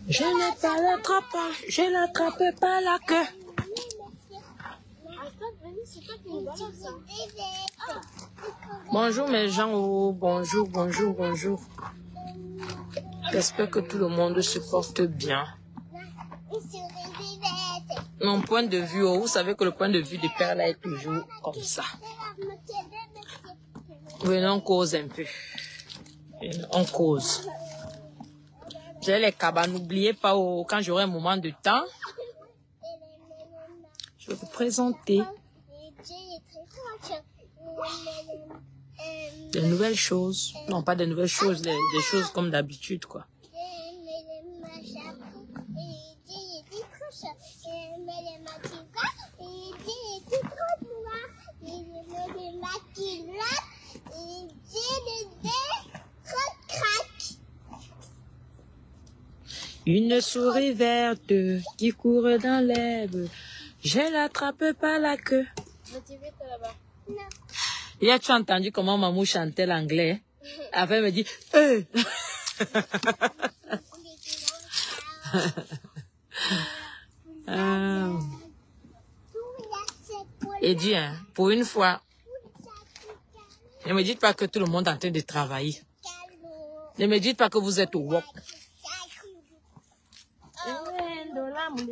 Je n'ai pas l'attrape, je l'attrape pas la queue. Bonjour mes gens, oh, bonjour, bonjour, bonjour. J'espère que tout le monde se porte bien. Mon point de vue, oh, vous savez que le point de vue de père là est toujours comme ça. Venez, on cause un peu. On cause. J'ai les cabanes, n'oubliez pas, oh, quand j'aurai un moment de temps, je vais vous présenter des nouvelles choses. Non, pas des nouvelles choses, des choses comme d'habitude, quoi. Une souris verte qui court dans l'herbe, je l'attrape par la queue. Hier, tu as entendu comment maman chantait l'anglais? Après, elle me dit, Et dit, hein, pour une fois, ne me dites pas que tout le monde est en train de travailler. Ne me dites pas que vous êtes au work. Maman,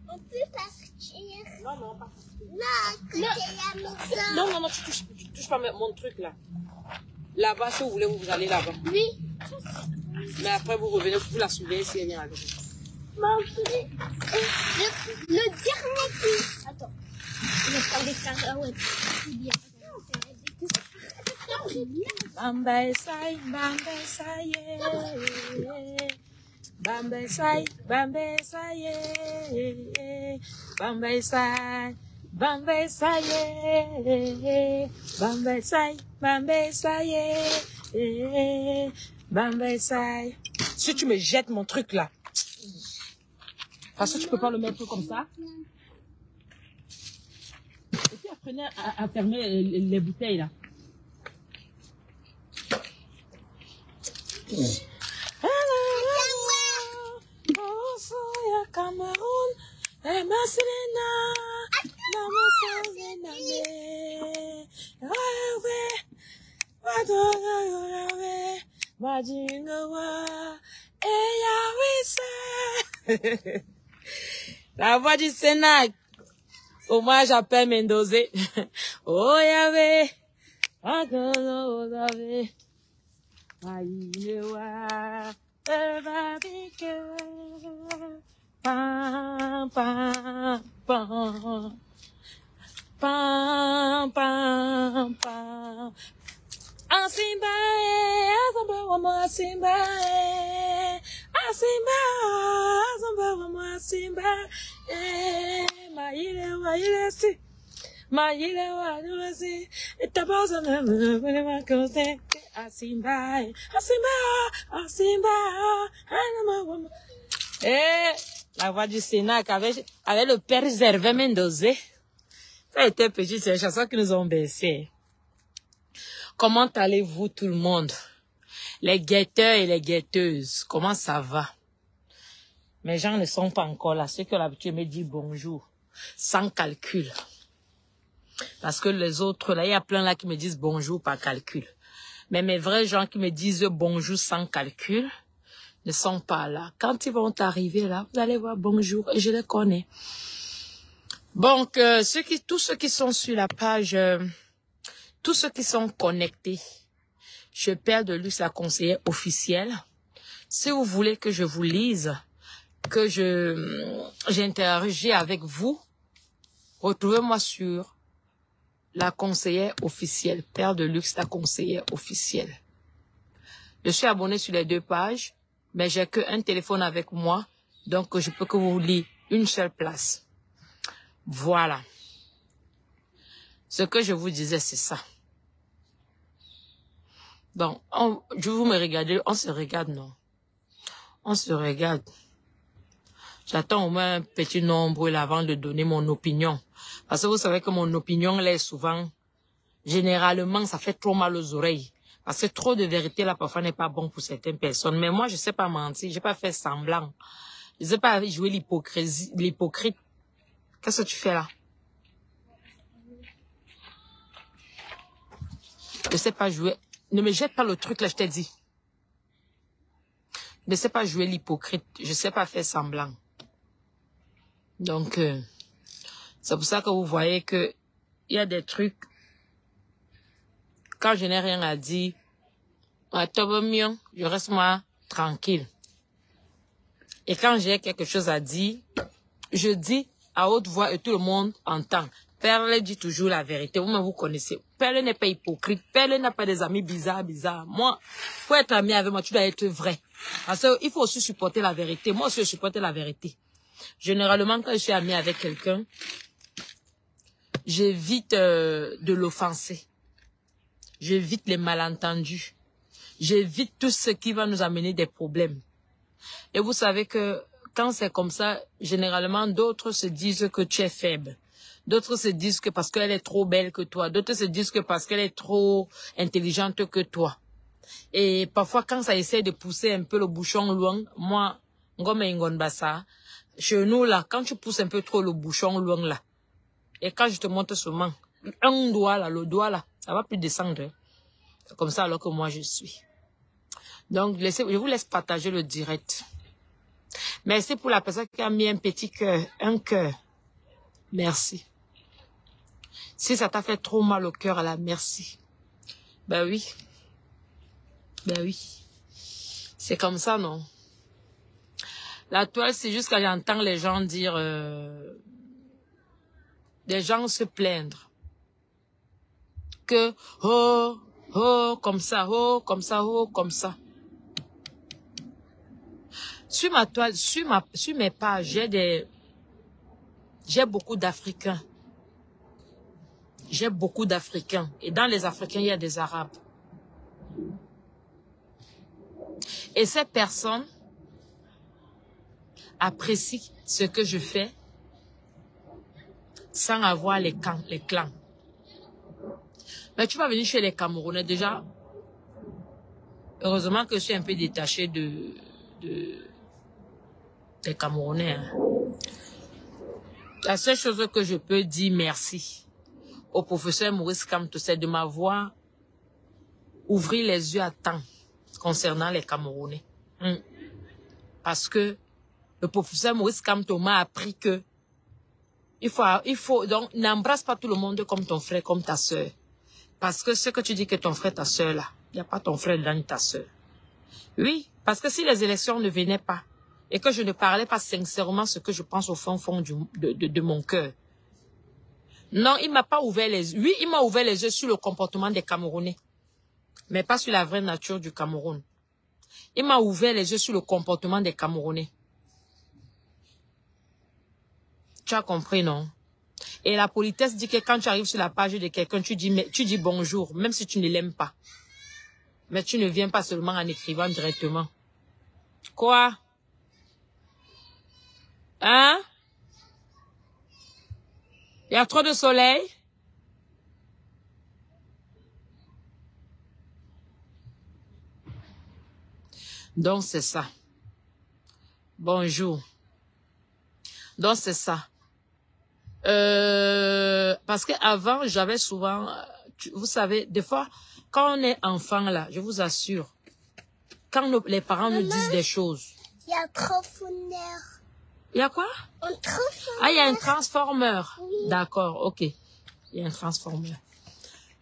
on peut partir. Non, pas partir. Non, Non, tu touches pas mon truc là. Là-bas, si vous voulez, vous allez là-bas. Oui. Mais après, vous revenez, vous la soulevez si elle vient avec vous. Le dernier coup. Attends. Je vais faire des cacahuètes. C'est bien. Bambay sai, Bambay sai, Bambay sai, Bambay sai, Bambay sai, Bambay sai, Bambay sai, Bambay sai. Si tu me jettes mon truc là, parce que tu peux pas le mettre comme ça. Et puis apprenez à fermer les bouteilles là. Cameroun, et Marcelina, la Marcelina, la voix du Sénat. Hommage à Père Mendozé. Oh Yahvé, pam pam pam pam pam pam. Asimba, Asimba, wamo Asimba, Asimba, Asimba, wamo Asimba, maile si, maile si, itabosa na makose. Asimba, Asimba, Asimba, Asimba, wamo. La voix du Sénat avec le père Gervais Mendozé. Ça a été petit, c'est les chansons qui nous ont baissé. Comment allez-vous tout le monde? Les guetteurs et les guetteuses, comment ça va? Mes gens ne sont pas encore là. Ceux qui ont l'habitude me disent bonjour, sans calcul. Parce que les autres, là, il y a plein là qui me disent bonjour par calcul. Mais mes vrais gens qui me disent bonjour sans calcul ne sont pas là. Quand ils vont arriver là, vous allez voir bonjour et je les connais. Donc, tous ceux qui sont sur la page, tous ceux qui sont connectés, je Père de Luxe, la conseillère officielle. Si vous voulez que je vous lise, que j'interagis avec vous, retrouvez-moi sur la conseillère officielle, Père de Luxe, la conseillère officielle. Je suis abonné sur les deux pages, mais j'ai qu'un téléphone avec moi, donc je peux que vous lire une seule place. Voilà. Ce que je vous disais, c'est ça. Donc, vous me regardez, on se regarde, non? On se regarde. J'attends au moins un petit nombre là avant de donner mon opinion. Parce que vous savez que mon opinion, là, est souvent, généralement, ça fait trop mal aux oreilles. Parce que trop de vérité, là, parfois, n'est pas bon pour certaines personnes. Mais moi, je sais pas mentir, j'ai pas fait semblant. Je sais pas jouer l'hypocrite. Qu'est-ce que tu fais là? Je sais pas jouer. Ne me jette pas le truc là, je t'ai dit. Je ne sais pas jouer l'hypocrite. Je sais pas faire semblant. Donc, c'est pour ça que vous voyez que il y a des trucs. Quand je n'ai rien à dire, je reste moi tranquille. Et quand j'ai quelque chose à dire, je dis à haute voix et tout le monde entend. Perle dit toujours la vérité. Vous-même, vous connaissez. Perle n'est pas hypocrite. Perle n'a pas des amis bizarres. Moi, pour être ami avec moi, tu dois être vrai. Parce qu'il faut aussi supporter la vérité. Moi aussi, je supporte la vérité. Généralement, quand je suis ami avec quelqu'un, j'évite de l'offenser. J'évite les malentendus. J'évite tout ce qui va nous amener des problèmes. Et vous savez que quand c'est comme ça, généralement, d'autres se disent que tu es faible. D'autres se disent que parce qu'elle est trop belle que toi. D'autres se disent que parce qu'elle est trop intelligente que toi. Et parfois, quand ça essaie de pousser un peu le bouchon loin, moi, chez nous, là, quand tu pousses un peu trop le bouchon loin, là, et quand je te montre seulement un doigt, là, le doigt, là, ça va plus descendre. C'est comme ça alors que moi, je suis. Donc, je vous laisse partager le direct. Merci pour la personne qui a mis un petit cœur, un cœur. Merci. Si ça t'a fait trop mal au cœur, là, merci. Ben oui. Ben oui. C'est comme ça, non? La toile, c'est juste quand j'entends les gens dire... des gens se plaindre. Que, oh, comme ça, oh, comme ça, oh, comme ça. Sur ma toile, sur mes pages, j'ai beaucoup d'Africains. J'ai beaucoup d'Africains. Et dans les Africains, il y a des Arabes. Et ces personnes apprécient ce que je fais sans avoir les clans. Mais tu vas venir chez les Camerounais déjà. Heureusement que je suis un peu détachée des Camerounais. Hein. La seule chose que je peux dire merci au professeur Maurice Kamto, c'est de m'avoir ouvert les yeux à temps concernant les Camerounais. Parce que le professeur Maurice Kamto m'a appris que il faut donc n'embrasse pas tout le monde comme ton frère, comme ta soeur. Parce que ce que tu dis que ton frère, ta soeur là, il n'y a pas ton frère dans ta soeur. Oui, parce que si les élections ne venaient pas et que je ne parlais pas sincèrement ce que je pense au fond de mon cœur. Non, il m'a pas ouvert les yeux. Oui, il m'a ouvert les yeux sur le comportement des Camerounais, mais pas sur la vraie nature du Cameroun. Il m'a ouvert les yeux sur le comportement des Camerounais. Tu as compris, non? Et la politesse dit que quand tu arrives sur la page de quelqu'un, tu dis bonjour, même si tu ne l'aimes pas. Mais tu ne viens pas seulement en écrivant directement. Quoi? Hein? Il y a trop de soleil? Donc, c'est ça. Bonjour. Donc, c'est ça. Parce qu'avant, j'avais souvent... Vous savez, des fois, quand on est enfant, là, je vous assure, quand les parents nous disent des choses... Il y a un transformeur. Il y a quoi? Un transformeur. Ah, il y a un transformeur. Oui. D'accord, ok. Il y a un transformeur.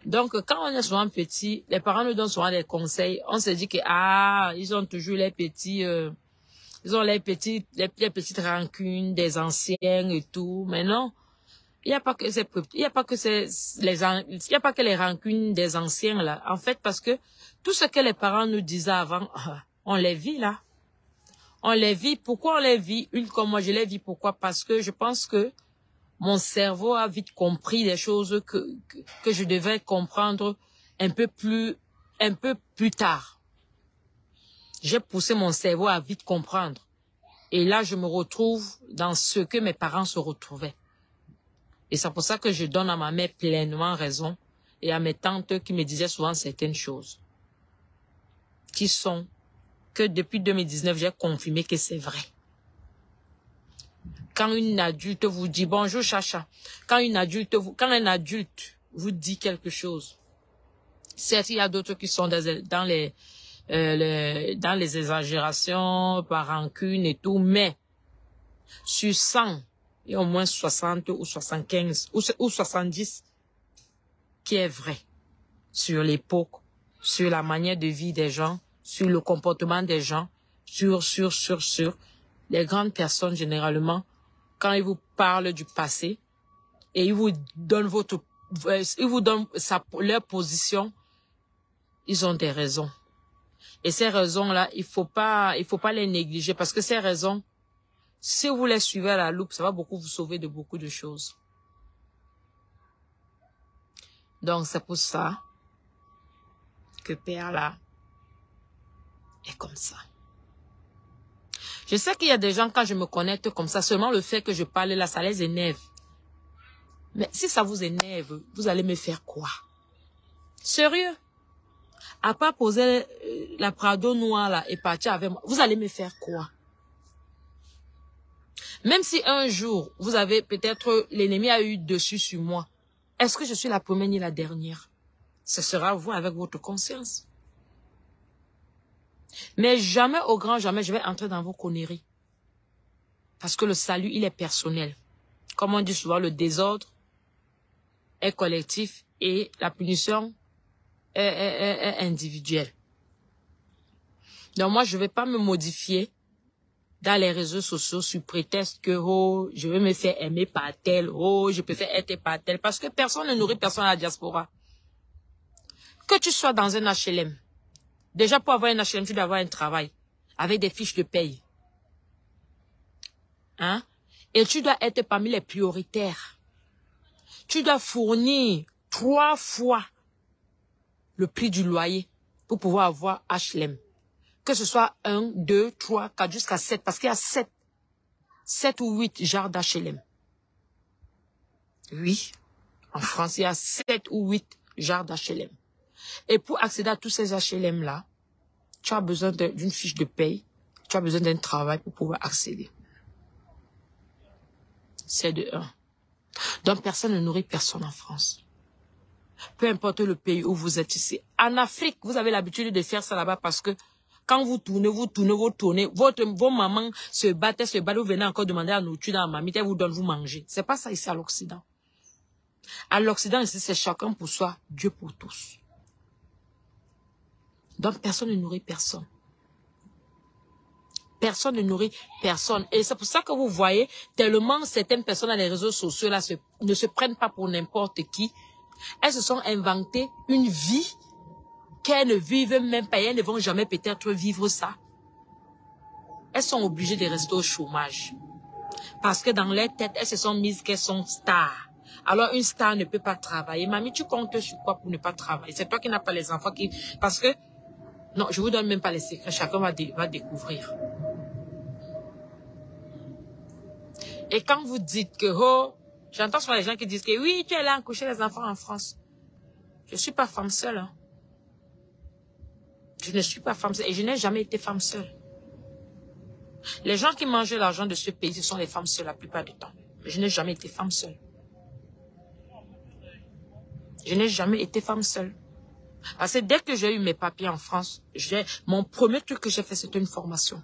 Donc, quand on est souvent petit, les parents nous donnent souvent des conseils. On se dit que, ils ont toujours les petits... ils ont les petites rancunes des anciens et tout. Mais non, il n'y a pas que les rancunes des anciens là. En fait, parce que tout ce que les parents nous disaient avant, on les vit là. On les vit. Pourquoi on les vit? Une comme moi, je les vis. Pourquoi? Parce que je pense que mon cerveau a vite compris des choses que je devais comprendre un peu plus tard. J'ai poussé mon cerveau à vite comprendre. Et là, je me retrouve dans ce que mes parents se retrouvaient. Et c'est pour ça que je donne à ma mère pleinement raison et à mes tantes qui me disaient souvent certaines choses. Qui sont que depuis 2019, j'ai confirmé que c'est vrai. Quand une adulte vous dit bonjour chacha, quand un adulte vous dit quelque chose, certes il y a d'autres qui sont dans les exagérations, par rancune et tout, mais sur 100, il y a au moins 60 ou 75 ou 70 qui est vrai sur l'époque, sur la manière de vie des gens, sur le comportement des gens, sur. Les grandes personnes, généralement, quand ils vous parlent du passé et ils vous donnent leur position, ils ont des raisons. Et ces raisons-là, il faut pas les négliger parce que ces raisons, si vous les suivez à la loupe, ça va beaucoup vous sauver de beaucoup de choses. Donc, c'est pour ça que Père là est comme ça. Je sais qu'il y a des gens, quand je me connecte comme ça, seulement le fait que je parle là, ça les énerve. Mais si ça vous énerve, vous allez me faire quoi? Sérieux? À part poser la Prado noire là et partir avec moi, vous allez me faire quoi? Même si un jour, vous avez peut-être, l'ennemi a eu dessus sur moi, est-ce que je suis la première ni la dernière? Ce sera vous avec votre conscience. Mais jamais, au grand jamais, je vais entrer dans vos conneries. Parce que le salut, il est personnel. Comme on dit souvent, le désordre est collectif et la punition est individuelle. Donc moi, je ne vais pas me modifier dans les réseaux sociaux sous prétexte que oh, je vais me faire aimer par tel, oh, je préfère être par tel. Parce que personne ne nourrit personne à la diaspora. Que tu sois dans un HLM, déjà pour avoir un HLM, tu dois avoir un travail avec des fiches de paye. Hein? Et tu dois être parmi les prioritaires. Tu dois fournir 3 fois le prix du loyer pour pouvoir avoir HLM. Que ce soit 1, 2, 3, 4, jusqu'à 7. Parce qu'il y a 7 ou 8 genres d'HLM. Oui, en France, il y a 7 ou 8 genres d'HLM. Et pour accéder à tous ces HLM-là, tu as besoin d'une fiche de paye, tu as besoin d'un travail pour pouvoir accéder. C'est de 1. Donc, personne ne nourrit personne en France. Peu importe le pays où vous êtes ici. En Afrique, vous avez l'habitude de faire ça là-bas parce que quand vous tournez, vos mamans se battent, vous venez encore demander à nourriture dans la mamie, elle vous donne, vous manger. C'est pas ça ici à l'Occident. À l'Occident, ici, c'est chacun pour soi, Dieu pour tous. Donc, personne ne nourrit personne. Personne ne nourrit personne. Et c'est pour ça que vous voyez tellement certaines personnes dans les réseaux sociaux là ne se prennent pas pour n'importe qui. Elles se sont inventées une vie qu'elles ne vivent même pas. Et elles ne vont jamais peut-être vivre ça. Elles sont obligées de rester au chômage. Parce que dans leur tête, elles se sont mises qu'elles sont stars. Alors une star ne peut pas travailler. Mamie, tu comptes sur quoi pour ne pas travailler? C'est toi qui n'as pas les enfants qui... Parce que... Non, je vous donne même pas les secrets. Chacun va découvrir. Et quand vous dites que, oh, j'entends souvent les gens qui disent que oui, tu es là à coucher les enfants en France. Je ne suis pas femme seule. Hein. Je ne suis pas femme seule et je n'ai jamais été femme seule. Les gens qui mangent l'argent de ce pays, ce sont les femmes seules la plupart du temps. Je n'ai jamais été femme seule. Je n'ai jamais été femme seule. Parce que dès que j'ai eu mes papiers en France, mon premier truc que j'ai fait, c'était une formation.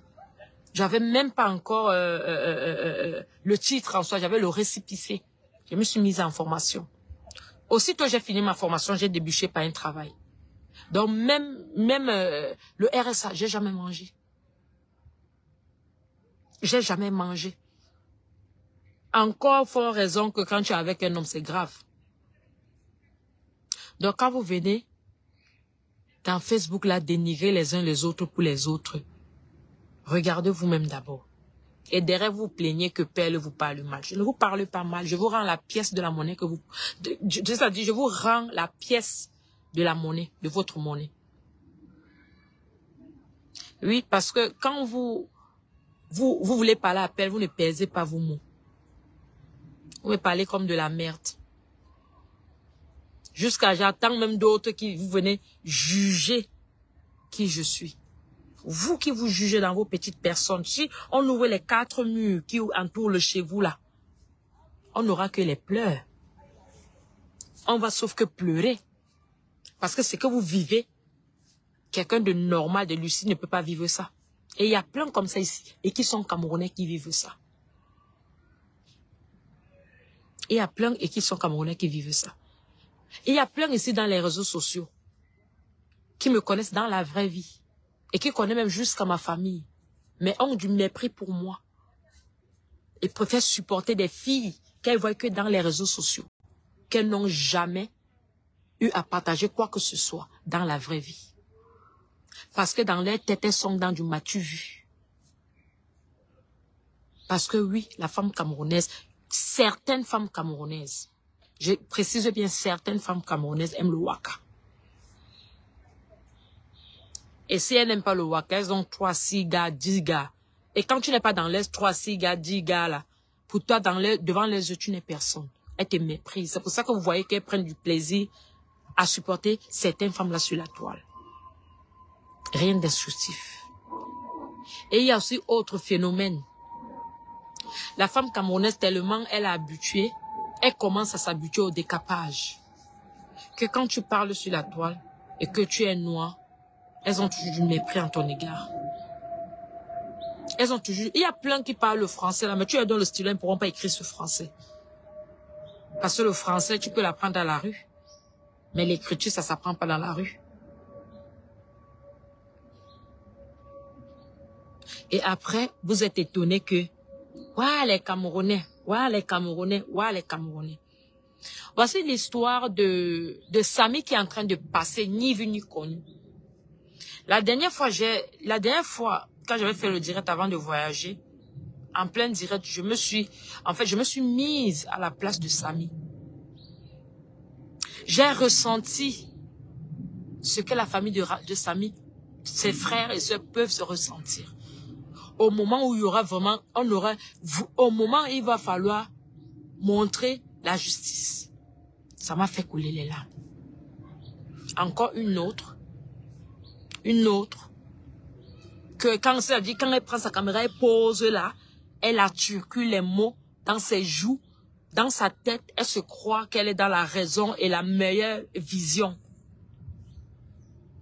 J'avais même pas encore le titre en soi, j'avais le récépissé. Je me suis mise en formation. Aussitôt j'ai fini ma formation, j'ai débuché par un travail. Donc même le RSA, j'ai jamais mangé. J'ai jamais mangé. Encore fort raison que quand tu es avec un homme, c'est grave. Donc quand vous venez dans Facebook là dénigrer les uns les autres pour les autres, regardez vous-même d'abord. Et derrière vous plaignez que Père vous parle mal. Je ne vous parle pas mal. Je vous rends la pièce de la monnaie que vous... C'est-à-dire, je vous rends la pièce de la monnaie, de votre monnaie. Oui, parce que quand vous Vous voulez parler à Pelle, vous ne pesez pas vos mots. Vous me parlez comme de la merde. Jusqu'à j'attends même d'autres qui vous venez juger qui je suis. Vous qui vous jugez dans vos petites personnes, si on ouvre les 4 murs qui entourent le chez vous là, on n'aura que les pleurs. On va sauf que pleurer. Parce que ce que vous vivez, quelqu'un de normal, de lucide ne peut pas vivre ça. Et il y a plein comme ça ici, et qui sont Camerounais qui vivent ça. Et il y a plein et qui sont Camerounais qui vivent ça. Et il y a plein ici dans les réseaux sociaux qui me connaissent dans la vraie vie et qui connaissent même jusqu'à ma famille, mais ont du mépris pour moi. Ils préfèrent supporter des filles qu'elles voient que dans les réseaux sociaux, qu'elles n'ont jamais eu à partager quoi que ce soit dans la vraie vie. Parce que dans leur tête, elles sont dans du m'as-tu vu. Parce que oui, la femme camerounaise, certaines femmes camerounaises, je précise bien certaines femmes camerounaises aiment le waka. Et si elles n'aiment pas le waka, elles ont 3, 6 gars, 10 gars. Et quand tu n'es pas dans les 3, 6 gars, 10 gars là, pour toi, devant les yeux, tu n'es personne. Elles te méprisent. C'est pour ça que vous voyez qu'elles prennent du plaisir à supporter certaines femmes là sur la toile. Rien d'instructif. Et il y a aussi autre phénomène. La femme camerounaise, tellement elle est habituée, elle commence à s'habituer au décapage. Que quand tu parles sur la toile et que tu es noir, elles ont toujours du mépris en ton égard. Elles ont toujours... Il y a plein qui parlent le français là, mais tu es dans le stylo, ils ne pourront pas écrire ce français. Parce que le français, tu peux l'apprendre dans la rue. Mais l'écriture, ça ne s'apprend pas dans la rue. Et après, vous êtes étonnés que, ouais, les Camerounais, ouais, les Camerounais, ouais, les Camerounais. Voici l'histoire de Samy qui est en train de passer ni vu ni connu. La dernière fois, quand j'avais fait le direct avant de voyager, en plein direct, je me suis mise à la place de Samy. J'ai ressenti ce que la famille de Samy, ses frères et sœurs peuvent se ressentir. Au moment où il y aura vraiment, au moment où il va falloir montrer la justice. Ça m'a fait couler les larmes. Encore une autre, que quand elle prend sa caméra, elle pose là, elle articule les mots dans ses joues, dans sa tête, elle se croit qu'elle est dans la raison et la meilleure vision.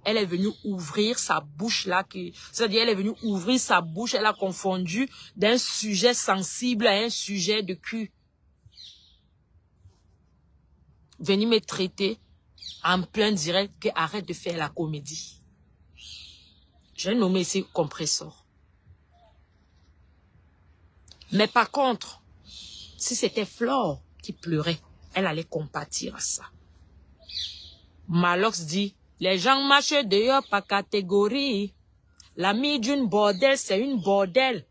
Elle est venue ouvrir sa bouche là, c'est-à-dire elle est venue ouvrir sa bouche, elle a confondu d'un sujet sensible à un sujet de cul. Venir me traiter en plein direct que arrête de faire la comédie. J'ai nommé ici compresseur. Mais par contre, si c'était Flore qui pleurait, elle allait compatir à ça. Malox dit, les gens marchent dehors par catégorie. L'ami d'une bordelle, c'est une bordelle.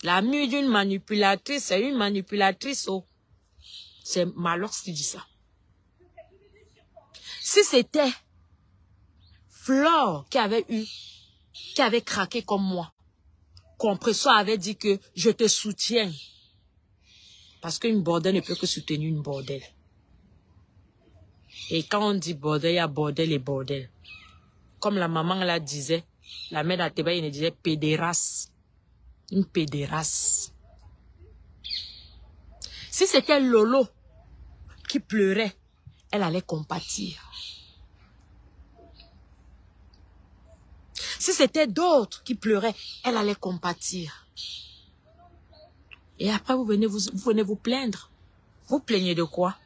L'ami d'une manipulatrice, c'est une manipulatrice. Oh. C'est Malox qui dit ça. Si c'était Flore qui avait craqué comme moi, Compresseur avait dit que je te soutiens. Parce qu'une bordelle ne peut que soutenir une bordelle. Et quand on dit bordel, il y a bordel et bordel. Comme la maman la disait, la mère d'Ateba, il disait pédérasse. Une pédérasse. Si c'était Lolo qui pleurait, elle allait compatir. Si c'était d'autres qui pleuraient, elle allait compatir. Et après, vous venez vous plaindre. Vous plaignez de quoi?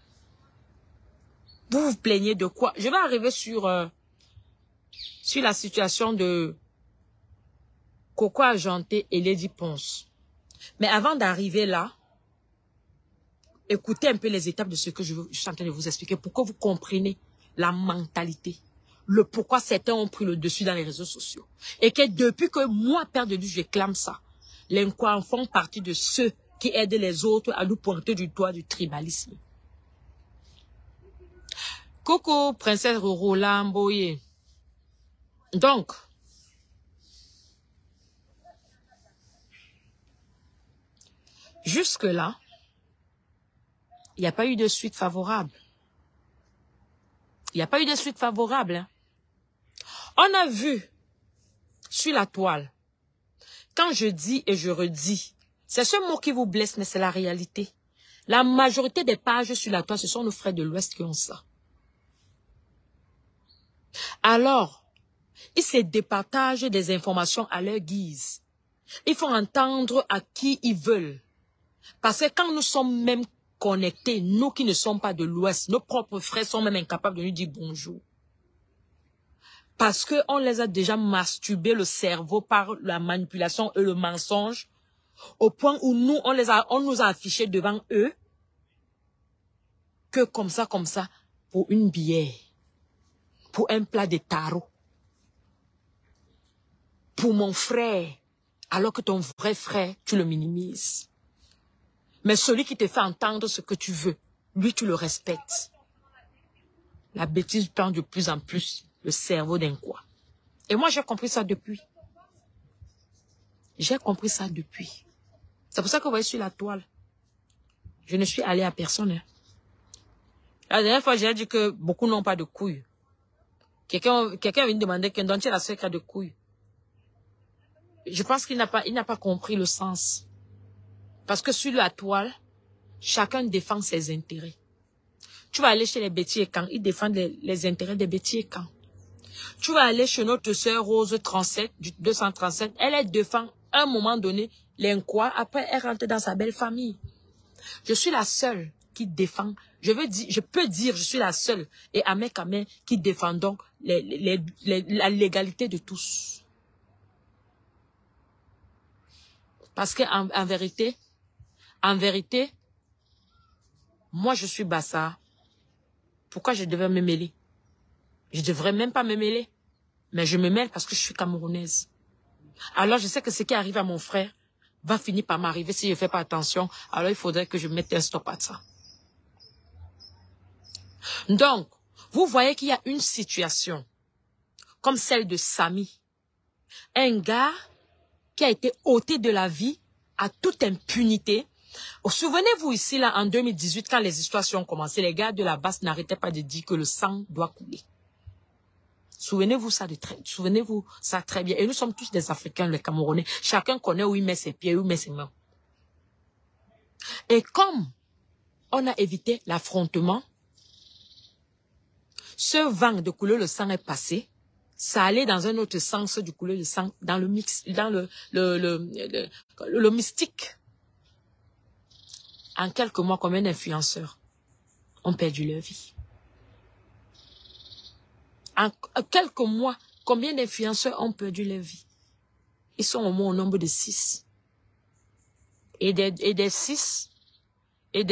Vous vous plaignez de quoi? Je vais arriver sur la situation de Coco Argenté et Lady Ponce. Mais avant d'arriver là, écoutez un peu les étapes de ce que je suis en train de vous expliquer pour que vous compreniez la mentalité. Le pourquoi certains ont pris le dessus dans les réseaux sociaux. Et que depuis que moi, Père de Dieu, je clame ça, les Nkwa font partie de ceux qui aident les autres à nous pointer du doigt du tribalisme. Coucou, princesse Roland Boye. Donc, Jusque-là, il n'y a pas eu de suite favorable. Il n'y a pas eu de suite favorable. Hein. On a vu sur la toile, quand je dis et je redis, c'est ce mot qui vous blesse, mais c'est la réalité. La majorité des pages sur la toile, ce sont nos frères de l'Ouest qui ont ça. Alors, ils se départagent des informations à leur guise. Il faut entendre à qui ils veulent. Parce que quand nous sommes même connectés, nous qui ne sommes pas de l'Ouest, nos propres frères sont même incapables de nous dire bonjour. Parce qu'on les a déjà masturbé le cerveau par la manipulation et le mensonge, au point où nous, on nous a affichés devant eux que comme ça, pour une bière, pour un plat de taro, pour mon frère, alors que ton vrai frère, tu le minimises. Mais celui qui te fait entendre ce que tu veux, lui, tu le respectes. La bêtise prend de plus en plus le cerveau d'un quoi. Et moi, j'ai compris ça depuis. J'ai compris ça depuis. C'est pour ça que vous voyez sur la toile, je ne suis allée à personne. Hein. La dernière fois, j'ai dit que beaucoup n'ont pas de couilles. Quelqu'un vient me demander dont tu es la seule qui a de couilles. Je pense qu'il n'a pas compris le sens. Parce que sur la toile, chacun défend ses intérêts. Tu vas aller chez les Betty et Kang, ils défendent les intérêts des Betty et Kang. Tu vas aller chez notre sœur Rose 37, du 237, elle défend à un moment donné l'inquoi, après elle rentre dans sa belle famille. Je suis la seule qui défend, je peux dire, je suis la seule, et à mes camins qui défendons la légalité de tous. Parce que en vérité, moi je suis Bassa. Pourquoi je devais me mêler? Je devrais même pas me mêler. Mais je me mêle parce que je suis camerounaise. Alors je sais que ce qui arrive à mon frère va finir par m'arriver si je ne fais pas attention. Alors il faudrait que je mette un stop à ça. Donc, vous voyez qu'il y a une situation comme celle de Samy. Un gars qui a été ôté de la vie à toute impunité. Souvenez-vous ici, là, en 2018, quand les histoires ont commencé, les gars de la base n'arrêtaient pas de dire que le sang doit couler. Souvenez-vous ça très bien. Et nous sommes tous des Africains, les Camerounais. Chacun connaît où il met ses pieds, où il met ses mains. Et comme on a évité l'affrontement, ce vent de couler le sang est passé. Ça allait dans un autre sens du couler le sang, dans le mix, dans le mystique. En quelques mois, combien d'influenceurs ont perdu leur vie? En quelques mois, combien d'influenceurs ont perdu leur vie? Ils sont au moins au nombre de 6. Et des 6, il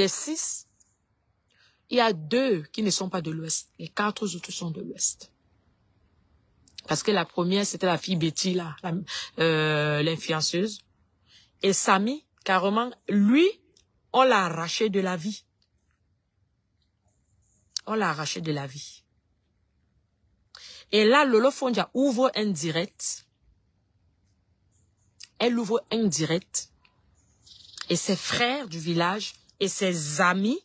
y a 2 qui ne sont pas de l'Ouest. Les 4 autres sont de l'Ouest. Parce que la première, c'était la fille Betty, là, l'influenceuse. Et Samy, carrément, lui, on l'a arraché de la vie. On l'a arraché de la vie. Et là, Lolo Fondia ouvre un direct. Elle ouvre un direct. Et ses frères du village et ses amis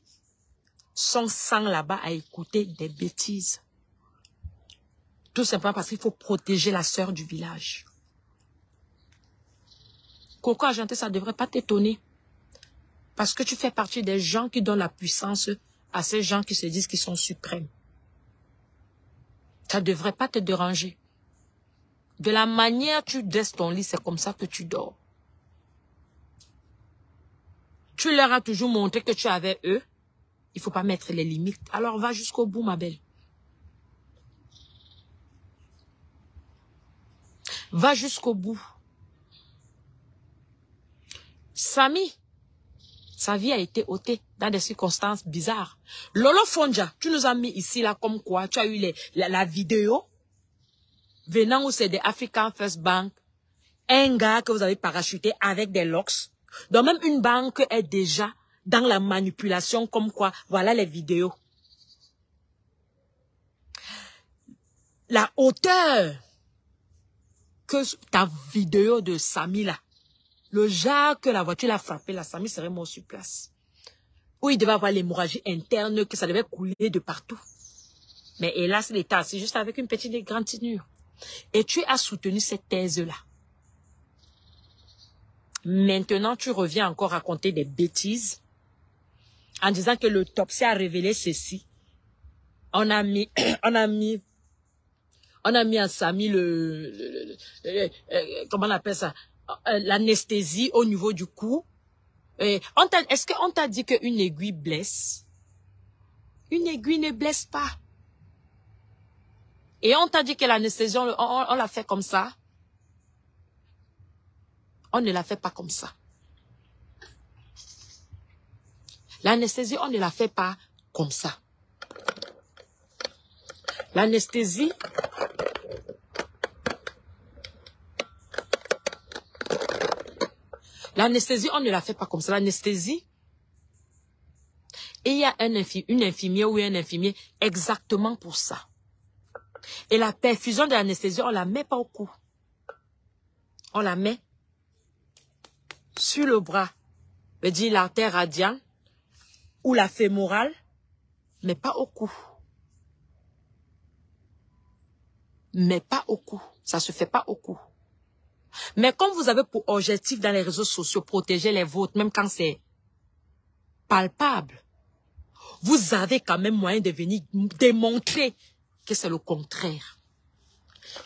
sont sans là-bas à écouter des bêtises. Tout simplement parce qu'il faut protéger la sœur du village. Coco Argenté, ça ne devrait pas t'étonner. Parce que tu fais partie des gens qui donnent la puissance à ces gens qui se disent qu'ils sont suprêmes. Ça ne devrait pas te déranger. De la manière tu dresses ton lit, c'est comme ça que tu dors. Tu leur as toujours montré que tu es avec eux. Il ne faut pas mettre les limites. Alors va jusqu'au bout, ma belle. Va jusqu'au bout. Samy, sa vie a été ôtée dans des circonstances bizarres. Lolo Fondia, tu nous as mis ici là comme quoi tu as eu la vidéo venant où c'est des African First Bank, un gars que vous avez parachuté avec des locks. Donc même une banque est déjà dans la manipulation comme quoi, voilà les vidéos. La hauteur que ta vidéo de Samy là, Le genre que la voiture l'a frappé, la Samy serait mort sur place. Où il devait avoir l'hémorragie interne, que ça devait couler de partout. Mais hélas, il était assis juste avec une petite égratignure. Et tu as soutenu cette thèse-là. Maintenant, tu reviens encore raconter des bêtises en disant que l'autopsie a révélé ceci. On a mis à Samy comment on appelle ça? L'anesthésie au niveau du cou. Est-ce qu'on t'a dit qu'une aiguille blesse? Une aiguille ne blesse pas. Et on t'a dit que l'anesthésie, on l'a fait comme ça. On ne la fait pas comme ça. L'anesthésie, on ne la fait pas comme ça. L'anesthésie, on ne la fait pas comme ça. L'anesthésie, et il y a une infirmière ou un infirmier exactement pour ça. Et la perfusion de l'anesthésie, on ne la met pas au cou. On la met sur le bras. Je veux dire l'artère radiale ou la fémorale, mais pas au cou. Mais pas au cou. Ça se fait pas au cou. Mais comme vous avez pour objectif dans les réseaux sociaux protéger les vôtres, même quand c'est palpable, vous avez quand même moyen de venir démontrer que c'est le contraire.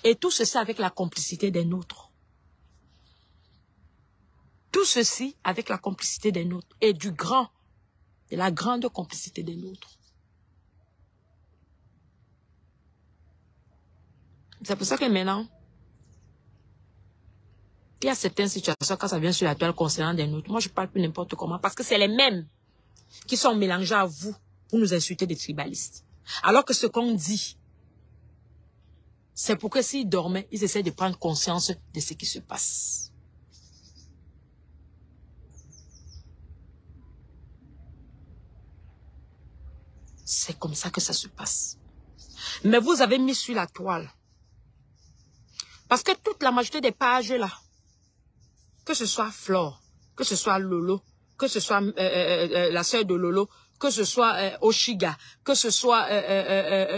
Et tout ceci avec la complicité des nôtres. Tout ceci avec la complicité des nôtres et de la grande complicité des nôtres. C'est pour ça que maintenant, il y a certaines situations quand ça vient sur la toile concernant des nôtres. Moi, je parle plus n'importe comment parce que c'est les mêmes qui sont mélangés à vous pour nous insulter des tribalistes. Alors que ce qu'on dit, c'est pour que s'ils dormaient, ils essaient de prendre conscience de ce qui se passe. C'est comme ça que ça se passe. Mais vous avez mis sur la toile. Parce que toute la majorité des pages là, que ce soit Flore, que ce soit Lolo, que ce soit la sœur de Lolo, que ce soit Oshiga, que ce soit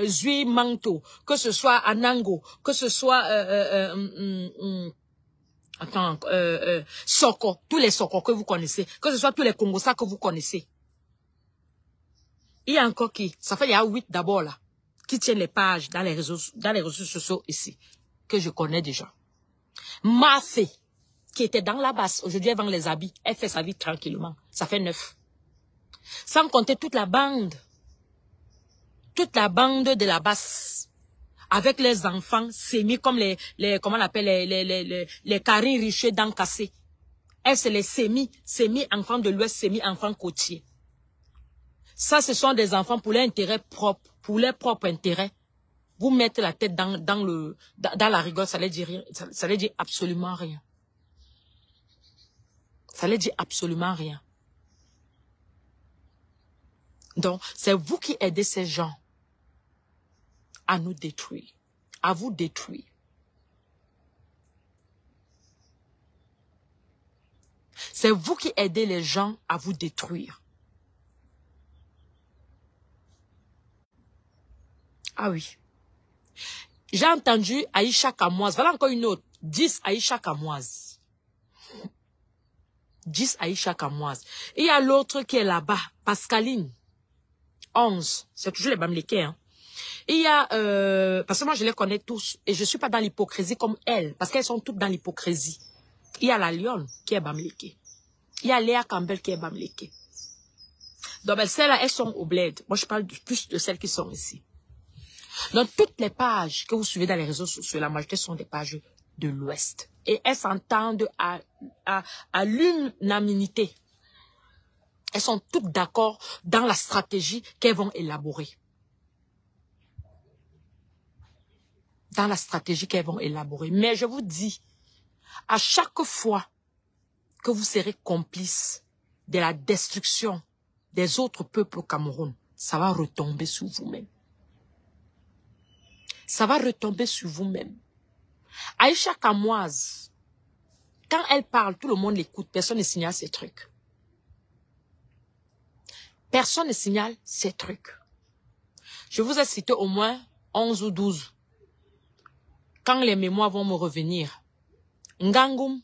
Zui Manto, que ce soit Anango, que ce soit Soko, tous les Soko que vous connaissez, que ce soit tous les Congosa que vous connaissez. Il y a encore qui, il y a 8 d'abord là, qui tiennent les pages dans les réseaux sociaux ici, que je connais déjà. Mafé, qui était dans la basse, aujourd'hui elle vend les habits, elle fait sa vie tranquillement, ça fait 9. Sans compter toute la bande de la basse, avec les enfants sémis comme les comment on appelle les Karine Richer dents cassées. Elle c'est les sémis enfants de l'Ouest, sémis enfants côtiers. Ça ce sont des enfants pour leur intérêt propre, pour leur propre intérêt. Vous mettez la tête dans la rigole, ça ne dit rien, ça ne dit absolument rien. Ça ne dit absolument rien. Donc, c'est vous qui aidez ces gens à nous détruire, à vous détruire. C'est vous qui aidez les gens à vous détruire. Ah oui. J'ai entendu Aïcha Kamoise. Voilà encore une autre. 10 Aïcha Kamoise. 10 Aïcha Kamoise. Et il y a l'autre qui est là-bas, Pascaline. 11. C'est toujours les Bamlékés. Hein. Et il y a... parce que moi, je les connais tous. Et je ne suis pas dans l'hypocrisie comme elles. Parce qu'elles sont toutes dans l'hypocrisie. Il y a la Lyon qui est Bamléké. Il y a Léa Campbell qui est Bamléké. Donc, celles-là, elles sont au bled. Moi, je parle plus de celles qui sont ici. Donc, toutes les pages que vous suivez dans les réseaux sociaux, la majorité sont des pages de l'Ouest. Et elles s'entendent à l'unanimité. Elles sont toutes d'accord dans la stratégie qu'elles vont élaborer. Dans la stratégie qu'elles vont élaborer. Mais je vous dis, à chaque fois que vous serez complice de la destruction des autres peuples au Cameroun, ça va retomber sur vous-même. Ça va retomber sur vous-même. Aïcha Kamoise, Quand elle parle, tout le monde l'écoute. Personne ne signale ces trucs. Personne ne signale ces trucs. Je vous ai cité au moins 11 ou 12. Quand les mémoires vont me revenir. Ngangum,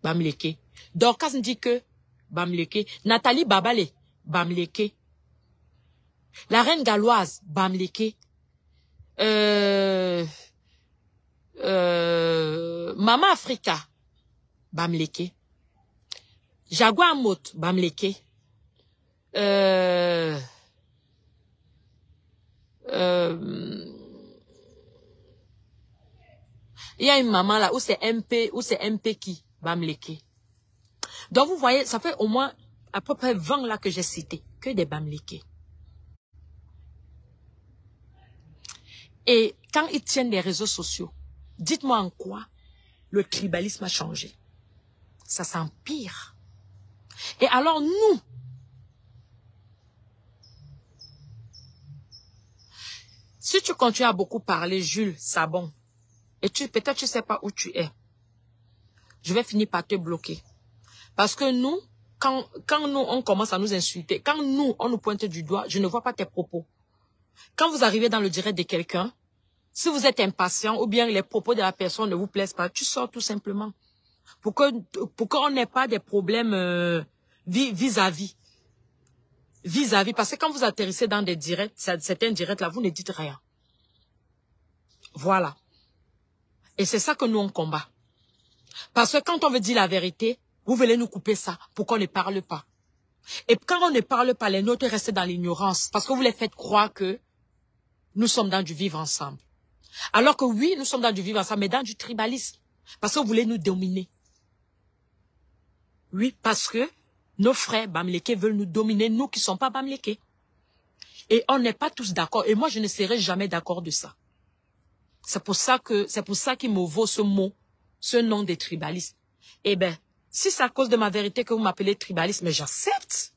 Bamleke. Dorcas dit que Bamleke. Nathalie Babale, Bamleke. La reine galloise, Bamleke. Mama Africa, Bamleke. Jaguar Mot, Bamleke. Il y a une maman là où c'est MP qui Bamleke. Donc vous voyez, ça fait au moins à peu près 20 là que j'ai cité, que des Bamleke. Et quand ils tiennent les réseaux sociaux, dites-moi en quoi le tribalisme a changé. Ça s'empire. Et alors nous, si tu continues à beaucoup parler, Jules Sabon, et peut-être tu ne sais pas où tu es, je vais finir par te bloquer. Parce que nous, quand nous, on commence à nous insulter, quand nous, on nous pointe du doigt, je ne vois pas tes propos. Quand vous arrivez dans le direct de quelqu'un, si vous êtes impatient ou bien les propos de la personne ne vous plaisent pas, tu sors tout simplement. Pour qu'on n'ait pas des problèmes vis-à-vis. Parce que quand vous atterrissez dans des directs, certains directs là, vous ne dites rien. Voilà. Et c'est ça que nous, on combat. Parce que quand on veut dire la vérité, vous voulez nous couper ça pour qu'on ne parle pas. Et quand on ne parle pas, les nôtres restent dans l'ignorance. Parce que vous les faites croire que nous sommes dans du vivre ensemble. Alors que oui, nous sommes dans du vivre ensemble, mais dans du tribalisme. Parce que vous voulez nous dominer. Oui, parce que nos frères Bamleke veulent nous dominer, nous qui ne sommes pas Bamleke. Et on n'est pas tous d'accord. Et moi, je ne serai jamais d'accord de ça. C'est pour ça qu'il me vaut ce mot, ce nom de tribalisme. Eh bien, si c'est à cause de ma vérité que vous m'appelez tribalisme, mais j'accepte.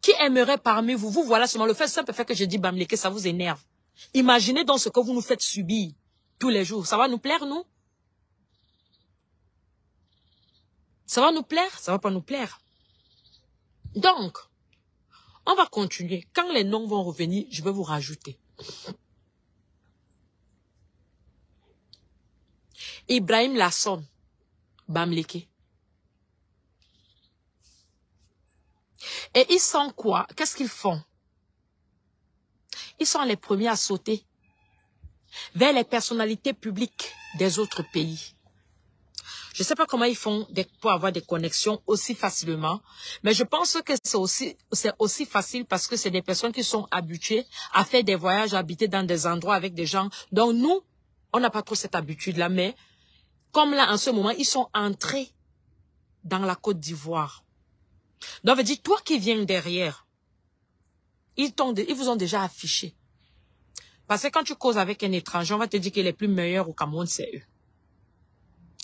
Qui aimerait parmi vous, vous voilà seulement le simple fait que je dis Bamleke, ça vous énerve. Imaginez donc ce que vous nous faites subir tous les jours. Ça va nous plaire, nous? Ça va nous plaire? Ça va pas nous plaire. Donc, on va continuer. Quand les noms vont revenir, je vais vous rajouter. Ibrahim Lasson, Bamleke. Et ils sont quoi? Qu'est-ce qu'ils font? Ils sont les premiers à sauter vers les personnalités publiques des autres pays. Je ne sais pas comment ils font pour avoir des connexions aussi facilement, mais je pense que c'est aussi facile parce que c'est des personnes qui sont habituées à faire des voyages, à habiter dans des endroits avec des gens. Donc nous, on n'a pas trop cette habitude-là, mais comme là, en ce moment, ils sont entrés dans la Côte d'Ivoire. Donc, veut dire, toi qui viens derrière, ils vous ont déjà affiché. Parce que quand tu causes avec un étranger, on va te dire que les plus meilleurs au Cameroun, c'est eux.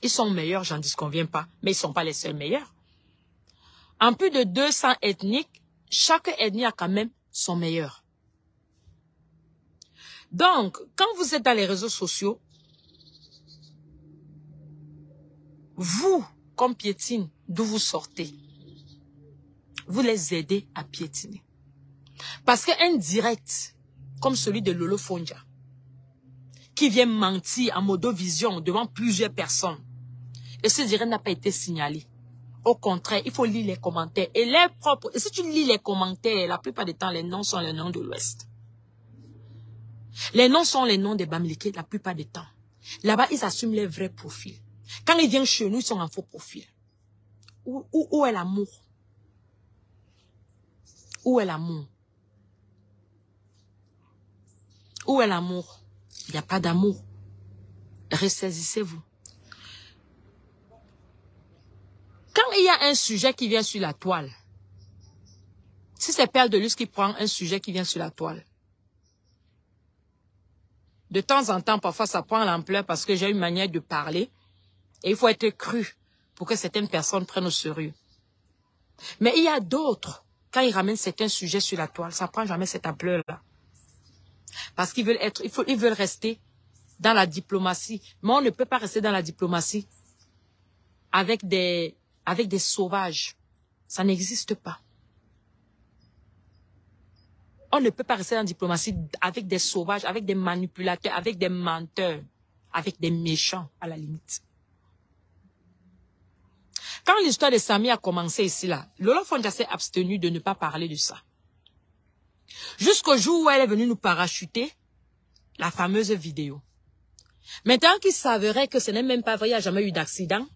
Ils sont meilleurs, j'en disconviens pas, mais ils ne sont pas les seuls meilleurs. En plus de 200 ethniques, chaque ethnie a quand même son meilleur. Donc, quand vous êtes dans les réseaux sociaux, vous, comme piétine, d'où vous sortez, vous les aidez à piétiner. Parce qu'un direct, comme celui de Lolo Fonja, qui vient mentir en modovision devant plusieurs personnes, et ce direct n'a pas été signalé. Au contraire, il faut lire les commentaires. Et les propres, et si tu lis les commentaires, la plupart du temps, les noms sont les noms de l'Ouest. Les noms sont les noms des Bamleke la plupart du temps. Là-bas, ils assument les vrais profils. Quand ils viennent chez nous, ils sont en faux profil. Où est l'amour? Où est l'amour? Où est l'amour? Il n'y a pas d'amour. Ressaisissez-vous. Quand il y a un sujet qui vient sur la toile, si c'est Perle de Luce qui prend un sujet qui vient sur la toile, de temps en temps, parfois ça prend l'ampleur parce que j'ai une manière de parler et il faut être cru pour que certaines personnes prennent au sérieux. Mais il y a d'autres, quand ils ramènent certains sujets sur la toile, ça ne prend jamais cette ampleur-là. Parce qu'ils veulent ils veulent rester dans la diplomatie. Mais on ne peut pas rester dans la diplomatie avec des sauvages. Ça n'existe pas. On ne peut pas rester en diplomatie avec des sauvages, avec des manipulateurs, avec des menteurs, avec des méchants à la limite. Quand l'histoire de Samy a commencé ici, là, Lolo Fonja s'est abstenu de ne pas parler de ça. Jusqu'au jour où elle est venue nous parachuter la fameuse vidéo. Maintenant qu'il s'avérait que ce n'est même pas vrai, il n'y a jamais eu d'accident,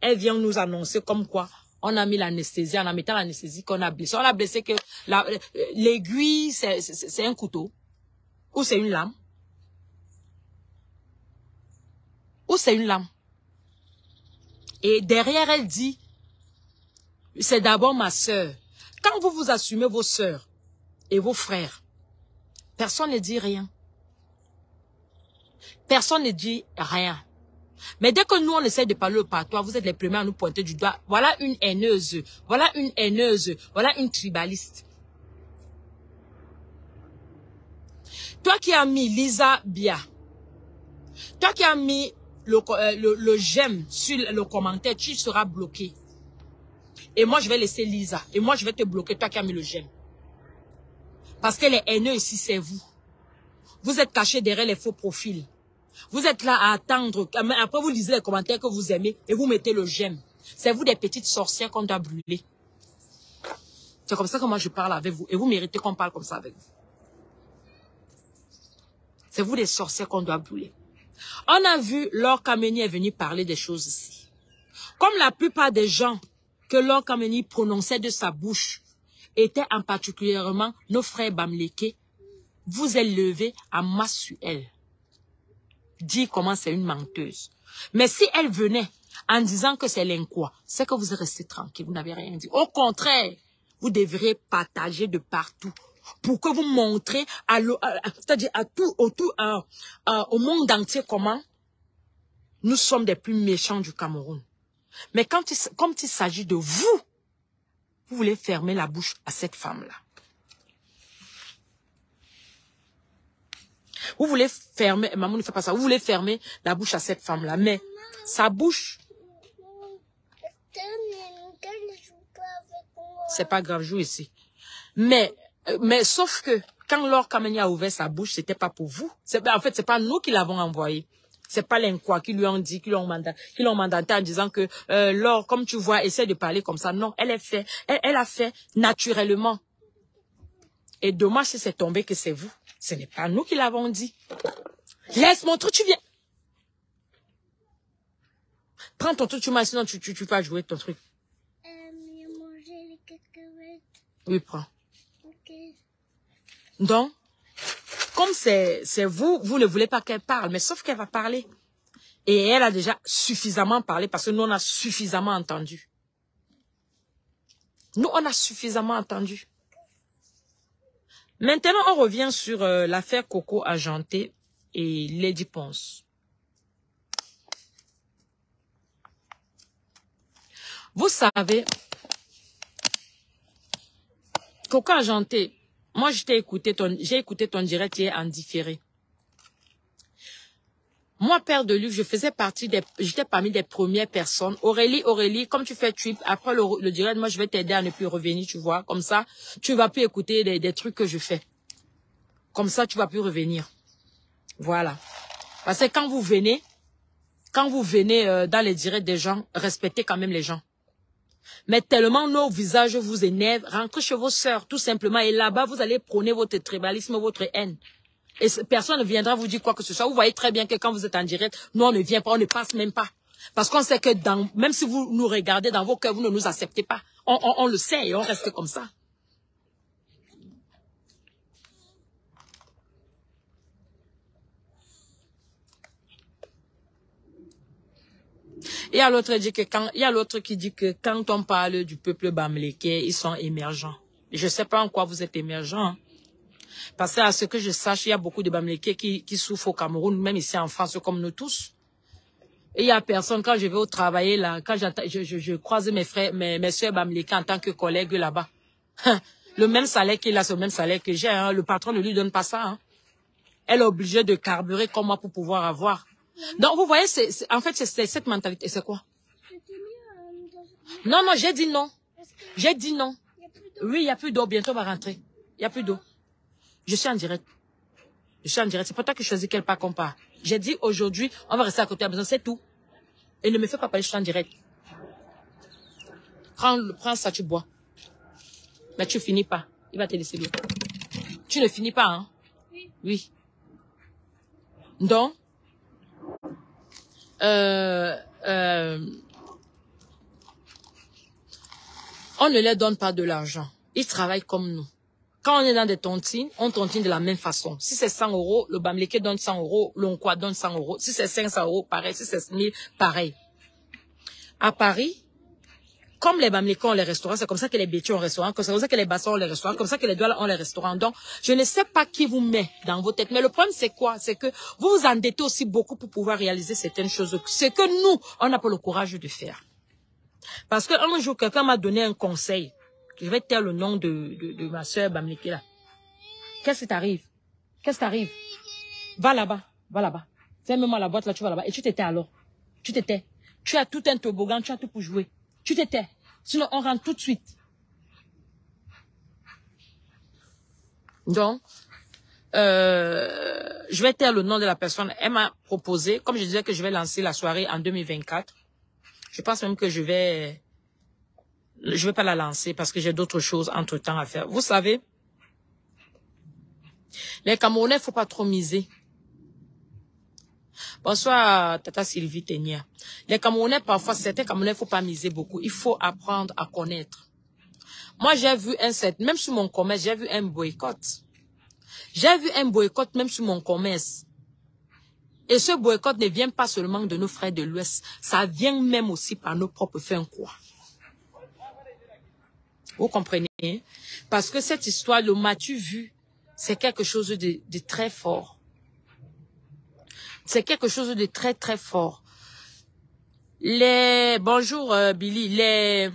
elle vient nous annoncer comme quoi on a mis l'anesthésie, en mettant l'anesthésie qu'on a blessé. On a blessé que l'aiguille, c'est un couteau. Ou c'est une lame. Ou c'est une lame. Et derrière, elle dit, c'est d'abord ma sœur. Quand vous vous assumez vos sœurs et vos frères, personne ne dit rien. Personne ne dit rien. Mais dès que nous, on essaie de parler au patois, vous êtes les premiers à nous pointer du doigt. Voilà une haineuse. Voilà une haineuse. Voilà une tribaliste. Toi qui as mis Lisa Bia, toi qui as mis le j'aime sur le commentaire, tu seras bloqué. Et moi, je vais laisser Lisa. Et moi, je vais te bloquer, toi qui as mis le j'aime. Parce que les haineux ici, c'est vous. Vous êtes cachés derrière les faux profils. Vous êtes là à attendre. Après, vous lisez les commentaires que vous aimez et vous mettez le j'aime. C'est vous des petites sorcières qu'on doit brûler. C'est comme ça que moi je parle avec vous. Et vous méritez qu'on parle comme ça avec vous. C'est vous des sorcières qu'on doit brûler. On a vu Laure Kameni est venu parler des choses ici. Comme la plupart des gens que Laure Kameni prononçait de sa bouche étaient en particulièrement nos frères Bamileke, vous êtes levés à masse sur elle. Dit comment c'est une menteuse. Mais si elle venait en disant que c'est l'inquoi, c'est que vous êtes resté tranquille, vous n'avez rien dit. Au contraire, vous devriez partager de partout pour que vous montrez c'est-à-dire à tout autour, au monde entier comment nous sommes des plus méchants du Cameroun. Mais comme il s'agit de vous, vous voulez fermer la bouche à cette femme-là. Vous voulez fermer, maman ne fait pas ça, vous voulez fermer la bouche à cette femme-là, mais sa bouche, c'est pas grave, joue ici. Mais sauf que, quand Laure Kameni a ouvert sa bouche, c'était pas pour vous. En fait, c'est pas nous qui l'avons envoyé. C'est pas l'inquoi qui lui ont dit, qui l'ont mandaté en disant que, Laure, comme tu vois, essaie de parler comme ça. Non, elle a fait naturellement. Et dommage si c'est tombé que c'est vous. Ce n'est pas nous qui l'avons dit. Laisse mon truc, tu viens. Prends ton truc, tu m'as, sinon tu vas jouer ton truc. Manger les cacahuètes. Oui, prends. Ok. Donc, comme c'est vous, vous ne voulez pas qu'elle parle, mais sauf qu'elle va parler. Et elle a déjà suffisamment parlé parce que nous, on a suffisamment entendu. Nous, on a suffisamment entendu. Maintenant, on revient sur l'affaire Coco Argenté et Lady Ponce. Vous savez, Coco Argenté, moi j'ai écouté ton direct hier en différé. Moi, père de Luc, j'étais parmi des premières personnes. Aurélie, comme tu fais trip, après le direct, moi, je vais t'aider à ne plus revenir, tu vois. Comme ça, tu vas plus écouter des trucs que je fais. Comme ça, tu vas plus revenir. Voilà. Parce que quand vous venez dans les directs des gens, respectez quand même les gens. Mais tellement nos visages vous énervent, rentrez chez vos sœurs, tout simplement. Et là-bas, vous allez prôner votre tribalisme, votre haine. Et personne ne viendra vous dire quoi que ce soit. Vous voyez très bien que quand vous êtes en direct, nous on ne vient pas, on ne passe même pas. Parce qu'on sait que même si vous nous regardez dans vos cœurs, vous ne nous acceptez pas. On le sait et on reste comme ça. Il y a l'autre qui dit que quand on parle du peuple Bamileke, ils sont émergents. Je ne sais pas en quoi vous êtes émergents. Hein. Parce que à ce que je sache, il y a beaucoup de Bamileke qui souffrent au Cameroun, même ici en France, comme nous tous. Et il y a personne, quand je vais au travail, là, quand je croise mes frères, mes soeurs Bamileke en tant que collègues là-bas. Le même salaire qu'il a, c'est le même salaire que j'ai. Hein. Le patron ne lui donne pas ça. Hein. Elle est obligée de carburer comme moi pour pouvoir avoir. Donc, vous voyez, en fait, c'est cette mentalité. C'est quoi? Non, non, j'ai dit non. Parce que J'ai dit non. il y a plus d'eau. Oui, il n'y a plus d'eau. Bientôt, on va rentrer. Il n'y a plus d'eau. Je suis en direct. Je suis en direct. C'est pour toi que je choisis quel pas qu'on part. J'ai dit aujourd'hui, on va rester à côté de la maison. C'est tout. Et ne me fais pas parler, je suis en direct. Prends ça, tu bois. Mais tu finis pas. Il va te laisser l'eau. Tu ne finis pas, hein? Oui. Oui. Donc, on ne leur donne pas de l'argent. Ils travaillent comme nous. Quand on est dans des tontines, on tontine de la même façon. Si c'est 100 €, le Bamileke donne 100 €, l'Onkwa donne 100 €. Si c'est 500 €, pareil. Si c'est 1000, pareil. À Paris, comme les Bamileke ont les restaurants, c'est comme ça que les Bétiers ont les restaurants, c'est comme ça que les Bassons ont les restaurants, comme ça que les Douala ont les restaurants. Donc, je ne sais pas qui vous met dans vos têtes. Mais le problème, c'est quoi? C'est que vous vous endettez aussi beaucoup pour pouvoir réaliser certaines choses. C'est que nous, on n'a pas le courage de faire. Parce que un jour, quelqu'un m'a donné un conseil. Je vais taire le nom de ma soeur Bamileke là. Qu'est-ce qui t'arrive? Qu'est-ce qui t'arrive? Va là-bas, va là-bas. Ferme-moi la boîte là, tu vas là-bas. Et tu t'étais alors. Tu t'étais. Tu as tout un toboggan, tu as tout pour jouer. Tu t'étais. Sinon, on rentre tout de suite. Donc, je vais taire le nom de la personne. Elle m'a proposé, comme je disais que je vais lancer la soirée en 2024. Je pense même que je vais pas la lancer parce que j'ai d'autres choses entre-temps à faire. Vous savez, les Camerounais, faut pas trop miser. Bonsoir, Tata Sylvie Tenia. Les Camerounais, parfois, certains Camerounais, faut pas miser beaucoup. Il faut apprendre à connaître. Moi, j'ai vu même sur mon commerce, j'ai vu un boycott. J'ai vu un boycott même sur mon commerce. Et ce boycott ne vient pas seulement de nos frères de l'Ouest. Ça vient même aussi par nos propres fins, quoi. Vous comprenez? Parce que cette histoire, le m'as-tu vu, c'est quelque chose de très fort. C'est quelque chose de très, très fort. Bonjour, Billy.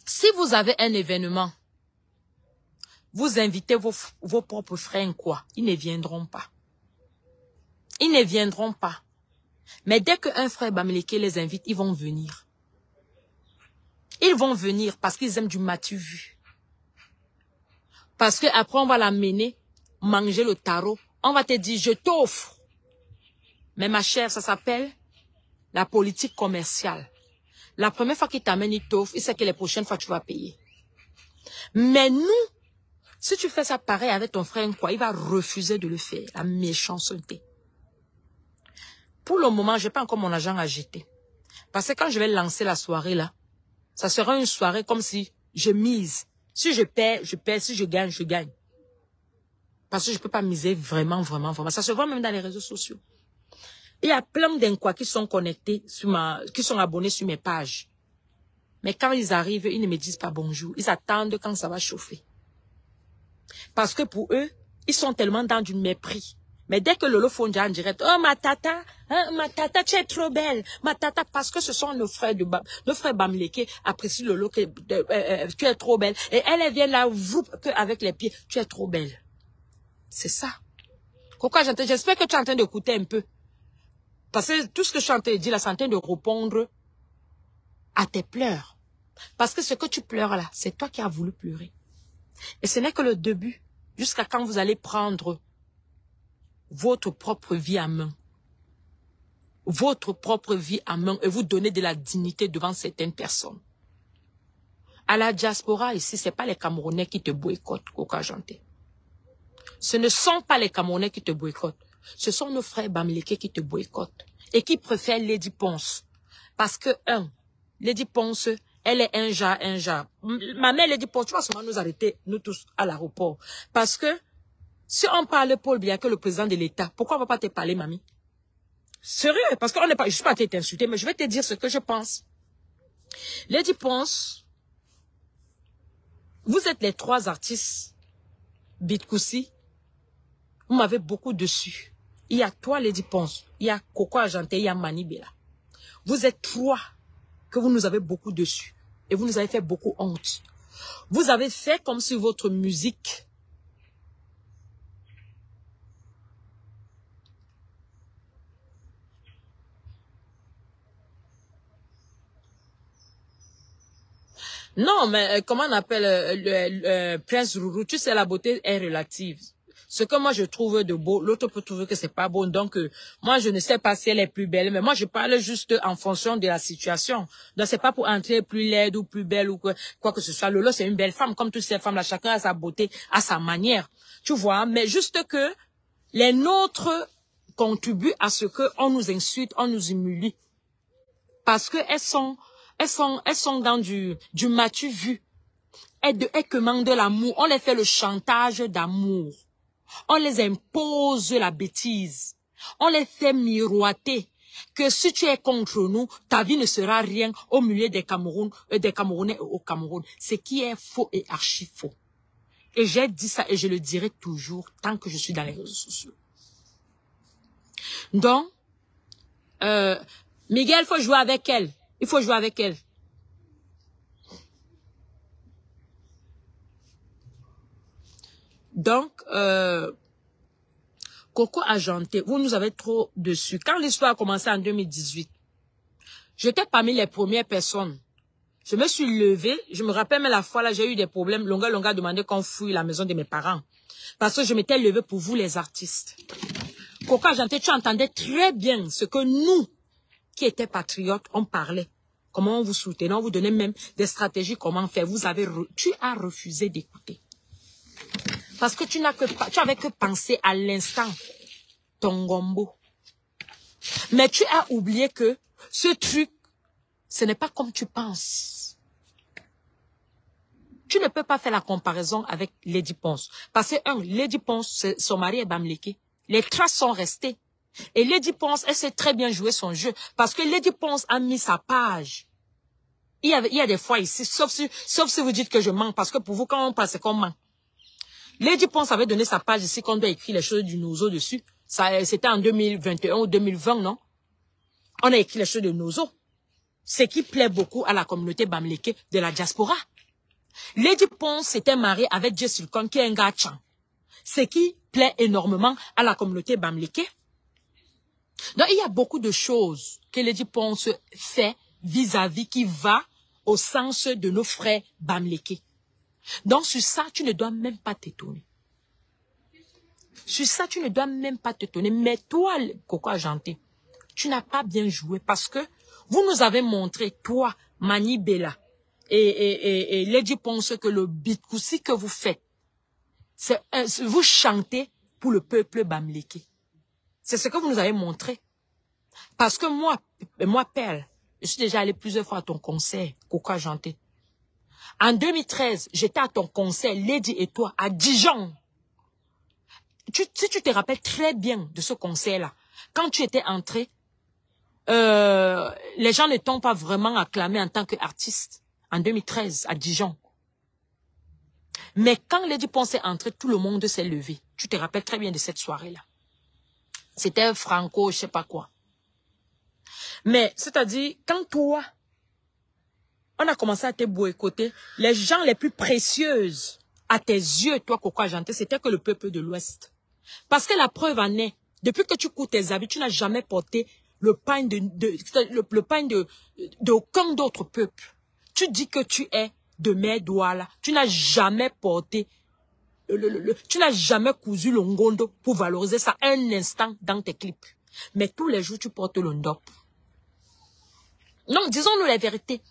Si vous avez un événement, vous invitez vos propres frères, quoi. Ils ne viendront pas. Ils ne viendront pas. Mais dès qu'un frère Bamileke les invite, ils vont venir. Ils vont venir parce qu'ils aiment du m'as-tu vu. Parce qu'après, on va l'amener, manger le tarot. On va te dire, je t'offre. Mais ma chère, ça s'appelle la politique commerciale. La première fois qu'il t'amène, il t'offre, il sait que les prochaines fois, tu vas payer. Mais nous, si tu fais ça pareil avec ton frère, quoi, il va refuser de le faire. La méchanceté. Pour le moment, je n'ai pas encore mon argent à jeter. Parce que quand je vais lancer la soirée là, ça sera une soirée comme si je mise. Si je perds, je perds. Si je gagne, je gagne. Parce que je ne peux pas miser vraiment, vraiment, vraiment. Ça se voit même dans les réseaux sociaux. Il y a plein d'inquois qui sont connectés, qui sont abonnés sur mes pages. Mais quand ils arrivent, ils ne me disent pas bonjour. Ils attendent quand ça va chauffer. Parce que pour eux, ils sont tellement dans du mépris. Mais dès que Lolo font en direct, oh ma tata, tu es trop belle, ma tata, parce que ce sont nos frères Bamileke apprécient Lolo, tu es trop belle. Et elle vient là, vous, avec les pieds, tu es trop belle. C'est ça. Pourquoi j'espère que tu es en train d'écouter un peu. Parce que tout ce que je suis en train de dire, là, c'est en train de répondre à tes pleurs. Parce que ce que tu pleures là, c'est toi qui as voulu pleurer. Et ce n'est que le début, jusqu'à quand vous allez prendre votre propre vie à main. Votre propre vie à main et vous donner de la dignité devant certaines personnes. À la diaspora ici, ce n'est pas les Camerounais qui te boycottent, Coca Janté. Ce ne sont pas les Camerounais qui te boycottent. Ce sont nos frères Bamileke qui te boycottent. Et qui préfèrent Lady Ponce. Parce que, Lady Ponce, elle est un jar. Ma mère Lady Ponce, tu vas souvent nous arrêter, nous tous, à l'aéroport. Parce que, si on parle Paul Biya, que le président de l'État, pourquoi on ne va pas te parler, mamie? Sérieux, parce que je ne suis pas t'insulter, mais je vais te dire ce que je pense. Lady Ponce, vous êtes les 3 artistes, Bitkoussi, vous m'avez beaucoup dessus. Il y a toi, Lady Ponce, il y a Coco Argenté, il y a Mani Bella. Vous êtes 3 que vous nous avez beaucoup dessus. Et vous nous avez fait beaucoup honte. Vous avez fait comme si votre musique... Non, mais comment on appelle Prince Rourou, tu sais, la beauté est relative. Ce que moi je trouve de beau, l'autre peut trouver que c'est pas bon. Donc, moi je ne sais pas si elle est plus belle, mais moi je parle juste en fonction de la situation. Donc, c'est pas pour entrer plus laide ou plus belle ou quoi que ce soit. Lolo, c'est une belle femme, comme toutes ces femmes-là. Chacun a sa beauté, à sa manière. Tu vois, mais juste que les nôtres contribuent à ce que on nous insulte, on nous humilie. Parce que elles sont dans du m'as-tu vu. Elles commandent de l'amour. On les fait le chantage d'amour. On les impose la bêtise. On les fait miroiter que si tu es contre nous, ta vie ne sera rien au milieu des Camerounais au Cameroun. Ce qui est faux et archi faux. Et j'ai dit ça et je le dirai toujours tant que je suis dans les réseaux sociaux. Donc, Miguel, il faut jouer avec elle. Il faut jouer avec elle. Donc, Coco Argenté, vous nous avez trop dessus. Quand l'histoire a commencé en 2018, j'étais parmi les premières personnes. Je me suis levée. Je me rappelle même la fois là, j'ai eu des problèmes. Longa a demandé qu'on fouille la maison de mes parents. Parce que je m'étais levée pour vous les artistes. Coco Argenté, tu entendais très bien ce que nous, qui étaient patriotes, on parlait. Comment on vous soutenait, on vous donnait même des stratégies, comment faire. Tu as refusé d'écouter. Parce que tu avais que pensé à l'instant ton gombo. Mais tu as oublié que ce truc, ce n'est pas comme tu penses. Tu ne peux pas faire la comparaison avec Lady Ponce. Parce que, Lady Ponce, son mari est Bamileke. Les traces sont restées. Et Lady Ponce, elle sait très bien jouer son jeu. Parce que Lady Ponce a mis sa page. Il y a des fois ici, sauf si vous dites que je mens. Parce que pour vous, quand on parle, c'est qu'on ment. Lady Ponce avait donné sa page ici qu'on doit écrire les choses du Nozo dessus. C'était en 2021 ou 2020, non? On a écrit les choses de Nozo. Ce qui plaît beaucoup à la communauté Bamileke de la diaspora. Lady Ponce s'était mariée avec Jay Sulcon, qui est un gars tchan. Ce qui plaît énormément à la communauté Bamileke. Donc, il y a beaucoup de choses que Lady Ponce fait vis-à-vis qui va au sens de nos frères Bamileke. Donc, sur ça, tu ne dois même pas t'étonner. Sur ça, tu ne dois même pas t'étonner. Mais toi, Coco Argenté, tu n'as pas bien joué parce que vous nous avez montré, toi, Mani Bella et Lady Ponce, que le bitkoussi que vous faites, vous chantez pour le peuple Bamileke. C'est ce que vous nous avez montré. Parce que moi, Perle, je suis déjà allé plusieurs fois à ton concert, Coco Argenté. En 2013, j'étais à ton concert, Lady et toi, à Dijon. Si tu te rappelles très bien de ce concert-là, quand tu étais entré, les gens ne t'ont pas vraiment acclamé en tant qu'artiste. En 2013, à Dijon. Mais quand Lady Ponce est entrée, tout le monde s'est levé. Tu te rappelles très bien de cette soirée-là. C'était Franco, je sais pas quoi. Mais, c'est-à-dire, quand toi, on a commencé à te boycotter, les gens les plus précieuses à tes yeux, toi, Coco Argenté, c'était que le peuple de l'Ouest. Parce que la preuve en est, depuis que tu cours tes habits, tu n'as jamais porté le pain d'aucun d'autre peuple. Tu dis que tu es de mes doigts là. Tu n'as jamais porté, tu n'as jamais cousu le ngondo pour valoriser ça un instant dans tes clips. Mais tous les jours, tu portes le ndop. Non, disons-nous la vérité.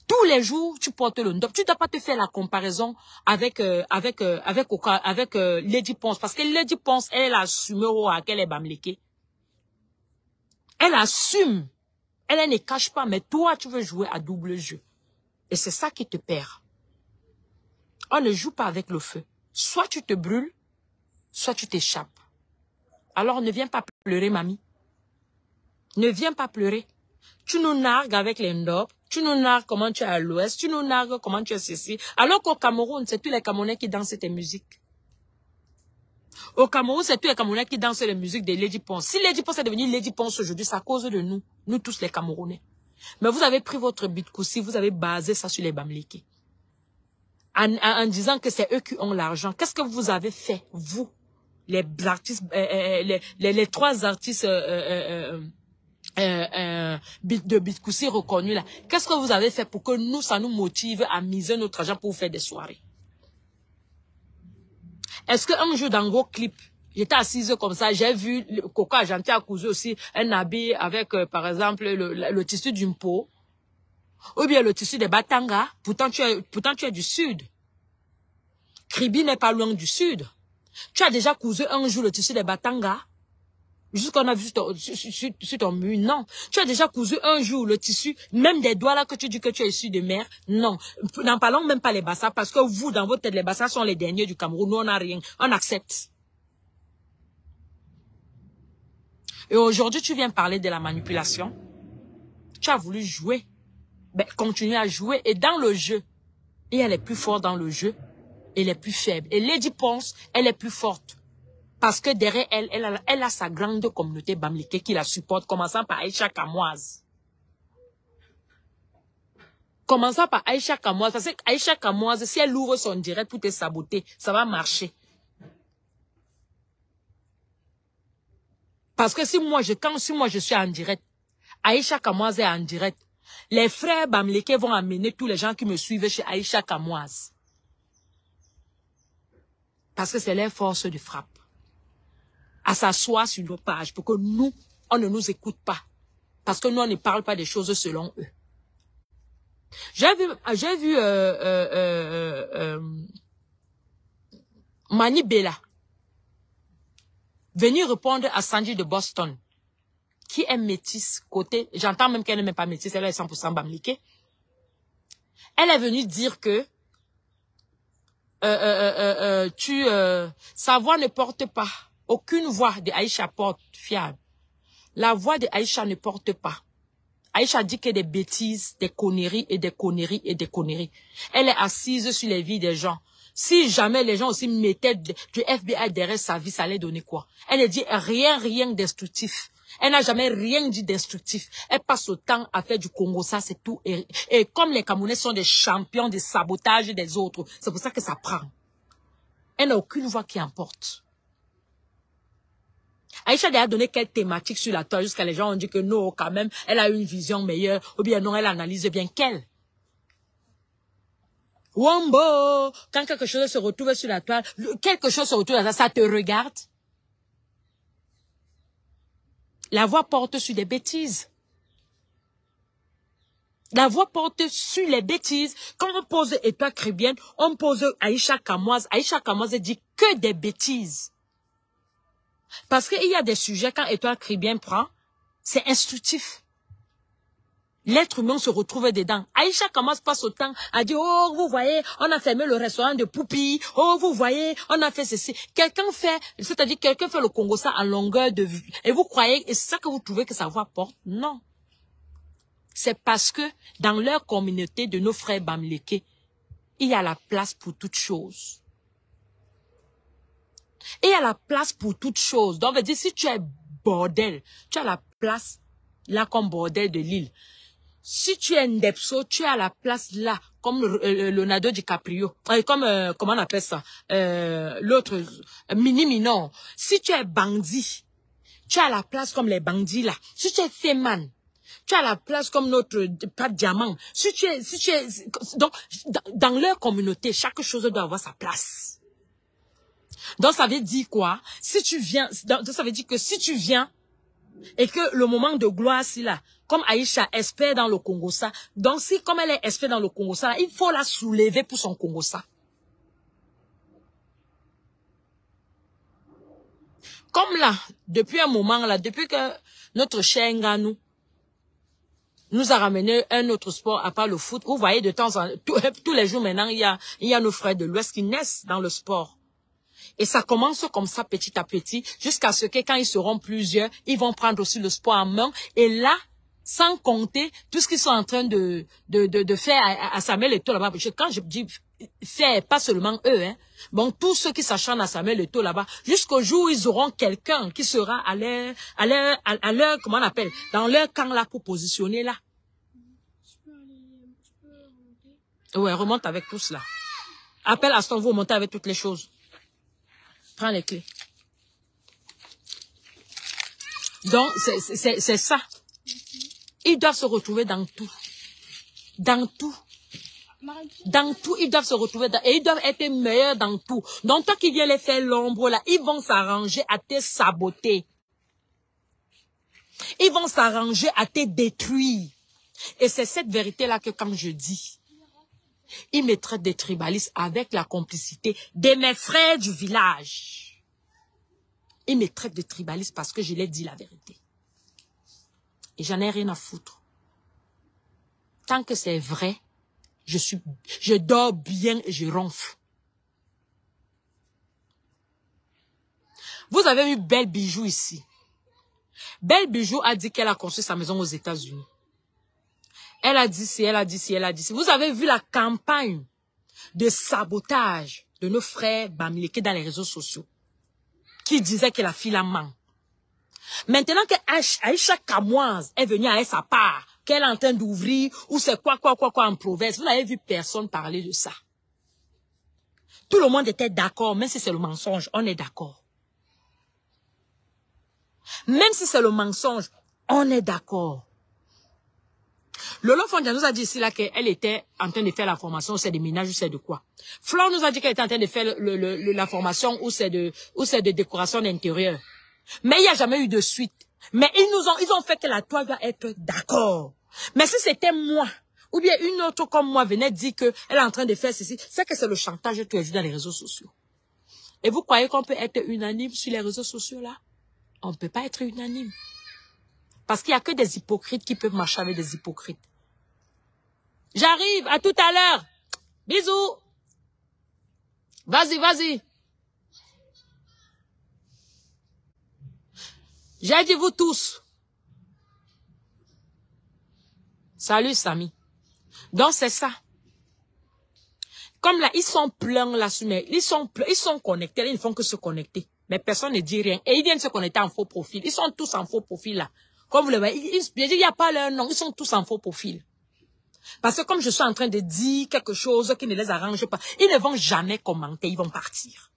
Tous les jours, tu portes le ndop. Tu ne dois pas te faire la comparaison avec Lady Ponce. Parce que Lady Ponce, elle assume qu'elle est Bamileke. Elle assume. Elle ne cache pas. Mais toi, tu veux jouer à double jeu. Et c'est ça qui te perd. On ne joue pas avec le feu. Soit tu te brûles, soit tu t'échappes. Alors ne viens pas pleurer, mamie. Ne viens pas pleurer. Tu nous nargues avec les ndop. Tu nous nargues comment tu es à l'ouest. Tu nous nargues comment tu es ceci. Alors qu'au Cameroun, c'est tous les Camerounais qui dansent tes musiques. Au Cameroun, c'est tous les Camerounais qui dansent les musiques de Lady Ponce. Si Lady Ponce est devenue Lady Ponce aujourd'hui, c'est à cause de nous. Nous tous les Camerounais. Mais vous avez pris votre bitkoussi, vous avez basé ça sur les Bamileke. En disant que c'est eux qui ont l'argent. Qu'est-ce que vous avez fait, vous, les artistes, les trois artistes de Bitcoussi reconnu là. Qu'est-ce que vous avez fait pour que nous, ça nous motive à miser notre argent pour faire des soirées? Est-ce qu'un jour dans vos clips, j'étais assise comme ça, j'ai vu Coco Argenté a cousu aussi un habit avec, par exemple, le tissu d'une peau, ou bien le tissu des Batanga, pourtant tu es du sud. Kribi n'est pas loin du sud. Tu as déjà cousu un jour le tissu des Batanga? Juste qu'on a vu sur ton mur, non. Tu as déjà cousu un jour le tissu, même des doigts là que tu dis que tu es issu de mer, non. N'en parlons même pas les Bassas, parce que vous, dans votre tête, les Bassas sont les derniers du Cameroun, nous on n'a rien, on accepte. Et aujourd'hui, tu viens parler de la manipulation. Tu as voulu jouer, ben, continue à jouer, et dans le jeu, il y a les plus forts dans le jeu, et les plus faibles. Et Lady Ponce, elle est plus forte. Parce que derrière elle, elle a sa grande communauté bamliké qui la supporte, commençant par Aïcha Kamoise. Commençant par Aïcha Kamoise. Parce que Aïcha Kamoise, si elle ouvre son direct pour te saboter, ça va marcher. Parce que si moi je suis en direct, Aïcha Kamoise est en direct, les frères bamliké vont amener tous les gens qui me suivent chez Aïcha Kamoise. Parce que c'est leur force de frappe. À s'asseoir sur nos pages pour que nous, on ne nous écoute pas. Parce que nous, on ne parle pas des choses selon eux. J'ai vu Mani Bella venir répondre à Sandy de Boston, qui est métisse côté, j'entends même qu'elle n'est même pas métisse, elle est 100% bamliké. Elle est venue dire que sa voix ne porte pas. Aucune voix de Aïcha porte fiable. La voix de Aïcha ne porte pas. Aïcha dit que des bêtises, des conneries et des conneries et des conneries. Elle est assise sur les vies des gens. Si jamais les gens aussi mettaient du FBI derrière sa vie, ça allait donner quoi? Elle ne dit rien destructif. Elle n'a jamais rien dit destructif. Elle passe au temps à faire du Congo, ça c'est tout. Et comme les Camerounais sont des champions de sabotage des autres, c'est pour ça que ça prend. Elle n'a aucune voix qui emporte. Aïcha a donné quelle thématique sur la toile jusqu'à les gens ont dit que non, quand même, elle a une vision meilleure, ou bien non, elle analyse bien quelle. Wombo, quand quelque chose se retrouve sur la toile, quelque chose se retrouve là, ça te regarde. La voix porte sur des bêtises. La voix porte sur les bêtises. Quand on pose Étoile Caribbeenne, on pose Aïcha Kamoise. Aïcha Kamoise dit que des bêtises. Parce qu'il y a des sujets, quand Étoile Caribbeenne prend, c'est instructif. L'être humain se retrouve dedans. Aïcha Kamoise passe au temps à dire, oh, vous voyez, on a fermé le restaurant de Poupi. Oh, vous voyez, on a fait ceci. Quelqu'un fait, c'est-à-dire quelqu'un fait le Congo ça en longueur de vue. Et vous croyez, et c'est ça que vous trouvez que sa voix porte? Non. C'est parce que dans leur communauté de nos frères bamliké, il y a la place pour toute chose. Et il y a la place pour toute chose. Donc, on veut dire, si tu es bordel, tu as la place là comme bordel de l'île. Si tu es Ndepso, tu as la place là, comme Leonardo DiCaprio. Comme, comment on appelle ça? L'autre, Mini Minon. Si tu es bandit, tu as la place comme les bandits là. Si tu es Feman, tu as la place comme notre pas de diamant. Si tu es, donc, dans leur communauté, chaque chose doit avoir sa place. Donc, ça veut dire quoi? Si tu viens, donc, ça veut dire que si tu viens, et que le moment de gloire, c'est là, comme Aïcha espère dans le Congo ça, donc si, comme elle est espère dans le Congo ça, il faut la soulever pour son Congo ça. Comme là, depuis un moment là, depuis que notre cher Nganou nous a ramené un autre sport à part le foot, vous voyez de temps en temps, tous les jours maintenant, il y a nos frères de l'Ouest qui naissent dans le sport. Et ça commence comme ça petit à petit, jusqu'à ce que quand ils seront plusieurs, ils vont prendre aussi le sport en main. Et là, sans compter tout ce qu'ils sont en train de faire à Samuel Eto'o là-bas. Quand je dis faire, pas seulement eux, hein. Bon, tous ceux qui s'acharnent à Samuel Eto'o là-bas, jusqu'au jour où ils auront quelqu'un qui sera à leur, comment on appelle, dans leur camp là pour positionner là. Ouais, remonte avec tout cela. Appelle Aston, vous remontez avec toutes les choses. Prends les clés. Donc, c'est ça. Ils doivent se retrouver dans tout. Dans tout. Dans tout, ils doivent se retrouver et ils doivent être meilleurs dans tout. Donc, toi qui viens les faire l'ombre, là, ils vont s'arranger à te saboter. Ils vont s'arranger à te détruire. Et c'est cette vérité-là que, comme je dis, ils me traitent de tribaliste avec la complicité de mes frères du village. Ils me traitent de tribaliste parce que je leur dis la vérité. Et j'en ai rien à foutre. Tant que c'est vrai, je dors bien et je ronfle. Vous avez vu Belle Bijou ici. Belle Bijou a dit qu'elle a construit sa maison aux États-Unis. Elle a dit ci, elle a dit ci, elle a dit ci. Vous avez vu la campagne de sabotage de nos frères Bamileke dans les réseaux sociaux qui disaient que la fille la ment. Maintenant que Aïcha Kamoise est venue à sa part, qu'elle est en train d'ouvrir, ou c'est quoi en province, vous n'avez vu personne parler de ça. Tout le monde était d'accord, même si c'est le mensonge, on est d'accord. Même si c'est le mensonge, on est d'accord. Lolo Fondia nous a dit ici là qu'elle était en train de faire la formation, c'est de ménage ou c'est de quoi. Flore nous a dit qu'elle était en train de faire la formation ou c'est de décoration d'intérieur. Mais il n'y a jamais eu de suite. Mais ils ont fait que la toile doit être d'accord. Mais si c'était moi, ou bien une autre comme moi venait dire qu'elle est en train de faire ceci, c'est que c'est le chantage tous les jours dans les réseaux sociaux. Et vous croyez qu'on peut être unanime sur les réseaux sociaux là? On ne peut pas être unanime. Parce qu'il n'y a que des hypocrites qui peuvent marcher avec des hypocrites. J'arrive, à tout à l'heure. Bisous. Vas-y, vas-y. J'ai dit vous tous. Salut, Samy. Donc, c'est ça. Comme là, ils sont pleins là, ils sont connectés, ils ne font que se connecter. Mais personne ne dit rien. Et ils viennent se connecter en faux profil. Ils sont tous en faux profil là. Comme vous le voyez, il n'y a pas leur nom. Ils sont tous en faux profil. Parce que comme je suis en train de dire quelque chose qui ne les arrange pas, ils ne vont jamais commenter, ils vont partir.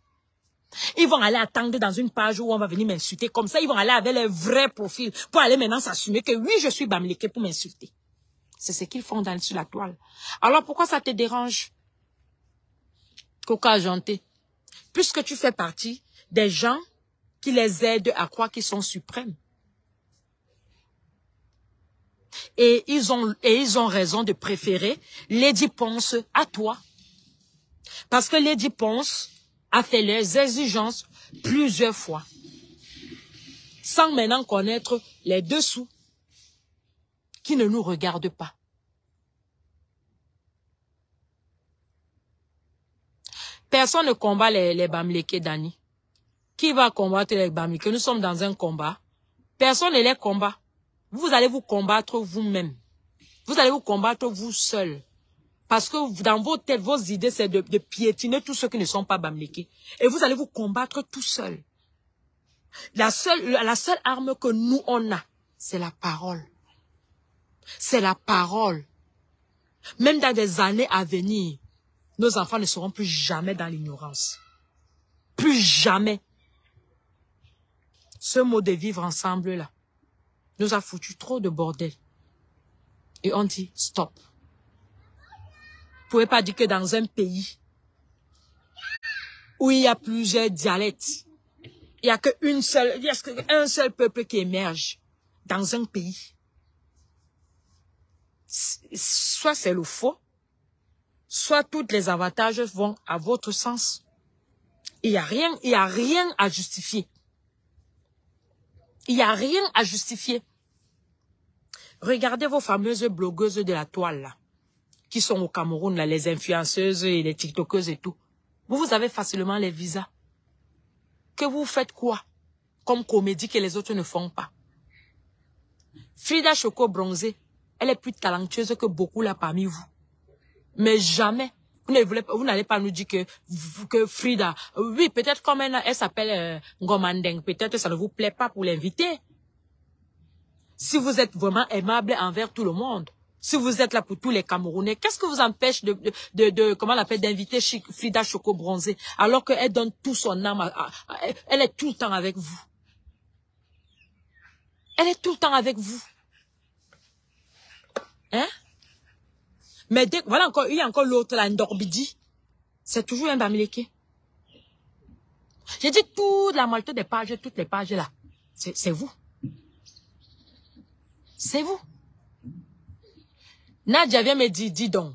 Ils vont aller attendre dans une page où on va venir m'insulter. Comme ça, ils vont aller avec leur vrai profil pour aller maintenant s'assumer que oui, je suis Bamileke pour m'insulter. C'est ce qu'ils font sur la toile. Alors pourquoi ça te dérange, Coca Janté? Puisque tu fais partie des gens qui les aident à croire qu'ils sont suprêmes. Et ils ont raison de préférer Lady Ponce à toi. Parce que Lady Ponce a fait leurs exigences plusieurs fois. Sans maintenant connaître les dessous qui ne nous regardent pas. Personne ne combat les Bamileke, Dani. Qui va combattre les Bamileke? Nous sommes dans un combat. Personne ne les combat. Vous allez vous combattre vous-même. Vous allez vous combattre vous seul. Parce que dans vos têtes, vos idées, c'est de piétiner tous ceux qui ne sont pas Bamileke. Et vous allez vous combattre tout seul. La seule arme que nous, on a, c'est la parole. C'est la parole. Même dans des années à venir, nos enfants ne seront plus jamais dans l'ignorance. Plus jamais. Ce mot de vivre ensemble là nous a foutu trop de bordel. Et on dit stop. Vous ne pouvez pas dire que dans un pays où il y a plusieurs dialectes, il y a qu'un seul peuple qui émerge dans un pays. Soit c'est le faux, soit tous les avantages vont à votre sens. Il n'y a rien à justifier. Il n'y a rien à justifier. Regardez vos fameuses blogueuses de la toile, là, qui sont au Cameroun, là, les influenceuses et les tiktokeuses et tout. Vous avez facilement les visas. Que vous faites quoi comme comédie que les autres ne font pas? Frida Choco Bronzé, elle est plus talentueuse que beaucoup là parmi vous. Mais jamais, vous n'allez pas nous dire que Frida, oui, peut-être comme elle s'appelle Ngomandeng, peut-être ça ne vous plaît pas pour l'inviter. Si vous êtes vraiment aimable envers tout le monde, si vous êtes là pour tous les Camerounais, qu'est-ce que vous empêche comment on appelle, d'inviter Frida Choco Bronzé, alors qu'elle donne tout son âme, elle est tout le temps avec vous. Elle est tout le temps avec vous. Hein? Mais dès, voilà encore, il y a encore l'autre là, Ndorbidi. C'est toujours un Bamileke. J'ai dit toute la moitié des pages, toutes les pages là. C'est vous. C'est vous. Nadia vient me dire, dis donc.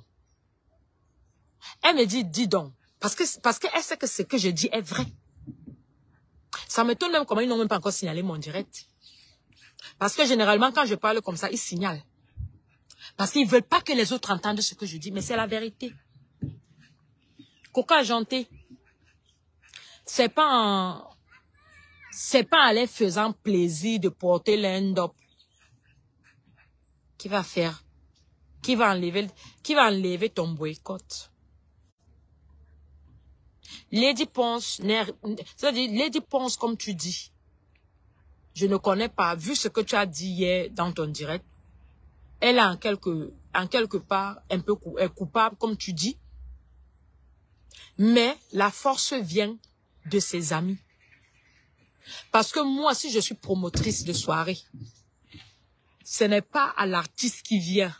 Elle me dit, dis donc. Parce qu'elle sait que ce que je dis est vrai. Ça m'étonne même comment ils n'ont même pas encore signalé mon direct. Parce que généralement, quand je parle comme ça, ils signalent. Parce qu'ils ne veulent pas que les autres entendent ce que je dis, mais c'est la vérité. Coca Janté, c'est pas en les faisant plaisir de porter l'end-up qui va enlever ton boycott. Lady Ponce, c'est-à-dire Lady Ponce, comme tu dis, je ne connais pas, vu ce que tu as dit hier dans ton direct, elle est en quelque part un peu coupable, comme tu dis, mais la force vient de ses amis. Parce que moi, si je suis promotrice de soirée, ce n'est pas à l'artiste qui vient,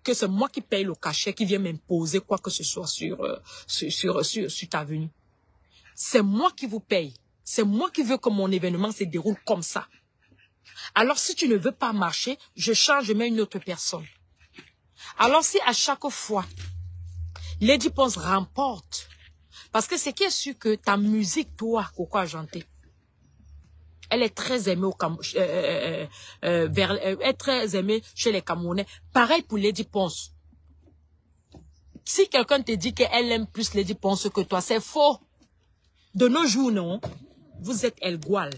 que c'est moi qui paye le cachet, qui vient m'imposer quoi que ce soit sur ta venue. C'est moi qui vous paye. C'est moi qui veux que mon événement se déroule comme ça. Alors, si tu ne veux pas marcher, je change, je mets une autre personne. Alors, si à chaque fois, Lady Ponce remporte, parce que c'est qui est sûr que ta musique, toi, Coco Janté, elle est très aimée elle est très aimée chez les Camerounais. Pareil pour Lady Ponce. Si quelqu'un te dit qu'elle aime plus Lady Ponce que toi, c'est faux. De nos jours, non. Vous êtes Elgoal.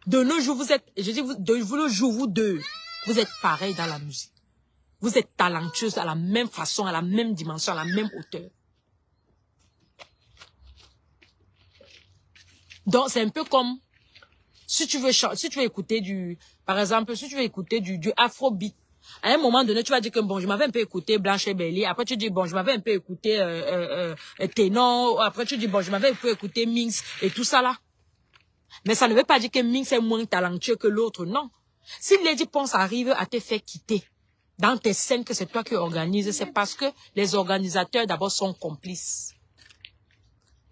De nos jours, vous êtes, je dis, de nos jours, vous deux, vous êtes pareil dans la musique. Vous êtes talentueuse à la même façon, à la même dimension, à la même hauteur. Donc, c'est un peu comme, si tu veux écouter par exemple, si tu veux écouter du afrobeat, à un moment donné, tu vas dire que bon, je m'avais un peu écouté Blanche et Belly, après tu dis bon, je m'avais un peu écouté Ténon, après tu dis bon, je m'avais un peu écouté Minx et tout ça là. Mais ça ne veut pas dire que Minx est moins talentueux que l'autre, non. Si Lady Ponce arrive à te faire quitter dans tes scènes que c'est toi qui organises, c'est parce que les organisateurs d'abord sont complices.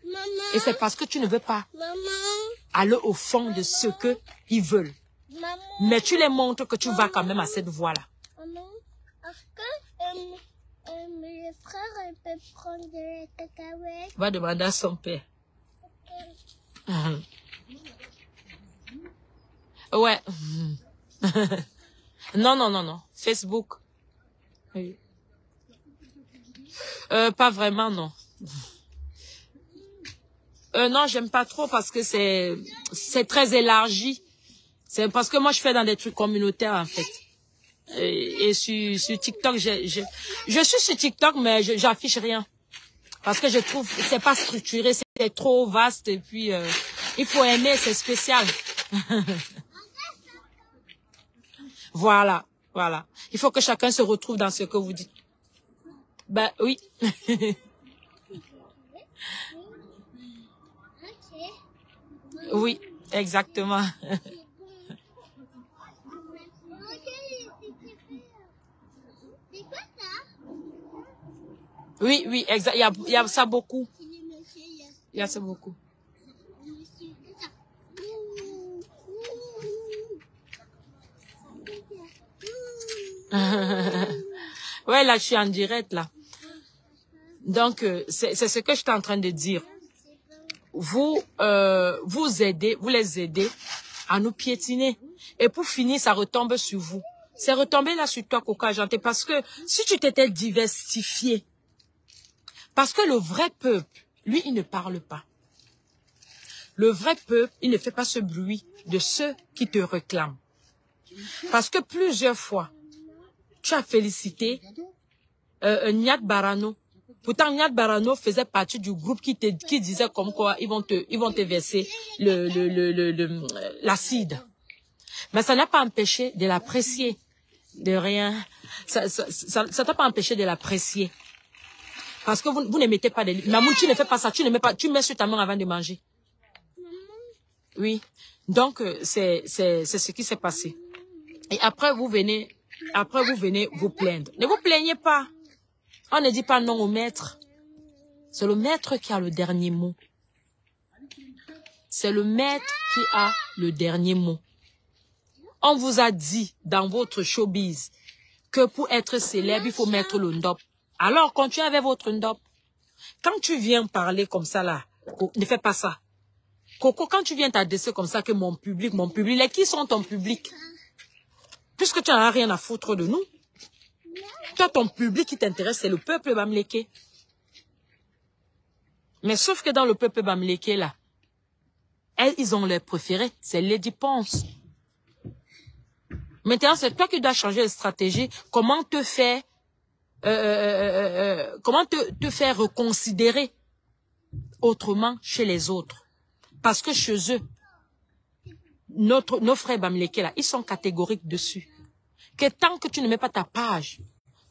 Maman, et c'est parce que tu ne veux pas aller au fond de ce qu'ils veulent. Maman, Mais tu les montres que tu vas quand même à cette voie-là. maman, est-ce que le frère peut prendre des cacahuètes? Va demander à son père. Ouais. Non. Facebook. Oui. Pas vraiment, non. Non, j'aime pas trop parce que c'est très élargi. C'est parce que moi, je fais dans des trucs communautaires, en fait. Et sur TikTok, je suis sur TikTok, mais j'affiche rien. Parce que je trouve que c'est pas structuré, c'est trop vaste. Et puis, il faut aimer, c'est spécial. Voilà. Il faut que chacun se retrouve dans ce que vous dites. Ben, oui. Oui, exactement. Oui, exact. Il y a ça beaucoup. Il y a ça beaucoup. Ouais, là, je suis en direct, là. Donc, c'est ce que je suis en train de dire. Vous les aidez à nous piétiner. Et pour finir, ça retombe sur vous. C'est retombé là sur toi, Coco Janté, parce que si tu t'étais diversifié, parce que le vrai peuple, lui, il ne parle pas. Le vrai peuple, il ne fait pas ce bruit de ceux qui te réclament. Parce que plusieurs fois, tu as félicité Nyat Barano. Pourtant, Nyat Barano faisait partie du groupe qui disait comme quoi ils vont te verser l'acide. Mais ça n'a pas empêché de l'apprécier. De rien. Ça t'a pas empêché de l'apprécier. Parce que vous ne mettez pas des... Mamoun, tu ne fais pas ça. Tu ne mets pas... Tu mets sur ta main avant de manger. Oui. Donc, c'est ce qui s'est passé. Et après, vous venez Après, vous venez vous plaindre. Ne vous plaignez pas. On ne dit pas non au maître. C'est le maître qui a le dernier mot. C'est le maître qui a le dernier mot. On vous a dit dans votre showbiz que pour être célèbre, il faut mettre le ndop. Alors, continuez avec votre ndop. Quand tu viens parler comme ça là, ne fais pas ça. Coco, quand tu viens t'adresser comme ça que mon public, qui sont ton public? Puisque tu n'as rien à foutre de nous. Toi, ton public qui t'intéresse, c'est le peuple bamléké. Mais sauf que dans le peuple bamléké là, ils ont leur préféré, c'est Lady Ponce. Maintenant, c'est toi qui dois changer de stratégie. Comment te faire, te faire reconsidérer autrement chez les autres. Parce que chez eux, nos frères bamléké là, ils sont catégoriques dessus. Que tant que tu ne mets pas ta page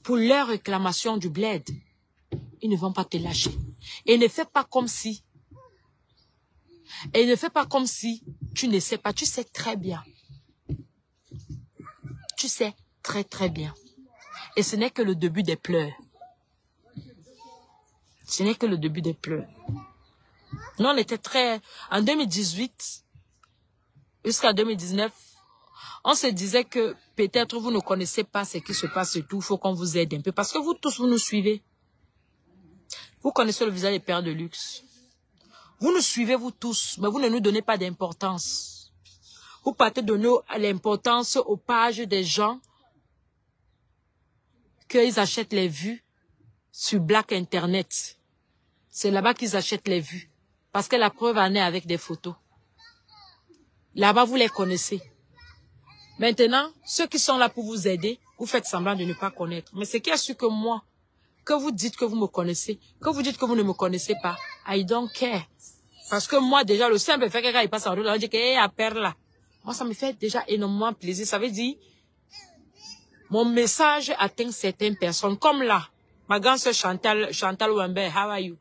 pour leur réclamation du bled, ils ne vont pas te lâcher. Et ne fais pas comme si. Et ne fais pas comme si tu ne sais pas. Tu sais très bien. Tu sais très très bien. Et ce n'est que le début des pleurs. Ce n'est que le début des pleurs. Nous, on était très... En 2018, jusqu'à 2019, on se disait que peut-être vous ne connaissez pas ce qui se passe et tout. Il faut qu'on vous aide un peu. Parce que vous tous, vous nous suivez. Vous connaissez le visage des pères de luxe. Vous nous suivez, vous tous, mais vous ne nous donnez pas d'importance. Vous partez donner l'importance aux pages des gens qu'ils achètent les vues sur Black Internet. C'est là-bas qu'ils achètent les vues. Parce que la preuve en est avec des photos. Là-bas, vous les connaissez. Maintenant, ceux qui sont là pour vous aider, vous faites semblant de ne pas connaître. Mais c'est qui a su que moi, que vous dites que vous me connaissez, que vous dites que vous ne me connaissez pas, I don't care. Parce que moi, déjà, le simple fait que quand il passe en route, on dit que, hey, à perdre là. Moi, ça me fait déjà énormément plaisir. Ça veut dire, mon message atteint certaines personnes. Comme là, ma grande sœur Chantal Wembe, how are you?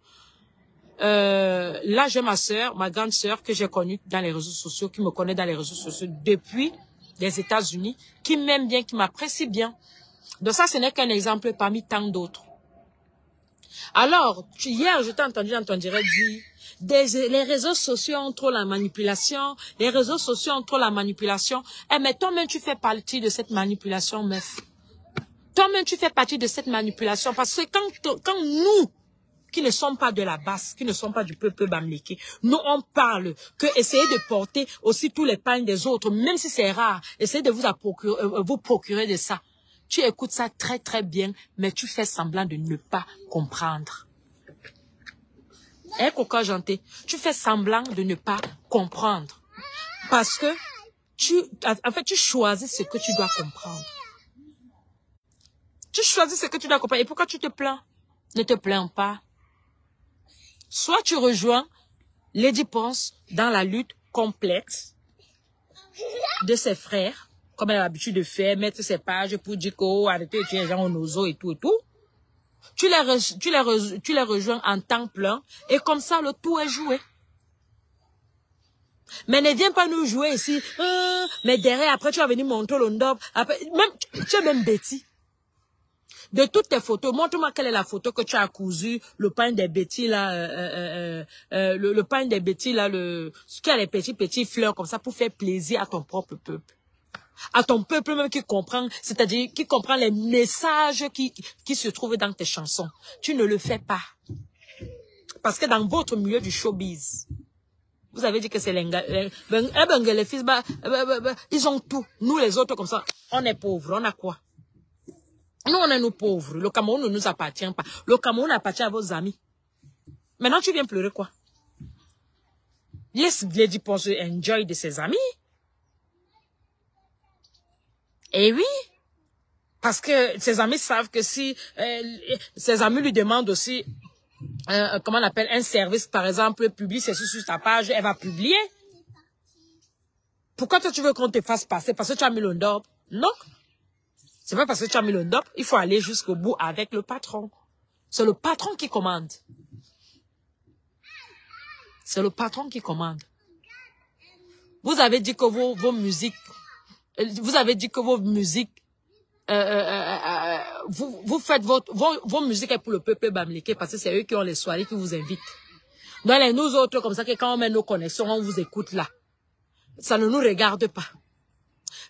Là, j'ai ma sœur, ma grande sœur que j'ai connue dans les réseaux sociaux, qui me connaît dans les réseaux sociaux depuis les États-Unis, qui m'aime bien, qui m'apprécie bien. Donc ça, ce n'est qu'un exemple parmi tant d'autres. Alors, hier, je t'ai entendu dans ton direct dire, les réseaux sociaux ont trop la manipulation, les réseaux sociaux ont trop la manipulation. Eh, mais toi-même, tu fais partie de cette manipulation, meuf. Toi-même, tu fais partie de cette manipulation, parce que quand nous, qui ne sommes pas de la base, qui ne sommes pas du peuple bamléké, nous, on parle que essayez de porter aussi tous les pagnes des autres, même si c'est rare, essayez de vous procurer de ça. Tu écoutes ça très très bien, mais tu fais semblant de ne pas comprendre. Eh, Coco Janté, tu fais semblant de ne pas comprendre. Parce que en fait, tu choisis ce que tu dois comprendre. Tu choisis ce que tu dois comprendre. Et pourquoi tu te plains? Ne te plains pas. Soit tu rejoins Lady Ponce dans la lutte complète de ses frères, comme elle a l'habitude de faire, mettre ses pages pour dire que arrêtez de tuer les gens au nozo et tout et tout. Tu les rejoins en temps plein et comme ça le tout est joué. Mais ne viens pas nous jouer ici. Mais derrière, après tu vas venir montrer le ndop. Tu es même bêtis. De toutes tes photos, montre-moi quelle est la photo que tu as cousue, le pain des bêtis là, le pain des bêtis là, ce qui a les petits fleurs comme ça pour faire plaisir à ton propre peuple. À ton peuple même qui comprend, c'est-à-dire qui comprend les messages qui se trouvent dans tes chansons. Tu ne le fais pas. Parce que dans votre milieu du showbiz, vous avez dit que c'est les fils, ils ont tout. Nous les autres comme ça, on est pauvres, on a quoi? Nous on est nous pauvres. Le Cameroun ne nous appartient pas. Le Cameroun appartient à vos amis. Maintenant tu viens pleurer quoi? Laisse Lady Ponce enjoy de ses amis. Eh oui, parce que ses amis savent que si ses amis lui demandent aussi, comment on appelle, un service, par exemple, publie ceci sur ta page, elle va publier. Pourquoi toi tu veux qu'on te fasse passer? Parce que tu as mis le ndop? Non. C'est pas parce que tu as mis le ndop, il faut aller jusqu'au bout avec le patron. C'est le patron qui commande. C'est le patron qui commande. Vous avez dit que vos musiques, vous avez dit que vos musiques vous faites vos musiques pour le peuple bamileke parce que c'est eux qui ont les soirées qui vous invitent. Donc, nous autres, comme ça, que quand on met nos connexions, on vous écoute là. Ça ne nous regarde pas.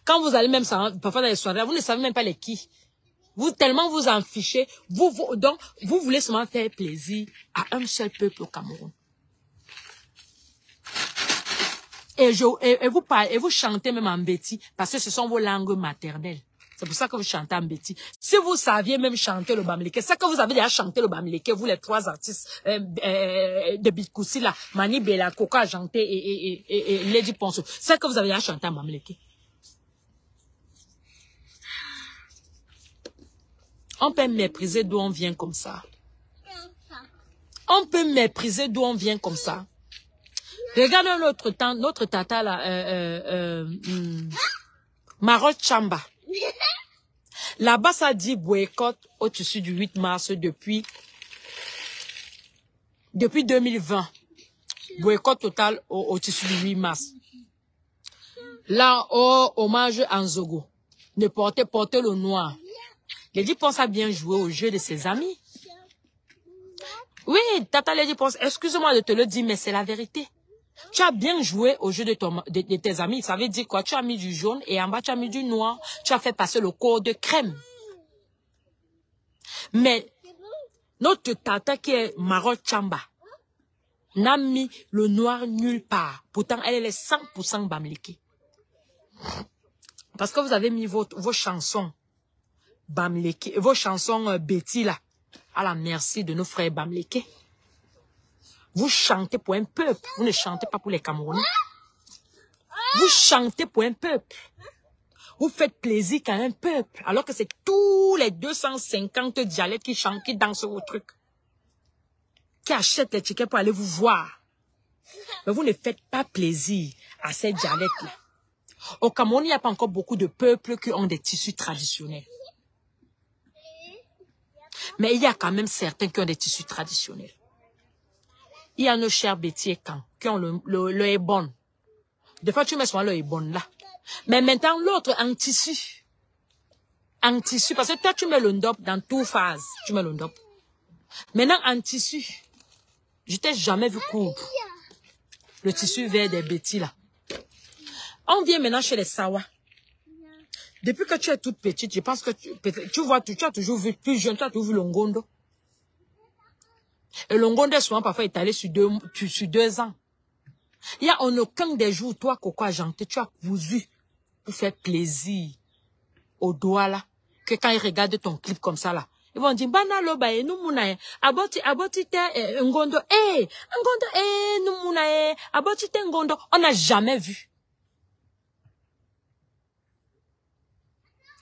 Quand vous allez même parfois dans les soirées, vous ne savez même pas les qui. Vous, tellement vous en fichez, donc, vous voulez seulement faire plaisir à un seul peuple au Cameroun. Et vous parlez, et vous chantez même en béti, parce que ce sont vos langues maternelles. C'est pour ça que vous chantez en béti. Si vous saviez même chanter le bamileke, c'est que vous avez déjà chanté le bamileke, vous les trois artistes de Bitkoussi là, Mani Bella, Coca Janté et Lady Ponceau, c'est que vous avez déjà chanté en bamileke. On peut mépriser d'où on vient comme ça. On peut mépriser d'où on vient comme ça. Regardez notre tata là, Marot Chamba. Là-bas, ça dit boycott au tissu du 8 mars depuis 2020. Boycott total au tissu du 8 mars. Là, hommage à Nzogo. Ne portez le noir. Lady Ponce a bien joué au jeu de ses amis. Oui, Tata Lady Ponce, excuse-moi de te le dire, mais c'est la vérité. Tu as bien joué au jeu de tes amis. Ça veut dire quoi? Tu as mis du jaune et en bas, tu as mis du noir. Tu as fait passer le code crème. Mais notre tata qui est Marot Chamba n'a mis le noir nulle part. Pourtant, elle est 100% bamileke. Parce que vous avez mis vos chansons bamileke, vos chansons Betty là, à la merci de nos frères bamileke. Vous chantez pour un peuple. Vous ne chantez pas pour les Camerounais. Vous chantez pour un peuple. Vous faites plaisir qu'à un peuple. Alors que c'est tous les 250 dialectes qui chantent, qui dansent vos trucs. Qui achètent les tickets pour aller vous voir. Mais vous ne faites pas plaisir à ces dialectes-là. Au Cameroun, il n'y a pas encore beaucoup de peuples qui ont des tissus traditionnels. Mais il y a quand même certains qui ont des tissus traditionnels. Il y a nos chers Betty et Kan qui ont le ébon. Des fois, tu mets souvent le ébon là. Mais maintenant, l'autre en tissu. En tissu, parce que toi, tu mets le ndop dans toute phase. Tu mets le ndop. Maintenant, en tissu, je t'ai jamais vu coudre le tissu vert des Betty là. On vient maintenant chez les Sawa. Depuis que tu es toute petite, je pense que tu as toujours vu, plus jeune, tu as toujours vu le Ngondo. Et le Ngondo est souvent parfois étalé sur 2 ans. Il y a en aucun des jours, toi, Coco Ajanté, tu as cousu pour faire plaisir aux doigts là, que quand ils regardent ton clip comme ça là, ils vont dire, bana loba e, nous mounae, aboti te Ngondo, Ngondo nous mounae, aboti te Ngondo, on n'a jamais vu.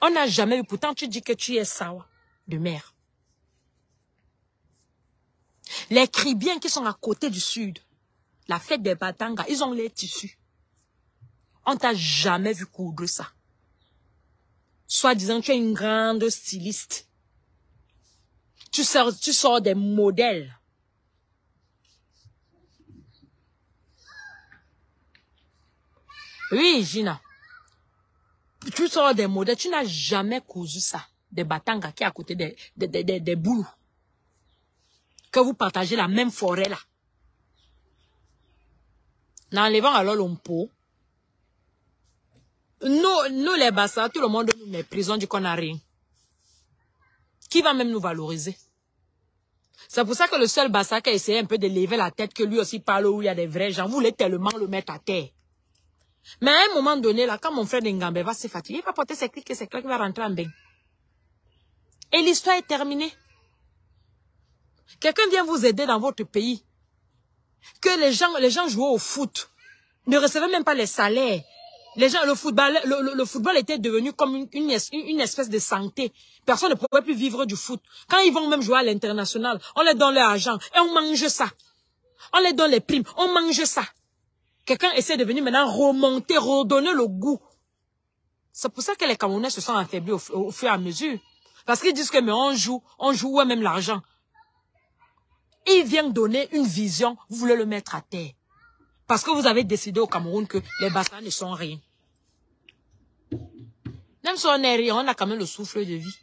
On n'a jamais vu. Pourtant, tu dis que tu es Sawa de mère. Les Cribiens qui sont à côté du sud, la fête des Batanga, ils ont les tissus. On t'a jamais vu coudre ça. Soit disant, tu es une grande styliste. Tu sors des modèles. Oui, Gina. Tu sors des modèles, tu n'as jamais cousu ça. Des Batanga qui est à côté des boules. Que vous partagez la même forêt là. N'enlevant alors l'ompo. Nous les Bassa, tout le monde nous méprise, on dit qu'on n'a rien. Qui va même nous valoriser? C'est pour ça que le seul Bassa qui a essayé un peu de lever la tête, que lui aussi parle où il y a des vrais gens, voulait tellement le mettre à terre. Mais à un moment donné, là, quand mon frère Ngambe va se fatiguer, il va porter ses clics et ses claques, il va rentrer en bain. Et l'histoire est terminée. Quelqu'un vient vous aider dans votre pays. Que les gens jouaient au foot, ne recevaient même pas les salaires. Les gens, le football était devenu comme une espèce de santé. Personne ne pouvait plus vivre du foot. Quand ils vont même jouer à l'international, on leur donne leur argent et on mange ça. On leur donne les primes, on mange ça. Quelqu'un essaie de venir maintenant remonter, redonner le goût. C'est pour ça que les Camerounais se sont affaiblis au fur et à mesure. Parce qu'ils disent que mais on joue ouais, même l'argent. Ils viennent donner une vision, vous voulez le mettre à terre. Parce que vous avez décidé au Cameroun que les Bassas ne sont rien. Même si on est rien, on a quand même le souffle de vie.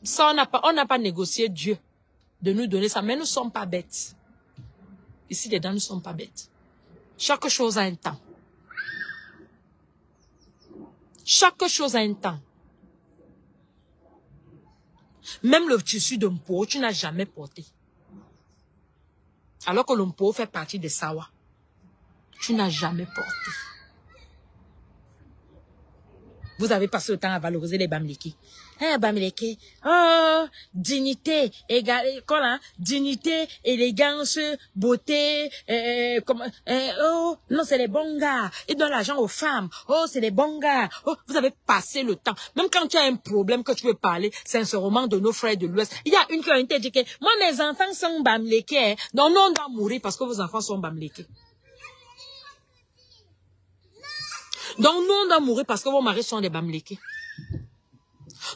Ça, on n'a pas négocié Dieu de nous donner ça, mais nous ne sommes pas bêtes. Ici, les dames ne sont pas bêtes. Chaque chose a un temps. Chaque chose a un temps. Même le tissu de mpo, tu n'as jamais porté. Alors que le mpo fait partie des sawa. Tu n'as jamais porté. Vous avez passé le temps à valoriser les bamileke. Hein, bamileke. Oh, dignité, dignité, élégance, beauté, oh, non, c'est les bons gars. Ils donnent l'argent aux femmes. Oh, c'est les bons gars. Oh, vous avez passé le temps. Même quand tu as un problème que tu veux parler, sincèrement, de nos frères de l'Ouest. Il y a une qui a dit que, moi, mes enfants sont bamileke. Hein. Donc, non, on doit mourir parce que vos enfants sont bamileke. Donc, nous, on doit mourir parce que vos maris sont des bamileke.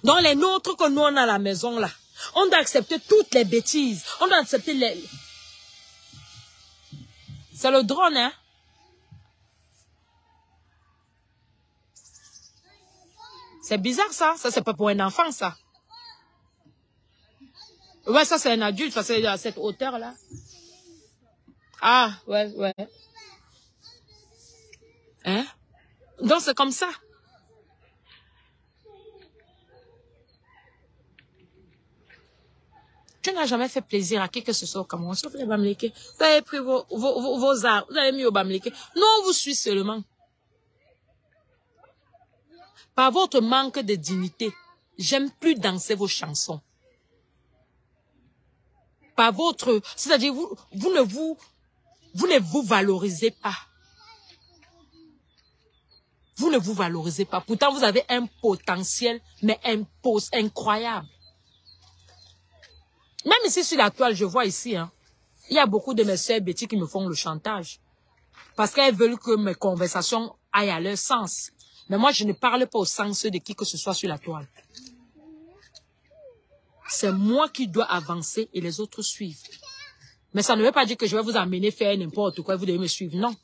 Donc, les nôtres que nous, on a à la maison, là, on doit accepter toutes les bêtises. On doit accepter les... C'est le drone, hein? C'est bizarre, ça. Ça, c'est pas pour un enfant, ça. Ouais, ça, c'est un adulte, parce que à cette hauteur-là. Ah, ouais, ouais. Hein? Donc, c'est comme ça. Tu n'as jamais fait plaisir à qui que ce soit au Cameroun, sauf les bamileke. Vous avez pris vos arts, vous avez mis au bamileke. Non, on vous suit seulement. Par votre manque de dignité, j'aime plus danser vos chansons. Par votre... C'est-à-dire, vous ne vous valorisez pas. Vous ne vous valorisez pas. Pourtant, vous avez un potentiel, mais incroyable. Même ici sur la toile, je vois ici, hein, il y a beaucoup de mes sœurs Betty qui me font le chantage. Parce qu'elles veulent que mes conversations aillent à leur sens. Mais moi, je ne parle pas au sens de qui que ce soit sur la toile. C'est moi qui dois avancer et les autres suivent. Mais ça ne veut pas dire que je vais vous amener faire n'importe quoi et vous devez me suivre. Non.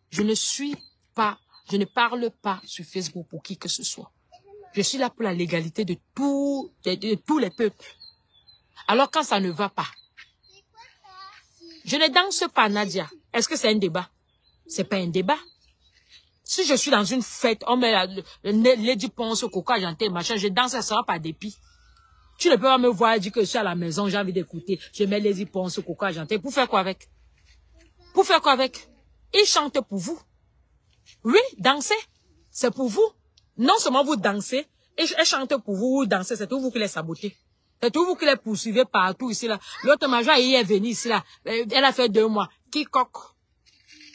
Je ne suis pas, je ne parle pas sur Facebook pour qui que ce soit. Je suis là pour la légalité de tous les peuples. Alors quand ça ne va pas, je ne danse pas, Nadia. Est-ce que c'est un débat? C'est pas un débat. Si je suis dans une fête, on met Lady Ponce, Coco Argenté, machin, je danse, ça sera par dépit. Tu ne peux pas me voir dire que je suis à la maison, j'ai envie d'écouter. Je mets Lady Ponce, Coco Argenté. Pour faire quoi avec? Pour faire quoi avec? Ils chantent pour vous. Oui, danser, c'est pour vous. Non seulement vous dansez, et elle chante pour vous, vous dansez, c'est tout vous qui les sabotez. C'est tout vous qui les poursuivez partout ici là. L'autre major hier est venue ici là. Elle a fait 2 mois. Quiconque.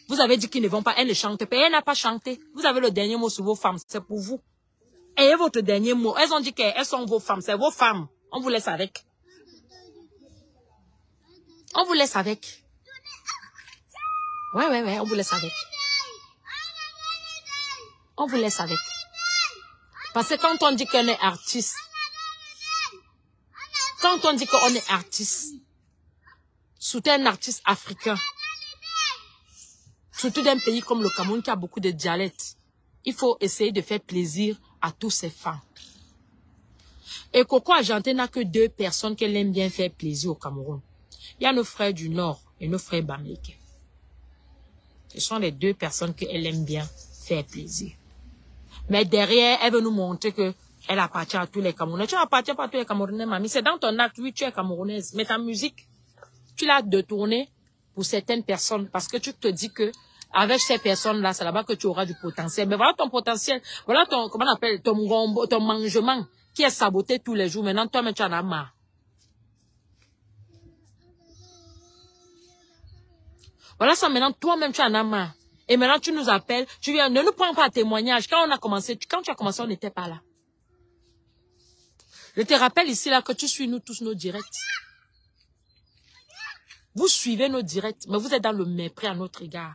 Vous avez dit qu'ils ne vont pas, elle ne chante pas. Elle n'a pas chanté. Vous avez le dernier mot sur vos femmes, c'est pour vous. Ayez votre dernier mot. Elles ont dit qu'elles sont vos femmes, c'est vos femmes. On vous laisse avec. On vous laisse avec. Ouais, on vous laisse avec. On vous laisse avec. Parce que quand on dit qu'on est artiste, quand on dit qu'on est artiste, surtout un artiste africain, surtout d'un pays comme le Cameroun qui a beaucoup de dialectes, il faut essayer de faire plaisir à tous ces femmes. Et Coco Argenté n'a que 2 personnes qu'elle aime bien faire plaisir au Cameroun. Il y a nos frères du Nord et nos frères bamileke. Ce sont les 2 personnes qu'elle aime bien faire plaisir. Mais derrière, elle veut nous montrer que elle appartient à tous les Camerounais. Tu n'appartiens pas à tous les Camerounais, mamie. C'est dans ton acte, oui, tu es camerounaise. Mais ta musique, tu l'as détournée pour certaines personnes parce que tu te dis que avec ces personnes-là, c'est là-bas que tu auras du potentiel. Mais voilà ton potentiel. Voilà ton, comment on appelle, ton mangement qui est saboté tous les jours. Maintenant, toi-même, tu en as marre. Voilà ça, maintenant, toi-même, tu en as marre. Et maintenant, tu nous appelles, tu viens, ne nous prends pas à témoignage. Quand tu as commencé, on n'était pas là. Je te rappelle ici, là, que tu suis nous tous nos directs. Vous suivez nos directs, mais vous êtes dans le mépris à notre égard.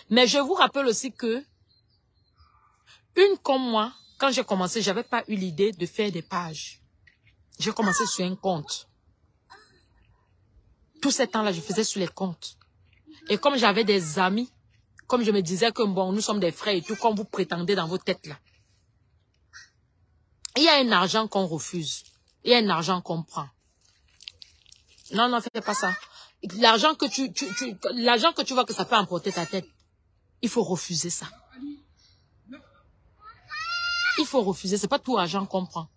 Mais je vous rappelle aussi que, une comme moi, quand j'ai commencé, j'avais pas eu l'idée de faire des pages. J'ai commencé sur un compte. Tout ce temps-là, je faisais sur les comptes. Et comme j'avais des amis comme je me disais que bon, nous sommes des frères et tout, comme vous prétendez dans vos têtes là. Il y a un argent qu'on refuse. Il y a un argent qu'on prend. Non, non, fais pas ça. L'argent que l'argent que tu vois que ça peut emporter ta tête, il faut refuser ça. Il faut refuser, c'est pas tout argent qu'on prend.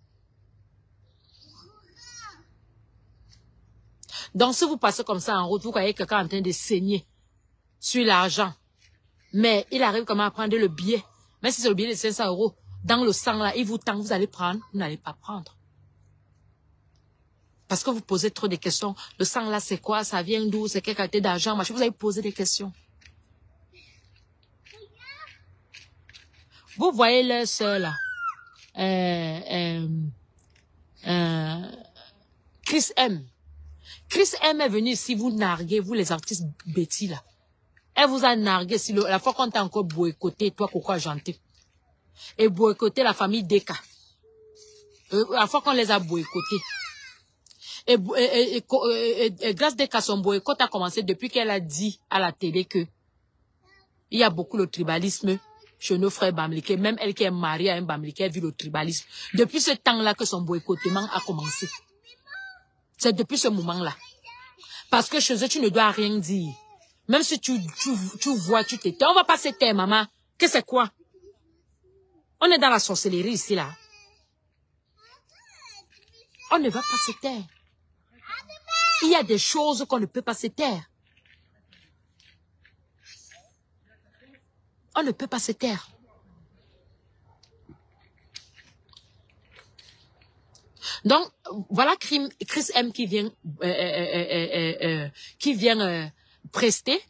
Donc, si vous passez comme ça en route, vous voyez quelqu'un en train de saigner sur l'argent. Mais il arrive comment à prendre le billet. Même si c'est le billet de 500 €, dans le sang là, il vous tend, vous allez prendre, vous n'allez pas prendre. Parce que vous posez trop de questions. Le sang là, c'est quoi? Ça vient d'où? C'est quelle qualité d'argent? Vous allez poser des questions. Vous voyez leur sœur là. Chris M. Chris M est venu ici vous narguer, vous les artistes bêtis là. Elle vous a nargué si la fois qu'on t'a encore boycotté, toi Coco Argenté. Et boycotté la famille Deka. La fois qu'on les a boycottés. Et grâce Deka, son boycott a commencé depuis qu'elle a dit à la télé que il y a beaucoup de tribalisme chez nos frères Bamileke. Même elle qui est mariée à un Bamileke a vu le tribalisme. Depuis ce temps-là que son boycottement a commencé. C'est depuis ce moment-là. Parce que chez eux, tu ne dois rien dire. Même si tu vois, tu t'étais. On va pas se taire, maman. Qu'est-ce que c'est quoi? On est dans la sorcellerie ici, là. On ne va pas se taire. Il y a des choses qu'on ne peut pas se taire. On ne peut pas se taire. Donc, voilà Chris M qui vient prester.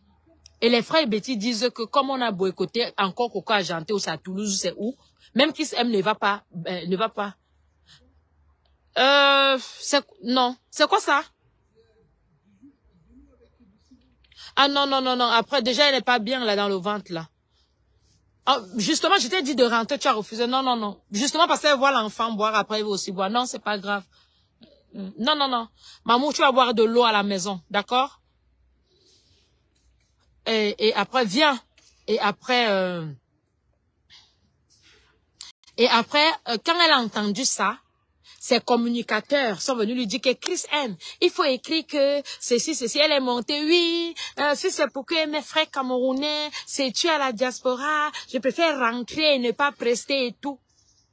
Et les frères Betty disent que comme on a boycotté encore Coco Argenté ou c'est à Toulouse, c'est où, même Chris M ne va pas. Non, c'est quoi ça? Ah non, non, non, non. Après, déjà, elle n'est pas bien là dans le ventre là. Oh, justement, je t'ai dit de rentrer, tu as refusé. Non, non, non. Justement parce qu'elle voit l'enfant boire, après elle va aussi boire. Non, c'est pas grave. Non, non, non. Maman, tu vas boire de l'eau à la maison, d'accord? Et après, viens. Et après, quand elle a entendu ça, ses communicateurs sont venus lui dire que Chris M, il faut écrire que ceci, elle est montée, oui, si c'est pour que mes frères camerounais, c'est tu à la diaspora, je préfère rentrer et ne pas prester et tout,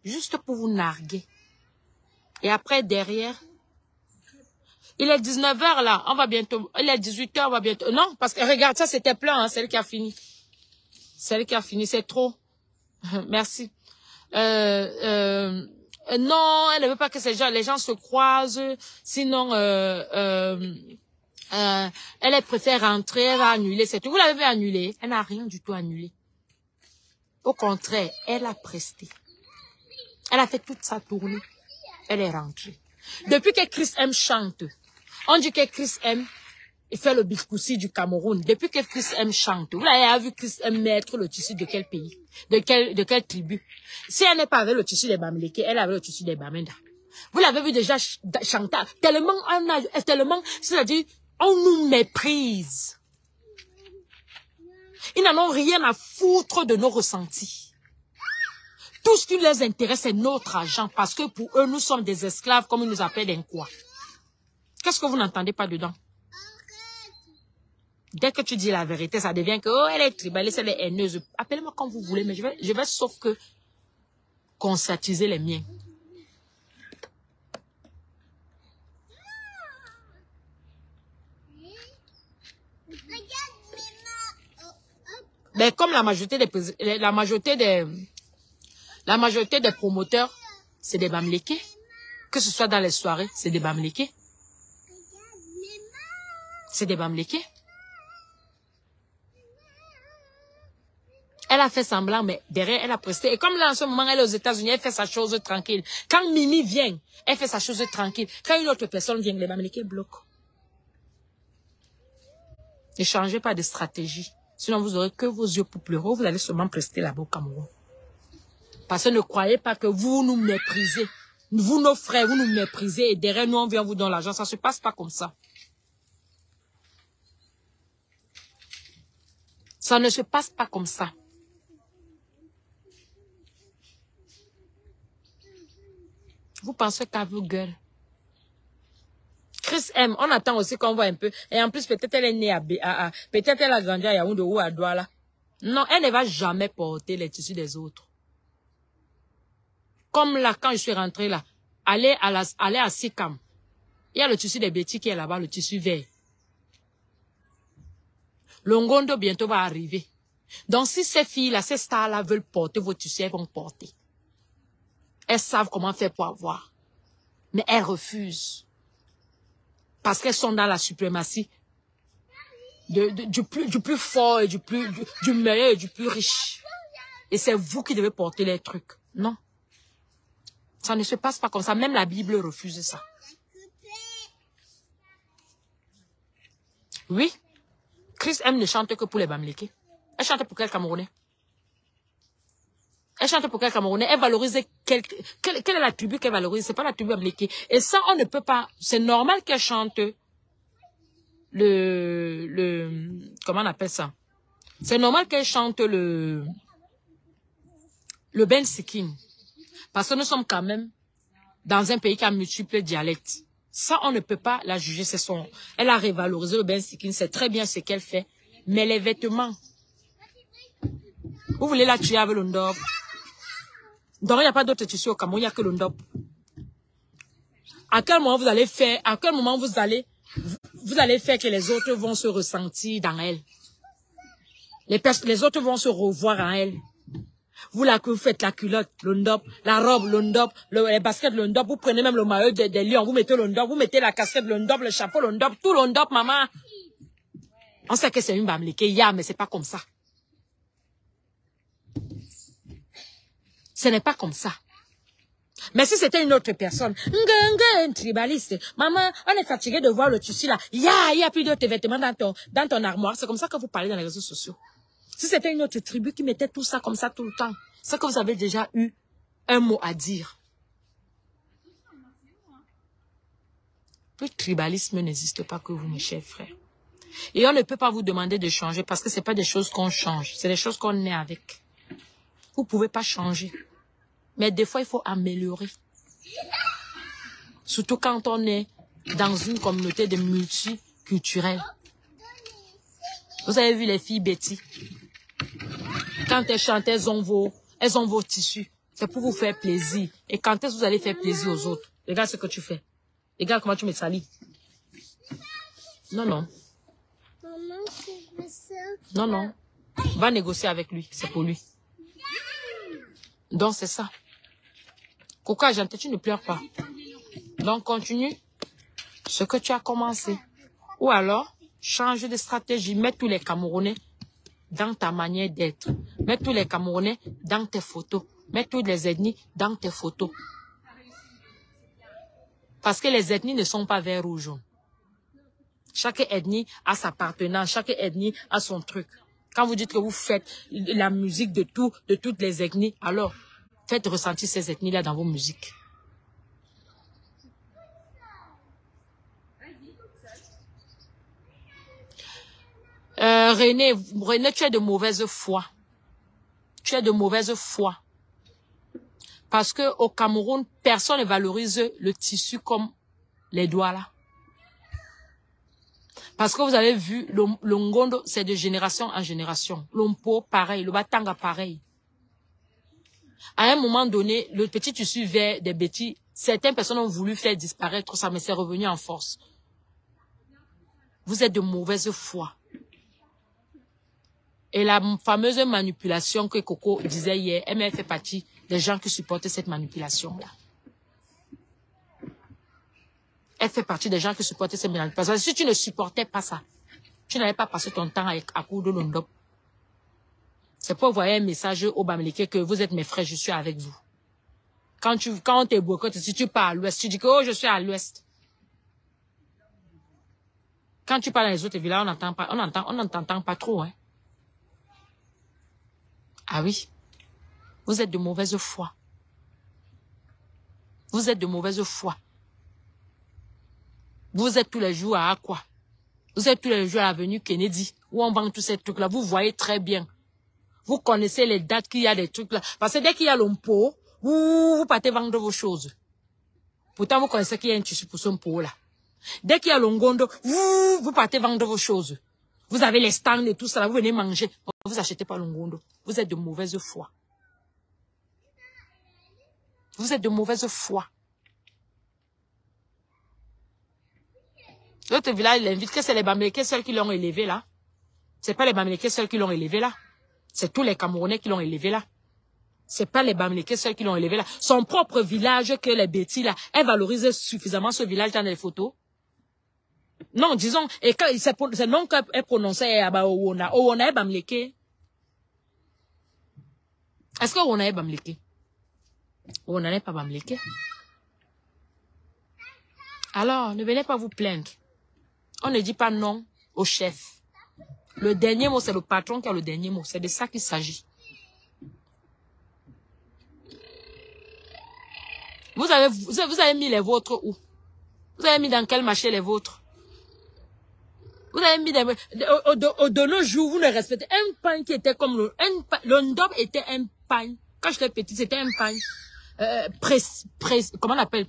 juste pour vous narguer. Et après, derrière, il est 19 h là, on va bientôt, il est 18 h, on va bientôt, non, parce que regarde, ça c'était plein, hein, c'est elle qui a fini. C'est elle qui a fini, c'est trop. Merci. Non, elle ne veut pas que les gens se croisent. Sinon, elle préfère rentrer, elle va annuler. C'est tout. Vous l'avez vu annuler. Elle n'a rien du tout annulé. Au contraire, elle a presté. Elle a fait toute sa tournée. Elle est rentrée. Depuis que Chris M chante, on dit que Chris M il fait le biscoussi du Cameroun. Depuis que Chris M chante, vous l'avez vu Chris M mettre le tissu de quel pays? De quelle tribu? Si elle n'est pas avec le tissu des Bamileke, elle est avec le tissu des Bamenda. Vous l'avez vu déjà chanter. Tellement, c'est-à-dire, on nous méprise. Ils n'en ont rien à foutre de nos ressentis. Tout ce qui les intéresse, c'est notre argent. Parce que pour eux, nous sommes des esclaves, comme ils nous appellent un quoi. Qu'est-ce que vous n'entendez pas dedans? Dès que tu dis la vérité, ça devient que, oh, elle est tribaliste, elle est haineuse. Appelez-moi comme vous voulez, mais je vais sauf que conscientiser les miens. Mais comme la majorité des promoteurs, c'est des Bamileke. Que ce soit dans les soirées, c'est des Bamileke. C'est des Bamileke. Elle a fait semblant, mais derrière, elle a presté. Et comme là, en ce moment, elle est aux États-Unis, elle fait sa chose tranquille. Quand Mimi vient, elle fait sa chose tranquille. Quand une autre personne vient, les Bamileke bloquent. Ne changez pas de stratégie. Sinon, vous aurez que vos yeux pour pleurer. Vous allez seulement prester là-bas au Cameroun. Parce que ne croyez pas que vous nous méprisez. Vous, nos frères, vous nous méprisez. Et derrière nous, on vient vous donner l'argent. Ça ne se passe pas comme ça. Ça ne se passe pas comme ça. Vous pensez qu'à vos gueules. Chris M, on attend aussi qu'on voit un peu. Et en plus, peut-être elle est née à peut-être elle a grandi à Yaoundé ou à Douala. Non, elle ne va jamais porter les tissus des autres. Comme là, quand je suis rentrée là, aller à Sikam. Il y a le tissu des Betty qui est là-bas, le tissu vert. Le Ngondo bientôt va arriver. Donc si ces filles-là, ces stars-là veulent porter vos tissus, elles vont porter. Elles savent comment faire pour avoir. Mais elles refusent. Parce qu'elles sont dans la suprématie du plus fort et du meilleur et du plus riche. Et c'est vous qui devez porter les trucs. Non. Ça ne se passe pas comme ça. Même la Bible refuse ça. Oui. Chris M ne chante que pour les Bamileke. Elle chante pour quel Camerounais? Elle chante pour quel Camerounais? Elle valorise quelle est la tribu qu'elle valorise? C'est pas la tribu Bamileke. Et ça, on ne peut pas. C'est normal qu'elle chante comment on appelle ça? C'est normal qu'elle chante le Ben Sikin. Parce que nous sommes quand même dans un pays qui a multiples dialectes. Ça, on ne peut pas la juger. Elle a révalorisé le Ben Sikin. C'est très bien ce qu'elle fait. Mais les vêtements. Vous voulez la tuer avec le ndop. Donc, il n'y a pas d'autre tissu au Cameroun. Il n'y a que le ndop. À quel moment vous allez faire que les autres vont se ressentir dans elle? Les autres vont se revoir en elle. Vous faites la culotte, le ndop, la robe, le ndop, les baskets, le ndop, vous prenez même le maillot des lions, vous mettez le ndop, vous mettez la casquette, le ndop, le chapeau, le ndop, tout le ndop, maman. On sait que c'est une Bamileke, mais c'est pas comme ça. Ce n'est pas comme ça. Mais si c'était une autre personne, un tribaliste, maman, on est fatigué de voir le tissu là, il y a plus d'autres vêtements dans ton armoire, c'est comme ça que vous parlez dans les réseaux sociaux. Si c'était une autre tribu qui mettait tout ça comme ça tout le temps, c'est que vous avez déjà eu un mot à dire. Le tribalisme n'existe pas que vous, mes chers frères. Et on ne peut pas vous demander de changer parce que ce n'est pas des choses qu'on change, c'est des choses qu'on est avec. Vous ne pouvez pas changer. Mais des fois, il faut améliorer. Surtout quand on est dans une communauté de multiculturels. Vous avez vu les filles Betty. Quand elles chantent, elles ont vos tissus. C'est pour vous faire plaisir. Et quand est-ce que vous allez faire plaisir aux autres? Regarde ce que tu fais. Regarde comment tu me salis. Non, non. Non, non. Va négocier avec lui. C'est pour lui. Donc, c'est ça. Coca, Janté, tu ne pleures pas. Donc, continue ce que tu as commencé. Ou alors, change de stratégie. Mets tous les Camerounais dans ta manière d'être. Mets tous les Camerounais dans tes photos. Mets toutes les ethnies dans tes photos. Parce que les ethnies ne sont pas vert ou jaune. Chaque ethnie a sa partenaire. Chaque ethnie a son truc. Quand vous dites que vous faites la musique de toutes les ethnies, alors faites ressentir ces ethnies-là dans vos musiques. René, tu es de mauvaise foi. Tu es de mauvaise foi. Parce que au Cameroun, personne ne valorise le tissu comme les doigts là. Parce que vous avez vu, le Ngondo, c'est de génération en génération. L'Ompo, pareil. Le Batanga, pareil. À un moment donné, le petit tissu vert des Betty, certaines personnes ont voulu faire disparaître ça, mais c'est revenu en force. Vous êtes de mauvaise foi. Et la fameuse manipulation que Coco disait hier, elle fait partie des gens qui supportent cette manipulation-là. Elle fait partie des gens qui supportent cette manipulation. Parce que si tu ne supportais pas ça, tu n'allais pas passer ton temps à court de l'ondop. C'est pour envoyer un message au Bamileke que vous êtes mes frères, je suis avec vous. Quand on te boycotte, si tu pars à l'ouest, tu dis que oh, je suis à l'ouest. Quand tu parles dans les autres villages, on n'entend pas trop, hein. Ah oui. Vous êtes de mauvaise foi. Vous êtes de mauvaise foi. Vous êtes tous les jours à quoi? Vous êtes tous les jours à l'avenue Kennedy, où on vend tous ces trucs-là. Vous voyez très bien. Vous connaissez les dates qu'il y a des trucs là. Parce que dès qu'il y a l'ompo, vous partez vendre vos choses. Pourtant, vous connaissez qu'il y a un tissu pour son pot là. Dès qu'il y a l'ongondo, vous partez vendre vos choses. Vous avez les stands et tout ça là, vous venez manger. Vous achetez pas l'ongondo. Vous êtes de mauvaise foi. Vous êtes de mauvaise foi. L'autre village, il invite que c'est les Bamileke seuls qui l'ont élevé là. C'est pas les Bamileke seuls qui l'ont élevé là. C'est tous les Camerounais qui l'ont élevé là. C'est pas les Bamileke seuls qui l'ont élevé là. Son propre village que les Betty là, elle valorise suffisamment ce village dans les photos. Non, disons, et quand c'est non qu'elle prononçait Owona. Owona est Bamileke. Est-ce que Owona est Bamileke? Owona n'est pas Bamileke. Alors, ne venez pas vous plaindre. On ne dit pas non au chef. Le dernier mot, c'est le patron qui a le dernier mot. C'est de ça qu'il s'agit. Vous avez mis les vôtres où? Vous avez mis dans quel marché les vôtres? Vous avez mis de nos jours, vous ne respectez un pain qui était comme le ndop était un pain. Quand j'étais petit, c'était un pain comment on appelle?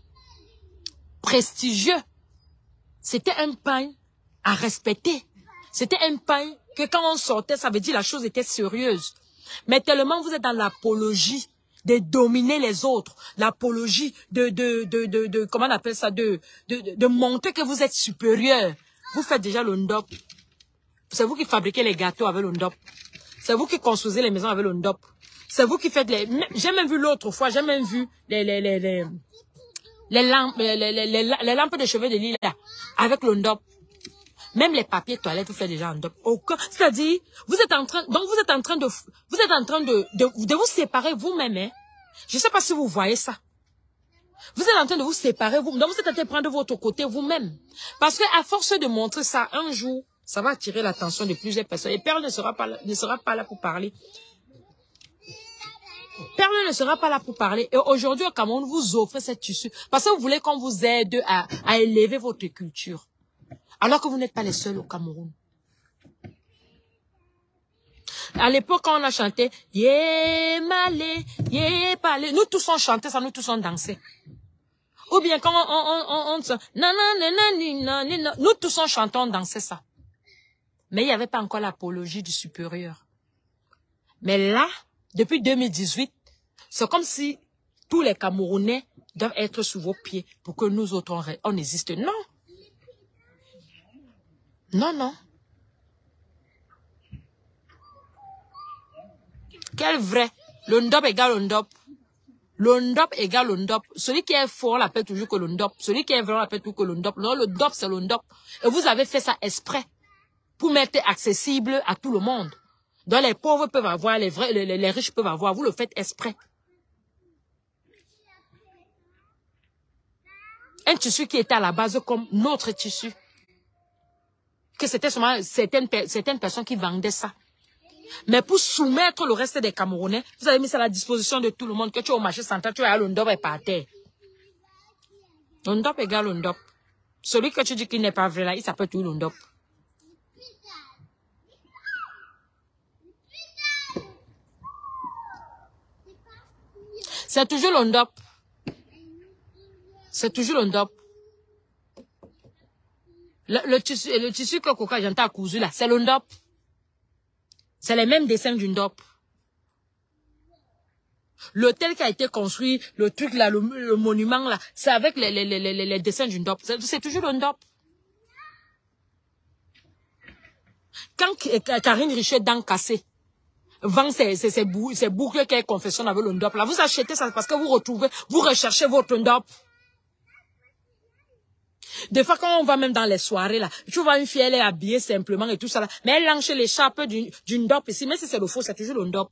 Prestigieux. C'était un pain à respecter. C'était un pain que quand on sortait, ça veut dire la chose était sérieuse. Mais tellement vous êtes dans l'apologie de dominer les autres, l'apologie comment on appelle ça, de montrer que vous êtes supérieur. Vous faites déjà le ndop. C'est vous qui fabriquez les gâteaux avec le ndop. C'est vous qui construisez les maisons avec le ndop. C'est vous qui faites les... J'ai même vu l'autre fois, j'ai même vu les lampes de cheveux de Lila avec le ndop. Même les papiers toilettes, vous faites déjà un ndop. C'est-à-dire, vous êtes en train de vous séparer vous-même, hein. Je sais pas si vous voyez ça. Vous êtes en train de vous séparer vous. Donc vous êtes en train de prendre votre côté vous-même. Parce que à force de montrer ça, un jour, ça va attirer l'attention de plusieurs personnes. Et Perle ne sera pas là pour parler. Perle ne sera pas là pour parler. Et aujourd'hui, au Cameroun, vous offrez cette tissu. Parce que vous voulez qu'on vous aide à élever votre culture. Alors que vous n'êtes pas les seuls au Cameroun. À l'époque, quand on a chanté, yé malé, yé palé, nous tous on chantait ça, nous tous on dansait. Ou bien quand on nous tous on chantait, on dansait ça. Mais il n'y avait pas encore l'apologie du supérieur. Mais là, depuis 2018, c'est comme si tous les Camerounais doivent être sous vos pieds pour que nous autres, on existe. Non. Non, non. Quel vrai? Le ndop égale le ndop. Le ndop égale le ndop. Celui qui est fort l'appelle toujours que le ndop. Celui qui est vrai l'appelle toujours que le ndop. Non, le ndop, c'est le ndop. Et vous avez fait ça exprès pour mettre accessible à tout le monde. Donc les pauvres peuvent avoir, les riches peuvent avoir. Vous le faites exprès. Un tissu qui était à la base comme notre tissu. Que c'était seulement certaines personnes qui vendaient ça. Mais pour soumettre le reste des Camerounais, vous avez mis ça à la disposition de tout le monde. Que tu es au marché central, tu as le ndop et par terre. Le ndop égale le ndop. Celui que tu dis qu'il n'est pas vrai là, il s'appelle tout le ndop. C'est toujours le ndop. C'est toujours le ndop. Le tissu que Coca Janta a cousu là, c'est le ndop. C'est les mêmes dessins du ndop. L'hôtel qui a été construit, le truc là, le monument là, c'est avec les dessins du ndop. C'est toujours le ndop. Quand Karine Richet dans cassé vend ses boucles qu'elle confectionne avec le ndop là, vous achetez ça parce que vous recherchez votre ndop. Des fois, quand on va même dans les soirées, là, tu vois une fille, elle est habillée simplement et tout ça, là, mais elle lance l'écharpe du ndop ici, mais si c'est le faux, c'est toujours le ndop.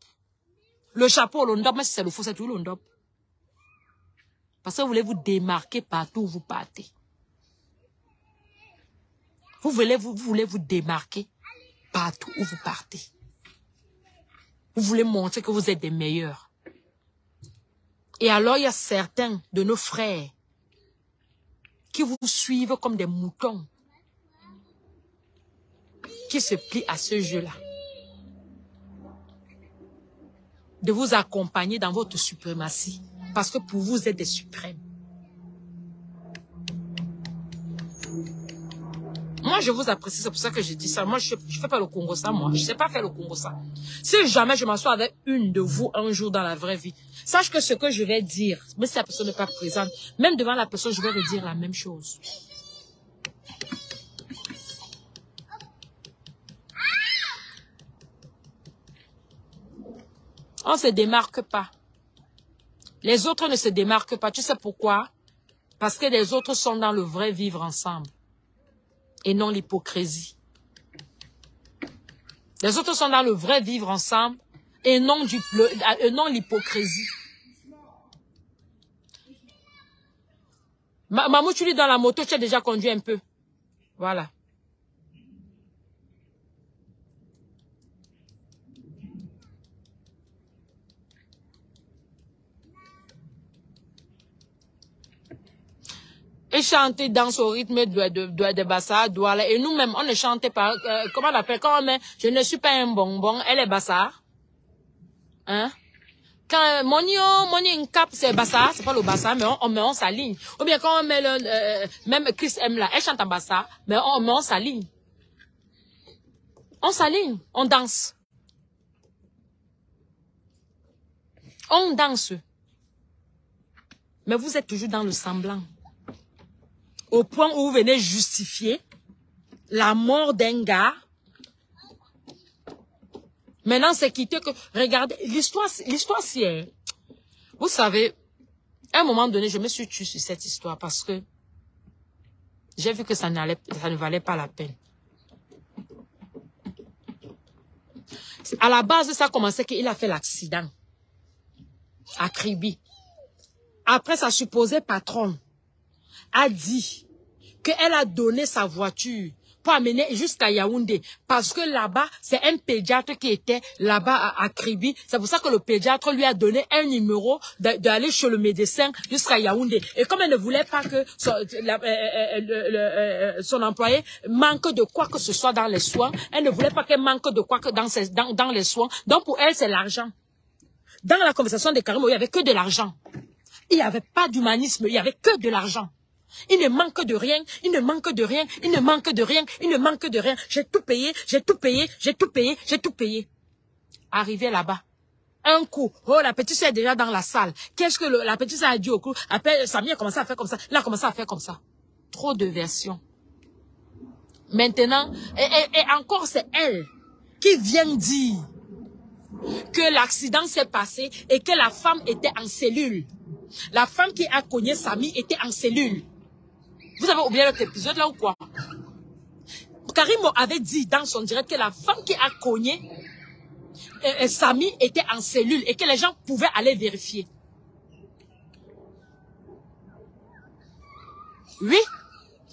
Le chapeau, le ndop, mais si c'est le faux, c'est toujours le ndop. Parce que vous voulez vous démarquer partout où vous partez. Vous voulez vous démarquer partout où vous partez. Vous voulez montrer que vous êtes des meilleurs. Et alors, il y a certains de nos frères qui vous suivent comme des moutons. qui se plient à ce jeu-là. De vous accompagner dans votre suprématie. Parce que pour vous, vous êtes des suprêmes. Moi, je vous apprécie, c'est pour ça que je dis ça. Moi, je fais pas le Congo ça, moi. Je sais pas faire le Congo ça. Si jamais je m'assois avec une de vous un jour dans la vraie vie, sache que ce que je vais dire, même si la personne n'est pas présente, même devant la personne, je vais redire la même chose. On ne se démarque pas. Les autres ne se démarquent pas. Tu sais pourquoi? Parce que les autres sont dans le vrai vivre ensemble. Et non l'hypocrisie. Les autres sont dans le vrai vivre ensemble et non l'hypocrisie. Mamou, tu lis dans la moto, tu as déjà conduit un peu. Voilà. Et chanter dans ce rythme de Bassa, Douala. Et nous-mêmes, on ne chantait pas, comment on appelle, quand on met, je ne suis pas un bonbon, elle est Bassa. Hein? Quand mon cap, c'est Bassa, c'est pas le Bassa, mais on s'aligne. Ou bien quand on met même Chris M là, elle chante en Bassa, mais on s'aligne. On s'aligne, on danse. On danse. Mais vous êtes toujours dans le semblant. Au point où vous venez justifier la mort d'un gars. Maintenant, c'est quitter que... Regardez, l'histoire c'est... Vous savez, à un moment donné, je me suis tuée sur cette histoire parce que j'ai vu que ça ne valait pas la peine. À la base, ça a commencé qu'il a fait l'accident à Kribi. Après, sa supposée patronne a dit qu'elle a donné sa voiture pour amener jusqu'à Yaoundé. Parce que là-bas, c'est un pédiatre qui était là-bas à Kribi. C'est pour ça que le pédiatre lui a donné un numéro d'aller chez le médecin jusqu'à Yaoundé. Et comme elle ne voulait pas que son employé manque de quoi que ce soit dans les soins, elle ne voulait pas qu'elle manque de quoi que dans les soins. Donc pour elle, c'est l'argent. Dans la conversation de Karimo, il n'y avait que de l'argent. Il n'y avait pas d'humanisme, il n'y avait que de l'argent. Il ne manque de rien, il ne manque de rien, il ne manque de rien, il ne manque de rien. J'ai tout payé, j'ai tout payé, j'ai tout payé, j'ai tout payé. Arrivé là-bas, un coup, oh la petite soeur est déjà dans la salle. Qu'est-ce que la petite soeur a dit au coup? Après, Samy a commencé à faire comme ça, il a commencé à faire comme ça. Trop de versions. Maintenant, et encore c'est elle qui vient dire que l'accident s'est passé et que la femme était en cellule. La femme qui a cogné Samy était en cellule. Vous avez oublié l'autre épisode là ou quoi? Karimo avait dit dans son direct que la femme qui a cogné Samy était en cellule et que les gens pouvaient aller vérifier. Oui,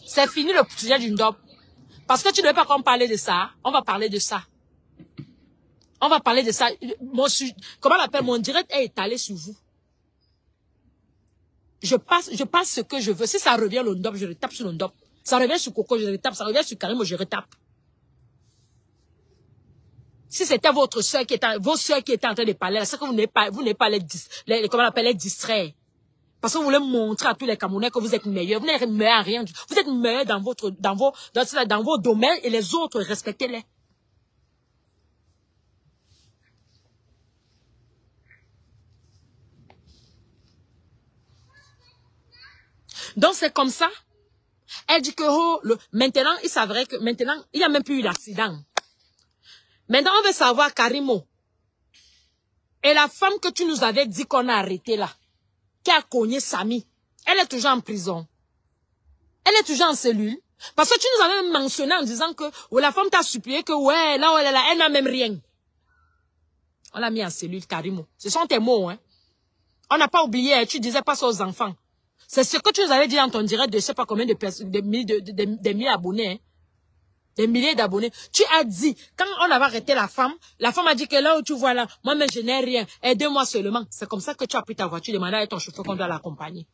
c'est fini le sujet d'une dope. Parce que tu ne veux pas qu'on parle de ça, on va parler de ça. On va parler de ça. Comment on l'appelle? Mon direct est étalé sur vous. Je passe ce que je veux. Si ça revient le ndop, je retape sur le ndop. Ça revient sur Coco, je retape. Ça revient sur Karimo, je retape. Si c'était votre soeur vos soeurs qui étaient en train de parler, c'est que vous n'êtes pas comment on appelle, les distraire. Parce que vous voulez montrer à tous les Camerounais que vous êtes meilleurs. Vous n'êtes meilleurs à rien. Vous êtes meilleurs dans vos domaines et les autres, respectez-les. Donc c'est comme ça. Elle dit que maintenant, il s'avérait que maintenant, il n'y a même plus eu d'accident. Maintenant, on veut savoir Karimo. Et la femme que tu nous avais dit qu'on a arrêtée là, qui a cogné Samy, elle est toujours en prison. Elle est toujours en cellule. Parce que tu nous avais mentionné en disant que la femme t'a supplié que ouais, là où elle est là, elle n'a même rien. On l'a mis en cellule, Karimo. Ce sont tes mots, hein. On n'a pas oublié, tu disais pas ça aux enfants. C'est ce que tu nous avais dit dans ton direct de je sais pas combien de personnes, des milliers d'abonnés, hein. Des milliers d'abonnés. Tu as dit, quand on avait arrêté la femme a dit que là où tu vois là, moi-même je n'ai rien, aidez-moi seulement. C'est comme ça que tu as pris ta voiture, demandé à ton chauffeur qu'on doit l'accompagner.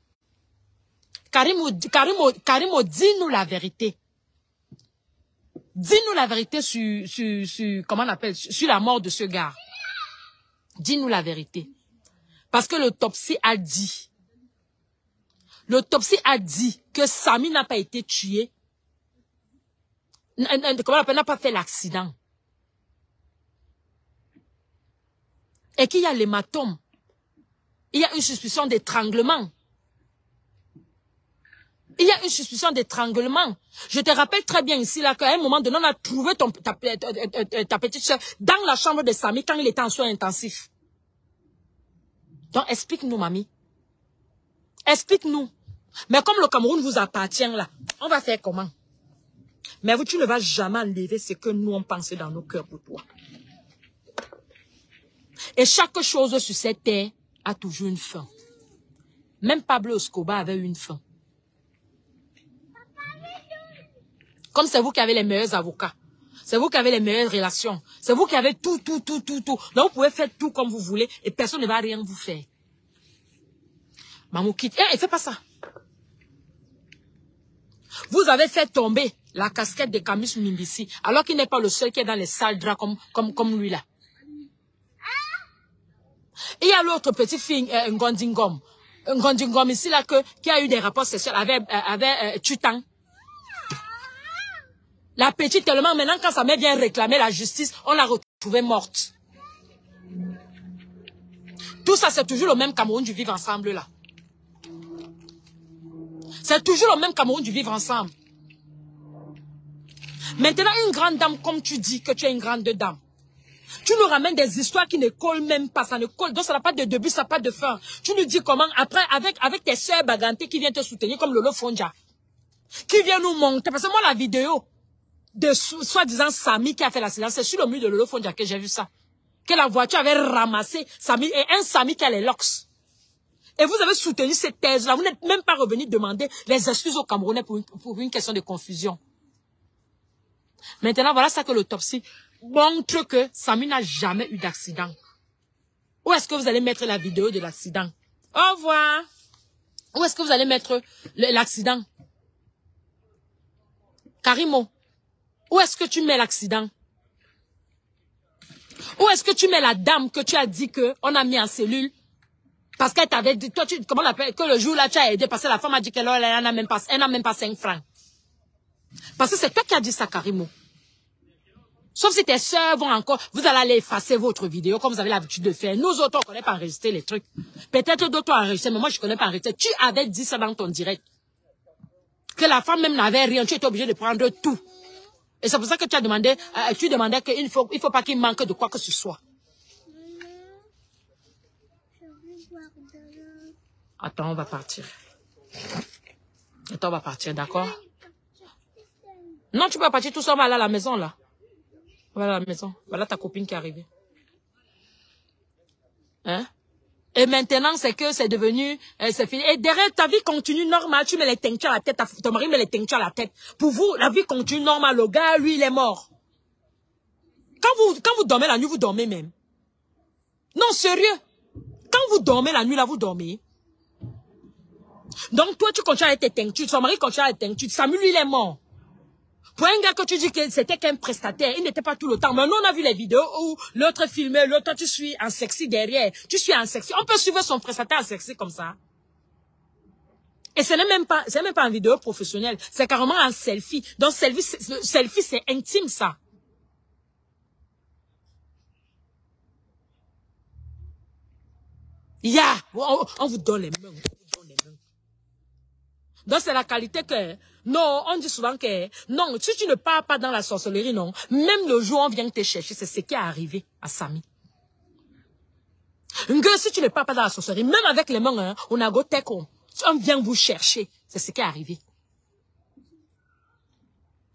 Karimo, dis-nous la vérité. Dis-nous la vérité comment on appelle, sur la mort de ce gars. Dis-nous la vérité. Parce que l'autopsie a dit. L'autopsie a dit que Samy n'a pas été tué. Comment on appelle, n'a pas fait l'accident. Et qu'il y a l'hématome. Il y a une suspicion d'étranglement. Il y a une suspicion d'étranglement. Je te rappelle très bien ici, là, qu'à un moment donné, on a trouvé ta petite soeur dans la chambre de Samy quand il était en soins intensifs. Donc, explique-nous, mamie. Explique-nous. Mais comme le Cameroun vous appartient, là, on va faire comment? Mais vous, tu ne vas jamais enlever ce que nous, on pensait dans nos cœurs pour toi. Et chaque chose sur cette terre a toujours une fin. Même Pablo Escobar avait une fin. Comme c'est vous qui avez les meilleurs avocats. C'est vous qui avez les meilleures relations. C'est vous qui avez tout. Donc vous pouvez faire tout comme vous voulez et personne ne va rien vous faire. Maman quitte. Eh, fais pas ça. Vous avez fait tomber la casquette de Camus Mimbisi alors qu'il n'est pas le seul qui est dans les sales draps comme lui là. Il y a l'autre petite fille, Ngondingom. Ngondingom ici là qui a eu des rapports sexuels avec Tutan. La petite tellement maintenant quand sa mère vient réclamer la justice, on l'a retrouvée morte. Tout ça c'est toujours le même Cameroun du vivre ensemble là. C'est toujours le même Cameroun du vivre ensemble. Maintenant une grande dame comme tu dis que tu es une grande dame. Tu nous ramènes des histoires qui ne collent même pas, ça ne colle, donc ça n'a pas de début, ça n'a pas de fin. Tu nous dis comment, après, avec tes sœurs bagantées qui viennent te soutenir, comme Lolo Fonja, qui vient nous monter, parce que moi, la vidéo de soi-disant Samy qui a fait l'accident, c'est sur le mur de Lolo Fonja que j'ai vu ça. Que la voiture avait ramassé Samy, et un Samy qui a les locks. Et vous avez soutenu cette thèse-là, vous n'êtes même pas revenu demander les excuses aux Camerounais pour une question de confusion. Maintenant, voilà ça que l'autopsie montre que Samy n'a jamais eu d'accident. Où est-ce que vous allez mettre la vidéo de l'accident? Au revoir. Où est-ce que vous allez mettre l'accident? Karimo, où est-ce que tu mets l'accident? Où est-ce que tu mets la dame que tu as dit qu'on a mis en cellule? Parce qu'elle t'avait dit, toi, comment on l'appelle, que le jour là tu as aidé, parce que la femme a dit qu'elle n'a même pas 5 francs. Parce que c'est toi qui as dit ça, Karimo. Sauf si tes sœurs vont encore, vous allez aller effacer votre vidéo comme vous avez l'habitude de faire. Nous autres, on ne connaît pas enregistrer les trucs. Peut-être d'autres ont enregistré, mais moi, je ne connais pas enregistrer. Tu avais dit ça dans ton direct. Que la femme même n'avait rien, tu étais obligé de prendre tout. Et c'est pour ça que tu as demandé, tu demandais qu'il faut pas qu'il manque de quoi que ce soit. Attends, on va partir. Attends, on va partir, d'accord? Non, tu peux pas partir tout seul, on va aller à la maison, là. Voilà la maison. Voilà ta copine qui est arrivée. Hein? Et maintenant, c'est que c'est devenu, c'est fini. Et derrière, ta vie continue normale. Tu mets les teintures à la tête, ton mari met les teintures à la tête. Pour vous, la vie continue normale. Le gars, lui, il est mort. Quand vous dormez la nuit, vous dormez même. Non, sérieux. Quand vous dormez la nuit, là, vous dormez. Donc, toi, tu continues avec tes teintures. Ton mari continue avec tes teintures. Samuel, lui, il est mort. Pour un gars que tu dis que c'était qu'un prestataire, il n'était pas tout le temps. Mais nous, on a vu les vidéos où l'autre filmait, l'autre, tu suis en sexy derrière. Tu suis en sexy. On peut suivre son prestataire en sexy comme ça. Et ce n'est même pas en vidéo professionnelle. C'est carrément en selfie. Donc, selfie, c'est intime, ça. Yeah! On vous donne les mains. Donc, c'est la qualité que... Non, on dit souvent que... Non, si tu ne pars pas dans la sorcellerie, non. Même le jour où on vient te chercher, c'est ce qui est arrivé à Samy. Si tu ne pars pas dans la sorcellerie, même avec les mains, hein, on a goûté qu'on... On vient vous chercher. C'est ce qui est arrivé.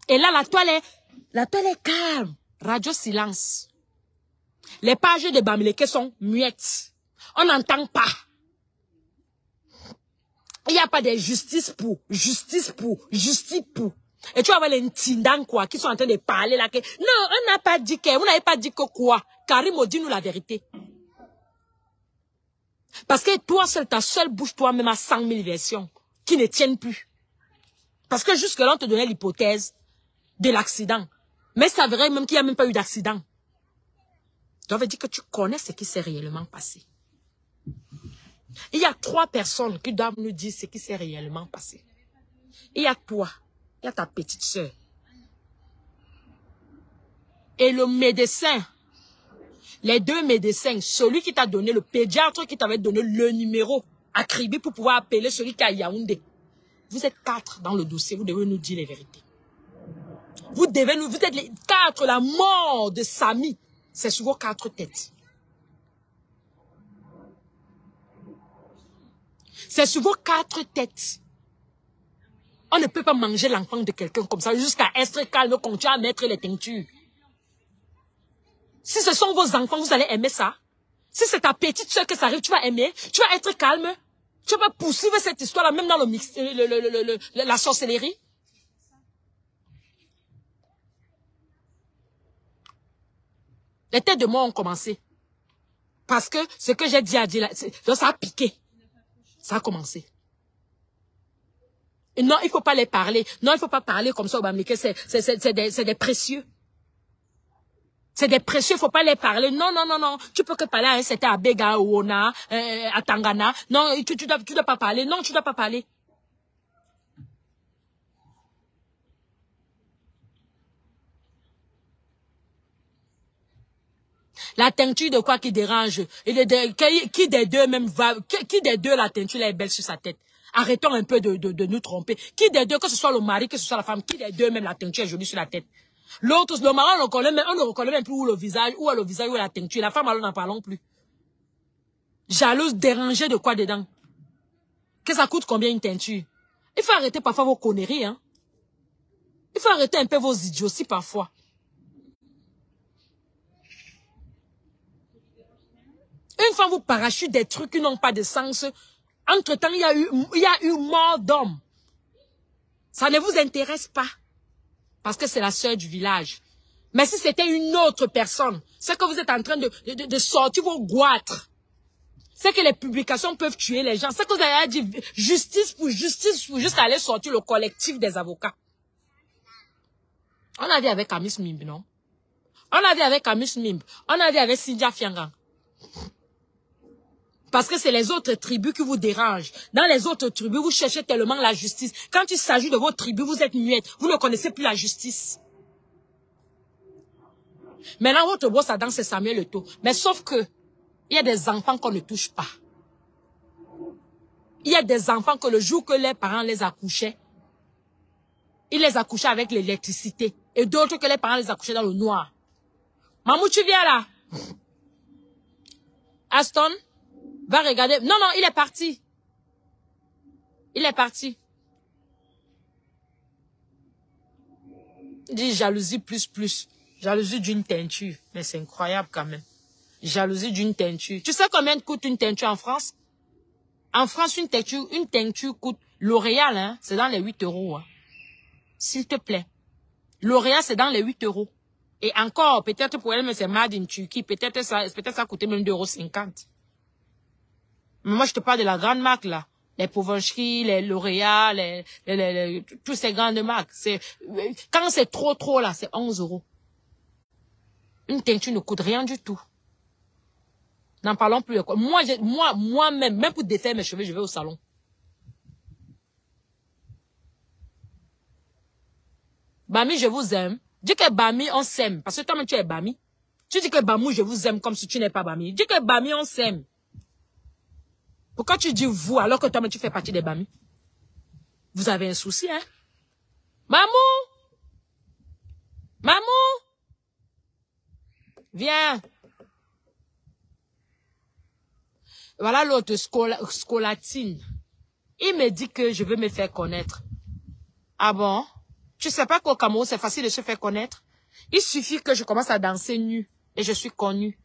Et là, la toile est calme. Radio silence. Les pages de Bamileke sont muettes. On n'entend pas. Il n'y a pas de justice pour. Et tu vas voir les Ntindans, quoi, qui sont en train de parler là. Non, on n'a pas dit que, vous n'avez pas dit que quoi. Karim, dis-nous la vérité. Parce que toi seul, ta seule bouche, toi-même, a 100 000 versions qui ne tiennent plus. Parce que jusque-là, on te donnait l'hypothèse de l'accident. Mais ça verrait même qu'il n'y a même pas eu d'accident. Ça veut dire que tu connais ce qui s'est réellement passé. Il y a 3 personnes qui doivent nous dire ce qui s'est réellement passé. Il y a toi, il y a ta petite sœur. Et le médecin, les 2 médecins, celui qui t'a donné, le pédiatre qui t'avait donné le numéro à Kribi pour pouvoir appeler celui qui est à Yaoundé. Vous êtes 4 dans le dossier, vous devez nous dire les vérités. Vous êtes les 4, la mort de Samy, c'est sur vos 4 têtes. C'est sur vos 4 têtes. On ne peut pas manger l'enfant de quelqu'un comme ça jusqu'à être calme, continuer à mettre les teintures. Si ce sont vos enfants, vous allez aimer ça. Si c'est ta petite soeur que ça arrive, tu vas aimer, tu vas être calme. Tu vas poursuivre cette histoire-là, même dans la sorcellerie. Les têtes de mort ont commencé. Parce que ce que j'ai dit à dire là, ça a piqué. Ça a commencé. Et non, il ne faut pas les parler. Non, il ne faut pas parler comme ça, Obamike. C'est des précieux. C'est des précieux, il ne faut pas les parler. Non, non, non, non. Tu peux que parler à un certain Abega, Oona, à Tangana. Non, tu dois pas parler. Non, tu dois pas parler. La teinture de quoi qui dérange? Qui des deux même va, qui des deux la teinture est belle sur sa tête? Arrêtons un peu de nous tromper. Qui des deux, que ce soit le mari, que ce soit la femme, qui des deux même la teinture est jolie sur la tête? L'autre, le mari, on ne reconnaît même plus où le visage, ou la teinture. La femme, alors n'en parlons plus. Jalouse, dérangée de quoi dedans? Que ça coûte combien une teinture? Il faut arrêter parfois vos conneries, hein. Il faut arrêter un peu vos idioties parfois. Une fois vous parachutez des trucs qui n'ont pas de sens, entre-temps, il y a eu mort d'hommes. Ça ne vous intéresse pas. Parce que c'est la sœur du village. Mais si c'était une autre personne, c'est que vous êtes en train de sortir vos goitres. C'est que les publications peuvent tuer les gens. C'est que vous avez dit justice pour juste aller sortir le collectif des avocats. On a dit avec Amis Mimb, non? On a dit avec Amis Mimb. On a dit avec Cynthia Fiangan. Parce que c'est les autres tribus qui vous dérangent. Dans les autres tribus, vous cherchez tellement la justice. Quand il s'agit de votre tribu, vous êtes muette. Vous ne connaissez plus la justice. Maintenant, votre boss à danse, c'est Samuel Eto'o. Mais sauf que, il y a des enfants qu'on ne touche pas. Il y a des enfants que le jour que les parents les accouchaient, ils les accouchaient avec l'électricité. Et d'autres que les parents les accouchaient dans le noir. Mamou, tu viens là? Aston? Va regarder. Non, non, il est parti. Il est parti. Il dit jalousie plus. Jalousie d'une teinture. Mais c'est incroyable quand même. Jalousie d'une teinture. Tu sais combien coûte une teinture en France? En France, une teinture coûte... L'Oréal, hein, c'est dans les 8 €. Hein. S'il te plaît. L'Oréal, c'est dans les 8 €. Et encore, peut-être pour elle, mais c'est made in Turquie. Peut-être ça coûtait même 2,50 €. Mais moi, je te parle de la grande marque, là. Les Givenchy, les L'Oréal, toutes ces grandes marques. Quand c'est trop, là, c'est 11 €. Une teinture ne coûte rien du tout. N'en parlons plus. Moi-même, même pour défaire mes cheveux, je vais au salon. Bami, je vous aime. Dis que Bami, on s'aime. Parce que toi-même, tu es Bami. Tu dis que Bamou, je vous aime comme si tu n'es pas Bami. Dis que Bami, on s'aime. Pourquoi tu dis vous alors que toi-même tu fais partie des Bami? Vous avez un souci, hein? Mamou! Mamou! Viens! Voilà l'autre scolatine. Il me dit que je veux me faire connaître. Ah bon? Tu sais pas qu'au Cameroun, c'est facile de se faire connaître? Il suffit que je commence à danser nu et je suis connue.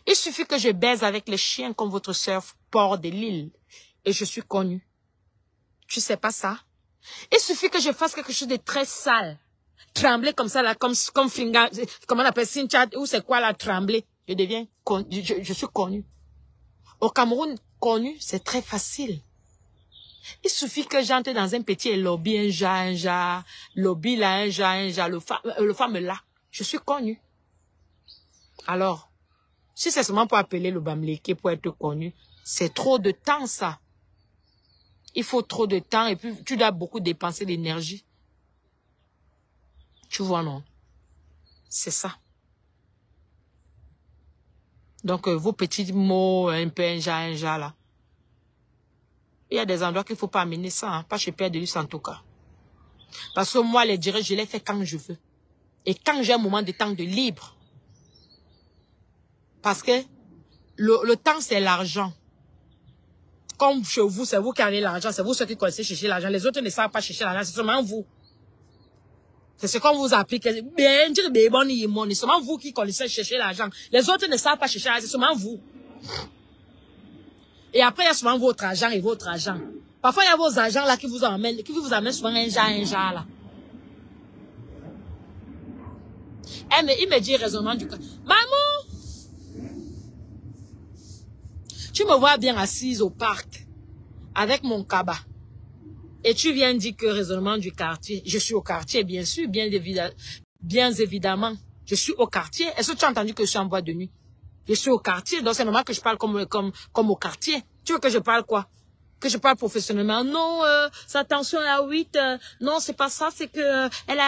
Il suffit que je baise avec les chiens comme votre sœur Port de Lille et je suis connue. Tu sais pas ça? Il suffit que je fasse quelque chose de très sale. Trembler comme ça, là, comme Finga, comment on appelle Cynthia, ou c'est quoi là, trembler? Je deviens connue, je suis connue. Au Cameroun, connue, c'est très facile. Il suffit que j'entre dans un petit lobby, un jar, lobby là, un jar, le femme là. Je suis connu. Alors, si c'est seulement pour appeler le Bamileke pour être connu, c'est trop de temps ça. Il faut trop de temps et puis tu dois beaucoup dépenser d'énergie. Tu vois, non? C'est ça. Donc, vos petits mots, un peu un jar là. Il y a des endroits qu'il ne faut pas amener ça, hein, pas chez Père de Luce en tout cas. Parce que moi, les directs, je les fais quand je veux. Et quand j'ai un moment de temps de libre. Parce que le temps, c'est l'argent. Comme chez vous, c'est vous qui avez l'argent, c'est vous ceux qui connaissez chercher l'argent. Les autres ne savent pas chercher l'argent, c'est seulement vous. C'est ce qu'on vous applique. C'est seulement vous qui connaissez chercher l'argent. Les autres ne savent pas chercher l'argent, c'est seulement vous. Et après, il y a souvent votre argent et votre argent. Parfois, il y a vos agents là qui vous amènent souvent un jar là. Il me dit raisonnement du cas. Maman! Tu me vois bien assise au parc avec mon cabas. Et tu viens dire que raisonnement du quartier. Je suis au quartier, bien sûr, bien évidemment. Je suis au quartier. Est-ce que tu as entendu que je suis en boîte de nuit? Je suis au quartier, donc c'est normal que je parle comme au quartier. Tu veux que je parle quoi? Que je parle professionnellement? Non, sa tension est à 8. Non, c'est pas ça, c'est que elle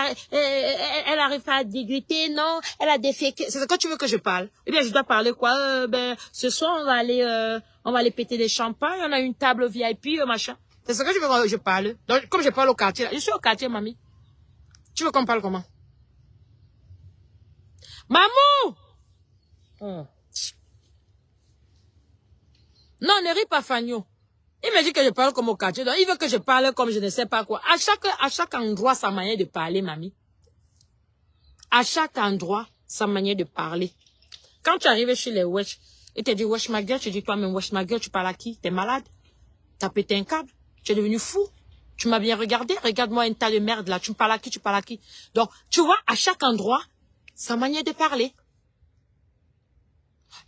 arrive pas à déguster. Non, elle a déféqué. C'est ce que tu veux que je parle? Eh bien, je dois parler quoi? Ce soir, on va aller péter des champagnes. On a une table VIP, machin. C'est ce que tu veux que je parle? Donc, comme je parle au quartier, là, je suis au quartier, mamie. Tu veux qu'on parle comment? Maman! Non, ne ris pas, Fagno. Il me dit que je parle comme au quartier. Donc, il veut que je parle comme je ne sais pas quoi. À chaque endroit, sa manière de parler, mamie. À chaque endroit, sa manière de parler. Quand tu arrives chez les wesh, il te dit, wesh ma gueule, tu dis toi-même, wesh ma gueule, tu parles à qui? T'es malade? T'as pété un câble? Tu es devenu fou? Tu m'as bien regardé? Regarde-moi un tas de merde là. Tu me parles à qui? Tu parles à qui? Donc, tu vois, à chaque endroit, sa manière de parler.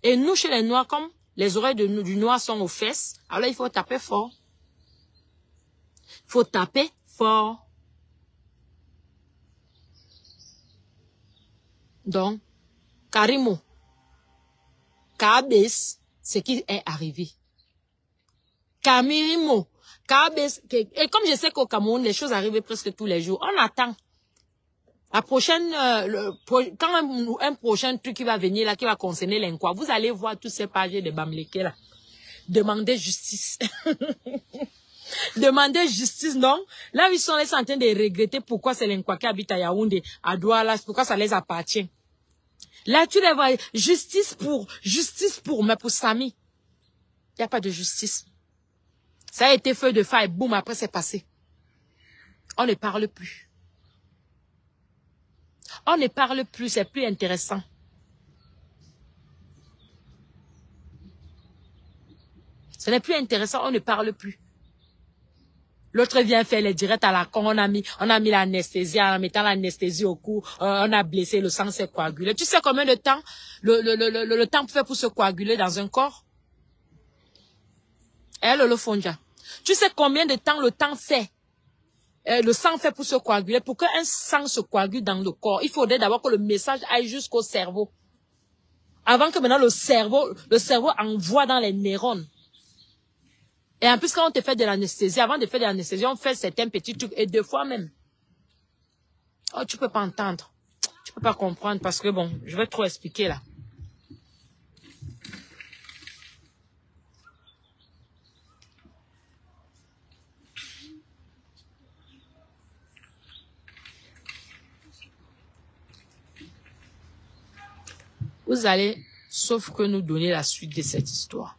Et nous, chez les Noirs, comme les oreilles du Noir sont aux fesses, alors il faut taper fort. Il faut taper fort. Donc, Karimo, Kabes, ce qui est arrivé. Kamirimo, Kabes, et comme je sais qu'au Cameroun, les choses arrivent presque tous les jours, on attend. La prochaine, quand un prochain truc qui va venir là, qui va concerner l'inquoi, vous allez voir tous ces pages de Bamileke là. Demandez justice. Demandez justice, non? Là, ils sont en train de regretter pourquoi c'est l'inquoi qui habite à Yaoundé, à Douala, pourquoi ça les appartient. Là, tu les vois, justice pour, mais pour Samy. Il n'y a pas de justice. Ça a été feu de faille, boum, après c'est passé. On ne parle plus. On ne parle plus, c'est plus intéressant. Ce n'est plus intéressant, on ne parle plus. L'autre vient faire les directs à la con, on a mis l'anesthésie, en mettant l'anesthésie au cou, on a blessé, le sang s'est coagulé. Tu sais combien de temps le temps fait pour se coaguler dans un corps? Le fonja. Tu sais combien de temps le temps fait? Le sang fait pour se coaguler. Pour qu'un sang se coagule dans le corps, il faudrait d'abord que le message aille jusqu'au cerveau. Avant que maintenant le cerveau envoie dans les neurones. Et en plus, quand on te fait de l'anesthésie, avant de faire de l'anesthésie, on fait certains petits trucs, et 2 fois même. Oh, tu peux pas entendre. Tu peux pas comprendre parce que bon, je vais trop expliquer là. Vous allez, sauf que nous donner la suite de cette histoire.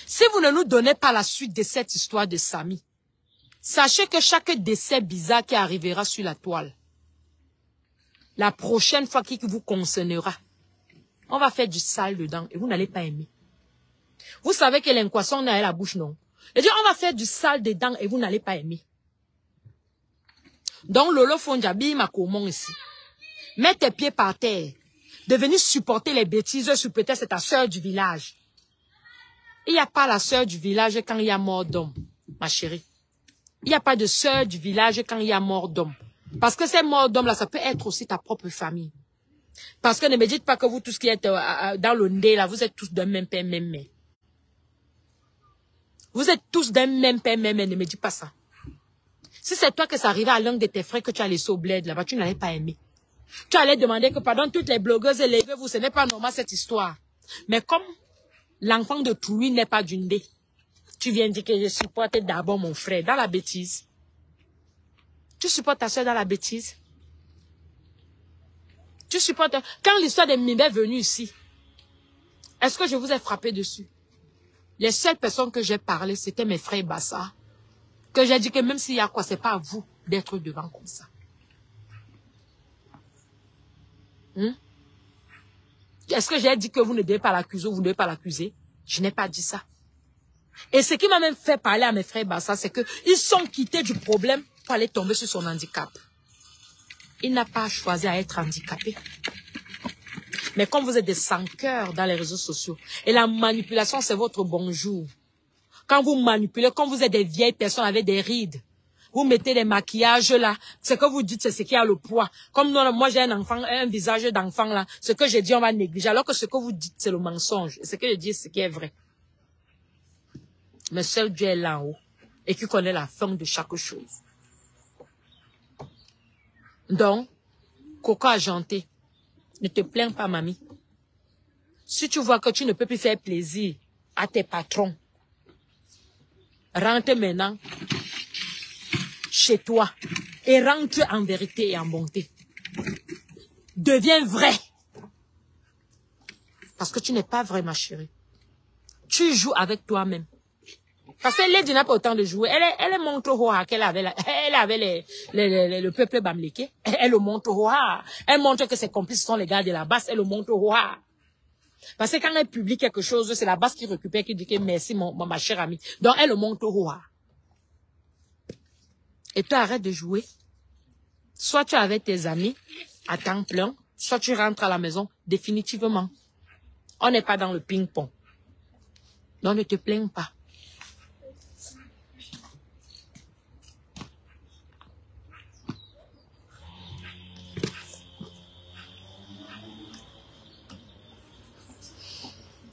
Si vous ne nous donnez pas la suite de cette histoire de Samy, sachez que chaque décès bizarre qui arrivera sur la toile, la prochaine fois qui vous concernera, on va faire du sale dedans et vous n'allez pas aimer. Vous savez que l'inquoisson n'a la bouche, non? Et dit, on va faire du sale dedans et vous n'allez pas aimer. Donc, Lolo Fonjabi m'a comment ici. Mets tes pieds par terre. De venir supporter les bêtises sur peut-être c'est ta soeur du village. Il n'y a pas la sœur du village quand il y a mort d'homme, ma chérie. Il n'y a pas de sœur du village quand il y a mort d'homme. Parce que ces morts d'homme là, ça peut être aussi ta propre famille. Parce que ne me dites pas que vous tous qui êtes dans le nez là, vous êtes tous d'un même père, même mère. Vous êtes tous d'un même père, même mère, ne me dis pas ça. Si c'est toi que ça arrivait à l'un de tes frères que tu as laissé au bled là-bas, tu n'allais pas aimer. Tu allais demander que pardon, toutes les blogueuses élevez-vous, ce n'est pas normal cette histoire. Mais comme l'enfant de Toulouse n'est pas d'une dé, tu viens dire que je supporte d'abord mon frère dans la bêtise. Tu supportes ta soeur dans la bêtise. Tu supportes... Quand l'histoire de Mimé est venue ici, est-ce que je vous ai frappé dessus? Les seules personnes que j'ai parlé, c'était mes frères Bassa. Que j'ai dit que même s'il y a quoi, c'est pas à vous d'être devant comme ça. Est-ce que j'ai dit que vous ne devez pas l'accuser ou vous ne devez pas l'accuser? Je n'ai pas dit ça. Et ce qui m'a même fait parler à mes frères Bassa, c'est qu'ils sont quittés du problème pour aller tomber sur son handicap. Il n'a pas choisi à être handicapé. Mais comme vous êtes des sans-cœurs dans les réseaux sociaux, et la manipulation, c'est votre bonjour. Quand vous manipulez, quand vous êtes des vieilles personnes avec des rides, vous mettez des maquillages là, ce que vous dites, c'est ce qui a le poids. Comme moi, j'ai un enfant, un visage d'enfant là, ce que je dis, on va négliger, alors que ce que vous dites, c'est le mensonge. Et ce que je dis, c'est ce qui est vrai. Mais seul Dieu est là en haut, et qui connaît la fin de chaque chose. Donc, Coco Argenté, ne te plains pas, mamie. Si tu vois que tu ne peux plus faire plaisir à tes patrons, rentre maintenant chez toi et rentre en vérité et en bonté. Deviens vrai. Parce que tu n'es pas vrai, ma chérie. Tu joues avec toi-même. Parce que Lady n'a pas autant de jouer. Elle montre au qu'elle avait, le peuple bamléké. Elle le montre au Elle montre que ses complices sont les gars de la basse. Elle le montre au Parce que quand elle publie quelque chose, c'est la basse qui récupère, qui dit que merci, ma chère amie. Donc, elle le montre au Et toi, arrête de jouer. Soit tu es avec tes amis à temps plein, soit tu rentres à la maison définitivement. On n'est pas dans le ping-pong. Donc, ne te plains pas.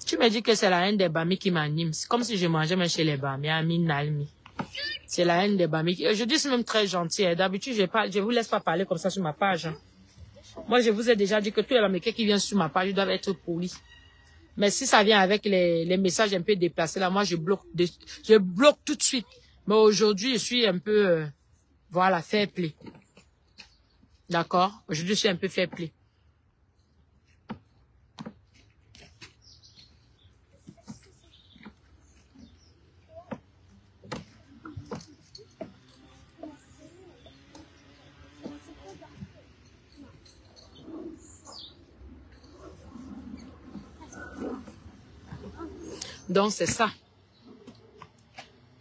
Tu me dis que c'est la haine des Bami qui m'anime. C'est comme si je mangeais même chez les Bami, Amin Nalmi. C'est la haine des Bami. Je dis c'est même très gentil. D'habitude, je vous laisse pas parler comme ça sur ma page. Moi, je vous ai déjà dit que tous les Bami qui viennent sur ma page, ils doivent être polis. Mais si ça vient avec les messages un peu déplacés, là, moi, je bloque tout de suite. Mais aujourd'hui, je suis un peu, voilà, fair play. D'accord? Aujourd'hui, je suis un peu fair play. Donc, c'est ça.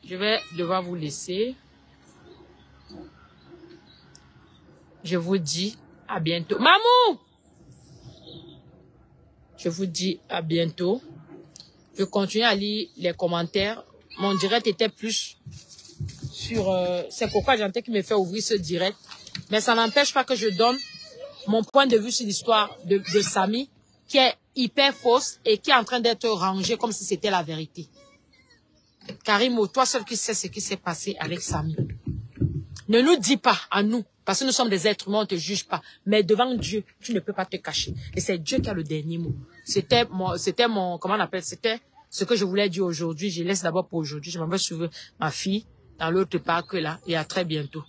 Je vais devoir vous laisser. Je vous dis à bientôt. Maman! Je vous dis à bientôt. Je continue à lire les commentaires. Mon direct était plus sur... c'est pourquoi j'entends qui me fait ouvrir ce direct. Mais ça n'empêche pas que je donne mon point de vue sur l'histoire de Samy, qui est hyper fausse et qui est en train d'être rangée comme si c'était la vérité. Karimo, toi seul qui sais ce qui s'est passé avec Samy. Ne nous dis pas à nous, parce que nous sommes des êtres humains, on ne te juge pas. Mais devant Dieu, tu ne peux pas te cacher. Et c'est Dieu qui a le dernier mot. C'était mon, comment on appelle, c'était ce que je voulais dire aujourd'hui. Je laisse d'abord pour aujourd'hui. Je m'en vais suivre ma fille dans l'autre parc là et à très bientôt.